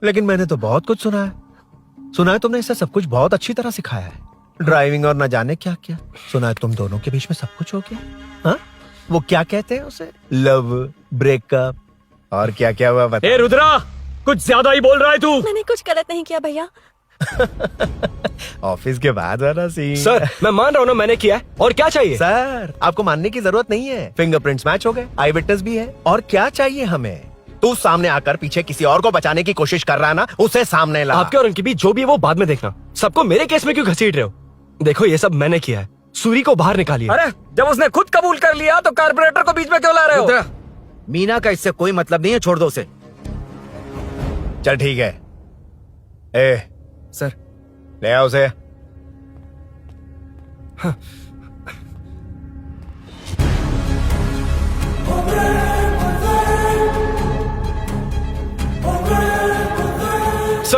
लेकिन मैंने तो बहुत कुछ सुना है तुमने इसे सब कुछ बहुत अच्छी तरह सिखाया है, ड्राइविंग और न जाने क्या क्या। सुना है तुम दोनों के बीच में सब कुछ हो गया। हाँ, वो क्या कहते हैं उसे, लव, ब्रेकअप और क्या क्या हुआ बता। रुद्रा, कुछ ज्यादा ही बोल रहा है तू। मैंने कुछ गलत नहीं किया भैया। ऑफिस के बाद वाला सीन। सर मैं मान रहा हूँ ना मैंने किया है, और क्या चाहिए? सर आपको मानने की जरूरत नहीं है, फिंगरप्रिंट्स मैच हो गए, आई विटनेस भी है, और क्या चाहिए हमें? तू सामने आकर पीछे किसी और को बचाने की कोशिश कर रहा है ना, उसे सामने ला। आपके और उनके बीच जो भी है वो बाद में देखना, सबको मेरे केस में क्यों घसीट रहे हो? देखो ये सब मैंने किया है, सूरी को बाहर निकालिए। अरे जब उसने खुद कबूल कर लिया तो कारपोरेटर को बीच में क्यों ला रहे हो? मीना का इससे कोई मतलब नहीं है, छोड़ दो उसे। चल ठीक है। ए सर, ले आओ उसे।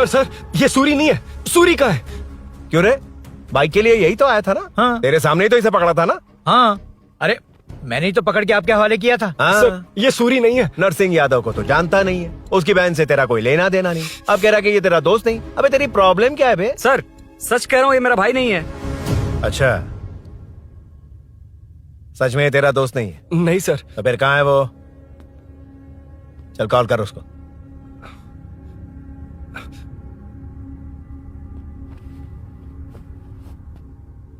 सर ये सूरी नहीं है, सूरी का है। क्यों रे, बाइक के लिए यही तो आया था ना? हाँ। तेरे सामने ही तो इसे पकड़ा था ना? हाँ, अरे मैंने ही तो पकड़ के आपके हवाले किया था। हाँ। सर ये सूरी नहीं है। नरसिंह यादव को तो जानता नहीं है, उसकी बहन से तेरा कोई लेना देना नहीं, अब कह रहा कि ये तेरा दोस्त नहीं। अबे तेरी प्रॉब्लम क्या है बे? सर सच कह रहा हूँ, ये मेरा भाई नहीं है। अच्छा, सच में ये तेरा दोस्त नहीं है? नहीं सर। तो फिर कहाँ है वो? चल कॉल कर उसको।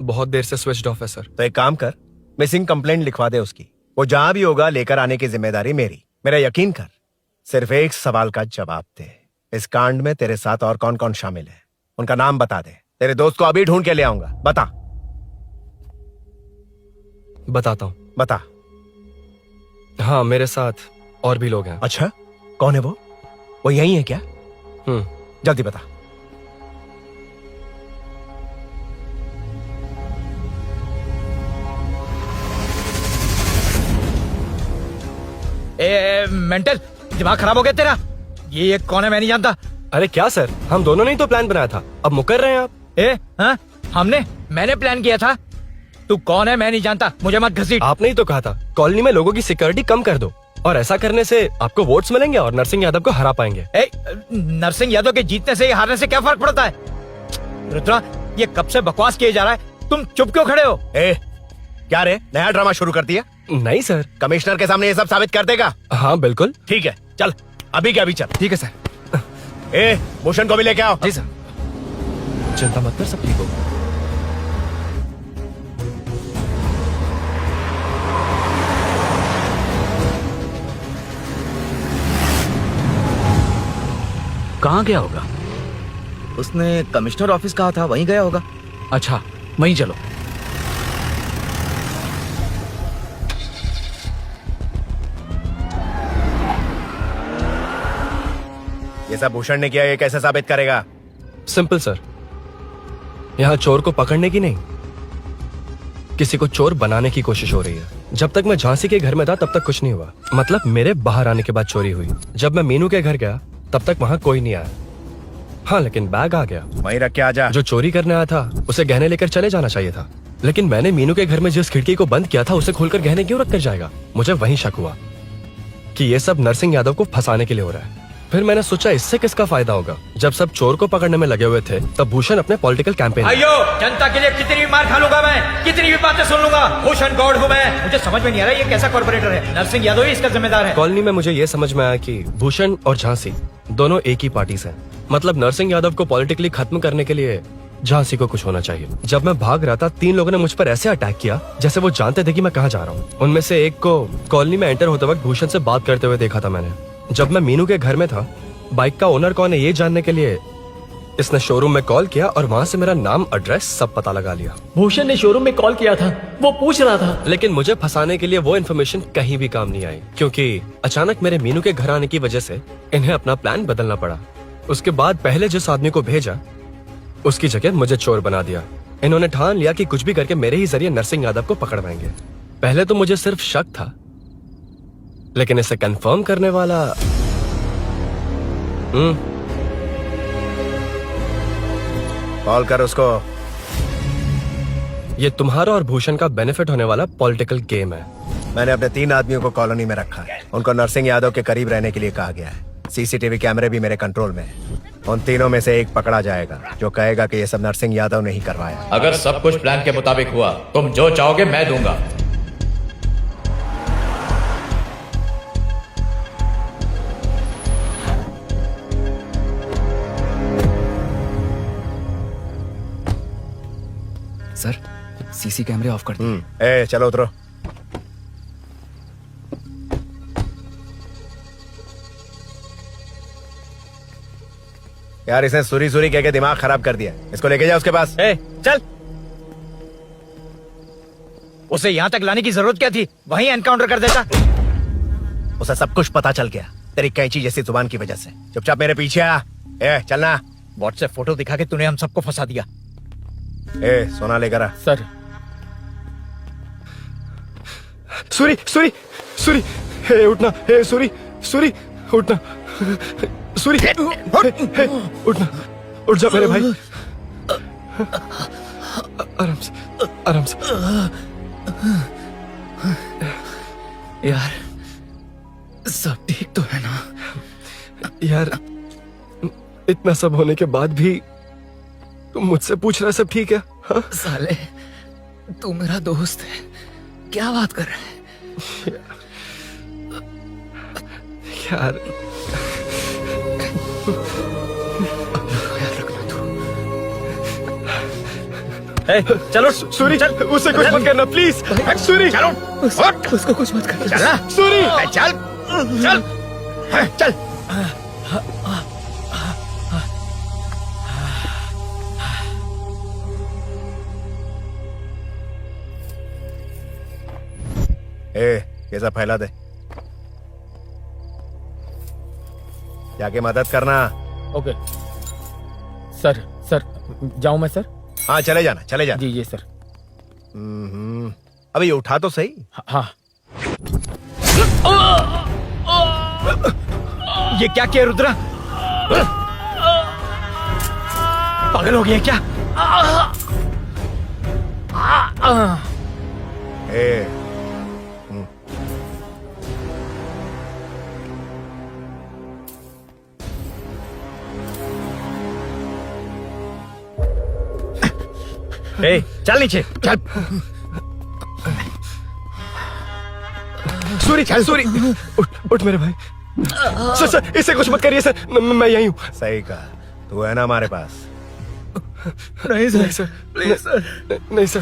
बहुत देर से स्विच ऑफ है सर। तो एक काम कर, मिसिंग कंप्लेंट लिखवा दे उसकी। वो जहां भी होगा लेकर आने की जिम्मेदारी मेरी। मेरा यकीन कर, सिर्फ एक सवाल का जवाब दे। इस कांड में तेरे साथ और कौन कौन शामिल है, उनका नाम बता दे। तेरे दोस्त को अभी ढूंढ के ले आऊंगा। बता। बताता हूँ। बता। हाँ, मेरे साथ और भी लोग हैं। अच्छा, कौन है वो? वो यही है क्या? जल्दी बता। मेंटल दिमाग खराब हो गया तेरा? ये कौन है? मैं नहीं जानता। अरे क्या सर, हम दोनों ने ही तो प्लान बनाया था, अब मुकर रहे हैं आप। हाँ? मैंने प्लान किया था। तू कौन है? मैं नहीं जानता, मुझे मत घसीट। आपने ही तो कहा था कॉलोनी में लोगों की सिक्योरिटी कम कर दो, और ऐसा करने से आपको वोट्स मिलेंगे और नरसिंह यादव को हरा पाएंगे। नरसिंह यादव के जीतने से हारने से क्या फर्क पड़ता है? रुद्रा, ये कब से बकवास किए जा रहा है, तुम चुप क्यों खड़े हो? क्या रे, नया ड्रामा शुरू कर दिया? नहीं सर। कमिश्नर के सामने ये सब साबित कर देगा? हाँ बिल्कुल। ठीक है, चल अभी के अभी चल। ठीक है सर। भूषण को भी लेके आओ। जी सर। चिंता मत कर, सब ठीक होगा। कहाँ गया होगा? उसने कमिश्नर ऑफिस कहा था, वहीं गया होगा। अच्छा, वहीं चलो। ये सब भूषण ने किया, ये कैसे साबित करेगा? सिंपल सर, यहाँ चोर को पकड़ने की नहीं, किसी को चोर बनाने की कोशिश हो रही है। जब तक मैं झांसी के घर में था तब तक कुछ नहीं हुआ, मतलब मेरे बाहर आने के बाद चोरी हुई। जब मैं मीनू के घर गया तब तक वहाँ कोई नहीं आया। हाँ, लेकिन बैग आ गया। वहीं रख के आ जा। जो चोरी करने आया था उसे गहने लेकर चले जाना चाहिए था, लेकिन मैंने मीनू के घर में जिस खिड़की को बंद किया था उसे खोलकर गहने क्यों रख कर जाएगा? मुझे वहीं शक हुआ कि ये सब नरसिंह यादव को फंसाने के लिए हो रहा है। फिर मैंने सोचा इससे किसका फायदा होगा। जब सब चोर को पकड़ने में लगे हुए थे तब भूषण अपने पॉलिटिकल कैंपेन। अयो, जनता के लिए कितनी भी मार खा लूंगा मैं, कितनी भी बातें सुन लूंगा। भूषण गॉड हूँ मैं। मुझे समझ में नहीं आ रहा ये कैसा कॉर्पोरेटर है। नरसिंह यादव ही इसका जिम्मेदार है। कॉलोनी में मुझे ये समझ में आया कि भूषण और झांसी दोनों एक ही पार्टी से, मतलब नरसिंह यादव को पॉलिटिकली खत्म करने के लिए झांसी को कुछ होना चाहिए। जब मैं भाग रहा था 3 लोगों ने मुझ पर ऐसे अटैक किया जैसे वो जानते थे कि मैं कहाँ जा रहा हूँ। उनमें से एक को कॉलोनी में एंटर होते वक्त भूषण से बात करते हुए देखा था मैंने। जब मैं मीनू के घर में था, बाइक का ओनर कौन है ये जानने के लिए इसने शोरूम में कॉल किया और वहाँ से मेरा नाम, एड्रेस सब पता लगा लिया। भूषण ने शोरूम में कॉल किया था, वो पूछ रहा था। लेकिन मुझे फंसाने के लिए वो इन्फॉर्मेशन कहीं भी काम नहीं आई, क्योंकि अचानक मेरे मीनू के घर आने की वजह से इन्हें अपना प्लान बदलना पड़ा। उसके बाद पहले जिस आदमी को भेजा उसकी जगह मुझे चोर बना दिया। इन्होंने ठान लिया कि कुछ भी करके मेरे ही जरिए नरसिंह यादव को पकड़वाएंगे। पहले तो मुझे सिर्फ शक था, लेकिन इसे कंफर्म करने वाला कॉल कर उसको। ये तुम्हारा और भूषण का बेनिफिट होने वाला पॉलिटिकल गेम है। मैंने अपने 3 आदमियों को कॉलोनी में रखा है। उनको नरसिंह यादव के करीब रहने के लिए कहा गया है। सीसीटीवी कैमरे भी मेरे कंट्रोल में है। उन तीनों में से एक पकड़ा जाएगा जो कहेगा कि ये सब नरसिंह यादव ने ही करवाया। अगर सब कुछ प्लान के मुताबिक हुआ, तुम जो चाहोगे मैं दूंगा। सर, सीसी कैमरे ऑफ कर दिए। चलो उतरो। यार इसने सुरी सुरी कह के दिमाग खराब कर दिया। इसको लेके जाओ उसके पास। चल। उसे यहाँ तक लाने की जरूरत क्या थी? वहीं एनकाउंटर कर देता। उसे सब कुछ पता चल गया तेरी कैंची जैसी जुबान की वजह से। चुपचाप मेरे पीछे आ। चलना। व्हाट्सएप फोटो दिखा के तूने हम सबको फंसा दिया। सोना लेकर आ। सर। सूरी सूरी सूरी, हे उठना। हे सूरी सूरी, उठना। सूरी, उठना। उठ जा मेरे भाई। आराम से, आराम से। यार, सब ठीक तो है ना? यार, इतना सब होने के बाद भी तुम मुझसे पूछ रहा सब ठीक है? हाँ? साले, तू मेरा दोस्त है, क्या बात कर रहे हैं? यार चलो सूरी चल, उसे कुछ मत करना प्लीज। सूरी चलो, उसको कुछ मत कर। चल ना सूरी चल चल चल। ये सब फैला दे, जाके मदद करना। Okay sir. सर जाऊं मैं सर? हाँ चले जाना, चले जाना। जी सर। अभी ये उठा तो सही। हाँ। ये क्या किया रुद्रा? पागल हो गया क्या? चल नीचे चल। सूरी चल, सूरी उठ मेरे भाई। सर इसे कुछ मत करिए सर, मैं यहीं हूँ। सही कहा, तू है ना हमारे पास। नहीं सर, प्लीज सर, नहीं सर।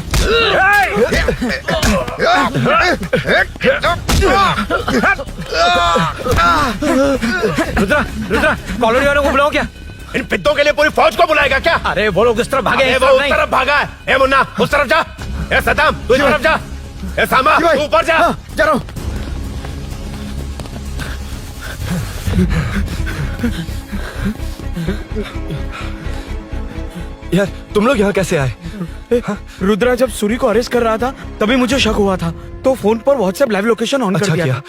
रुद्रा कॉलोनी वालों को बुलाओ क्या? इन पिद्दों के लिए पूरी फौज को बुलाएगा क्या? अरे वो लोग उस तरफ भागे, वो उस तरफ भागा है। ए मुन्ना उस तरफ जा। ए सदाम तू इस तरफ जा। ए सामा तू ऊपर जा। जा रहा हूं। यार तुम लोग यहाँ कैसे आए? रुद्रा जब सूरी को अरेस्ट कर रहा था तभी मुझे शक हुआ था, तो फोन पर व्हाट्सएप लाइव लोकेशन ऑन कर दिया।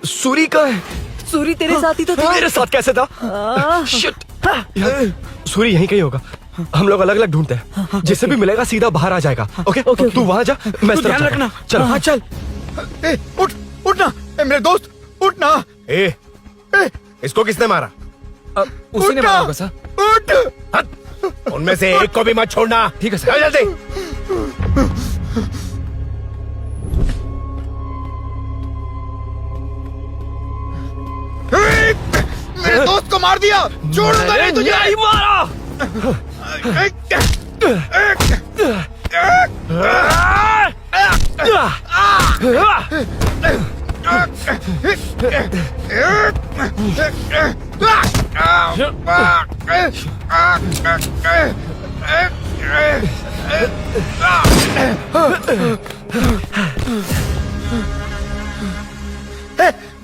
सूरी का है? सूरी तेरे साथ ही तो था। मेरे साथ कैसे था? शिट। यार, सूरी यहीं कहीं होगा, हम लोग अलग अलग ढूंढते हैं। जिसे भी मिलेगा सीधा बाहर आ जाएगा। ओके तू वहां जा, मैं इस तरफ ध्यान रखना। चल। हाँ चल। उठ ना मेरे दोस्त, उठ ना। इसको किसने मारा? उसी ने मारा होगा सर। उठ। उनमें से एक को भी मत छोड़ना। ठीक है सर। जल्दी। मेरे दोस्त को मार दिया, छोड़ूंगा नहीं तुझे। नहीं मारा।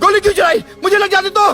गोली क्यों चलाई? मुझे लग जाती तो।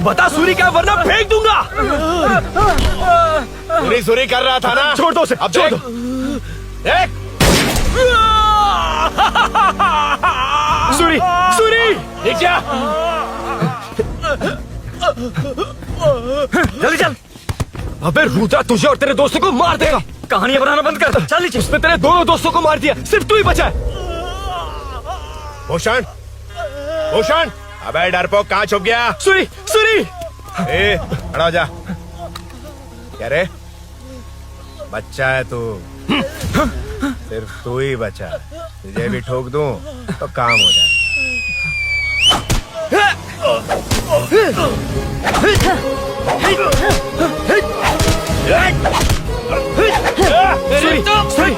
बता सूरी क्या, वरना फेंक दूंगा। सूरी कर रहा था ना। छोड़ दो उसे, अब छोड़ दो। देख। सूरी सूरी देख जा। जल्दी चल। अबे रुद्रा तुझे और तेरे दोस्तों को मार देगा। कहानियां बनाना बंद कर। चल नीचे। उसने तेरे दोनों दोस्तों को मार दिया, सिर्फ तू ही बचा है। भूषण, भूषण, अबे डरपोक कहाँ छुप गया? सूरी सूरी। खड़ा हो जा। क्या रे, बच्चा है तू, सिर्फ तू ही बचा। तुझे भी ठोक दूं तो काम हो जाए। सूरी सूरी।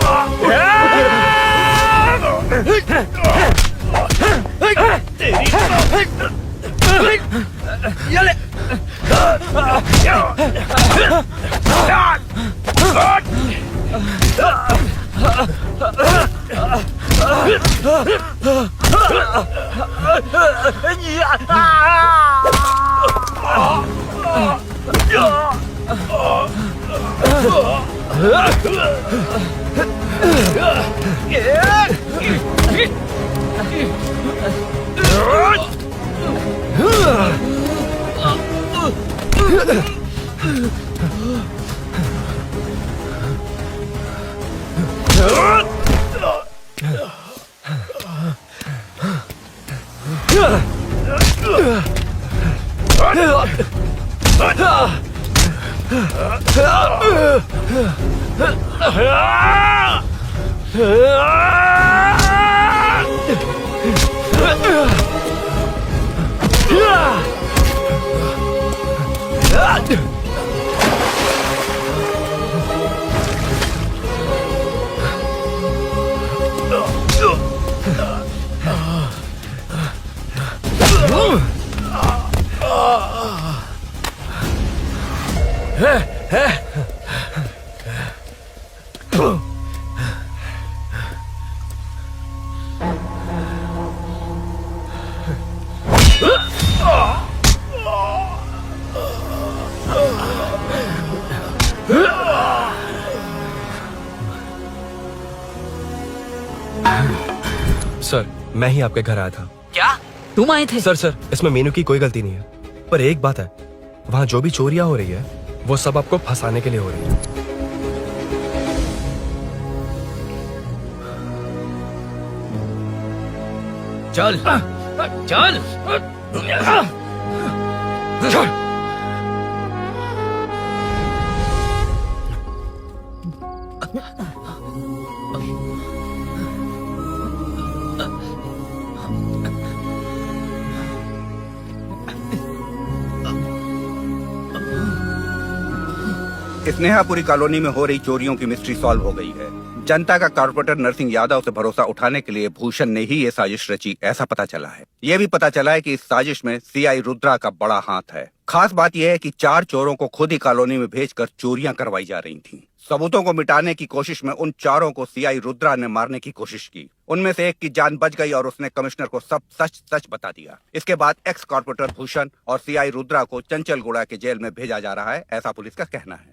सर, मैं ही आपके घर आया था। क्या तुम आए थे? सर, इसमें मीनू की कोई गलती नहीं है, पर एक बात है, वहाँ जो भी चोरियां हो रही है वो सब आपको फंसाने के लिए हो रही है। चल चल स्नेहापुरी कॉलोनी में हो रही चोरियों की मिस्ट्री सॉल्व हो गई है। जनता का कॉर्पोरेटर नरसिंह यादव से भरोसा उठाने के लिए भूषण ने ही ये साजिश रची, ऐसा पता चला है। ये भी पता चला है कि इस साजिश में सीआई रुद्रा का बड़ा हाथ है। खास बात यह है कि 4 चोरों को खुद ही कॉलोनी में भेजकर चोरियां करवाई जा रही थीं। सबूतों को मिटाने की कोशिश में उन 4 को सीआई रुद्रा ने मारने की कोशिश की। उनमें से एक की जान बच गई और उसने कमिश्नर को सब सच सच बता दिया। इसके बाद एक्स कॉर्पोरेटर भूषण और सीआई रुद्रा को चंचलगुड़ा के जेल में भेजा जा रहा है, ऐसा पुलिस का कहना है।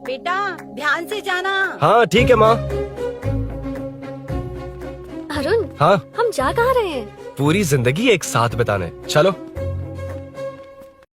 बेटा ध्यान से जाना। हाँ ठीक है माँ। अरुण, हाँ, हम जा कहाँ रहे हैं? पूरी जिंदगी एक साथ बिताने। चलो।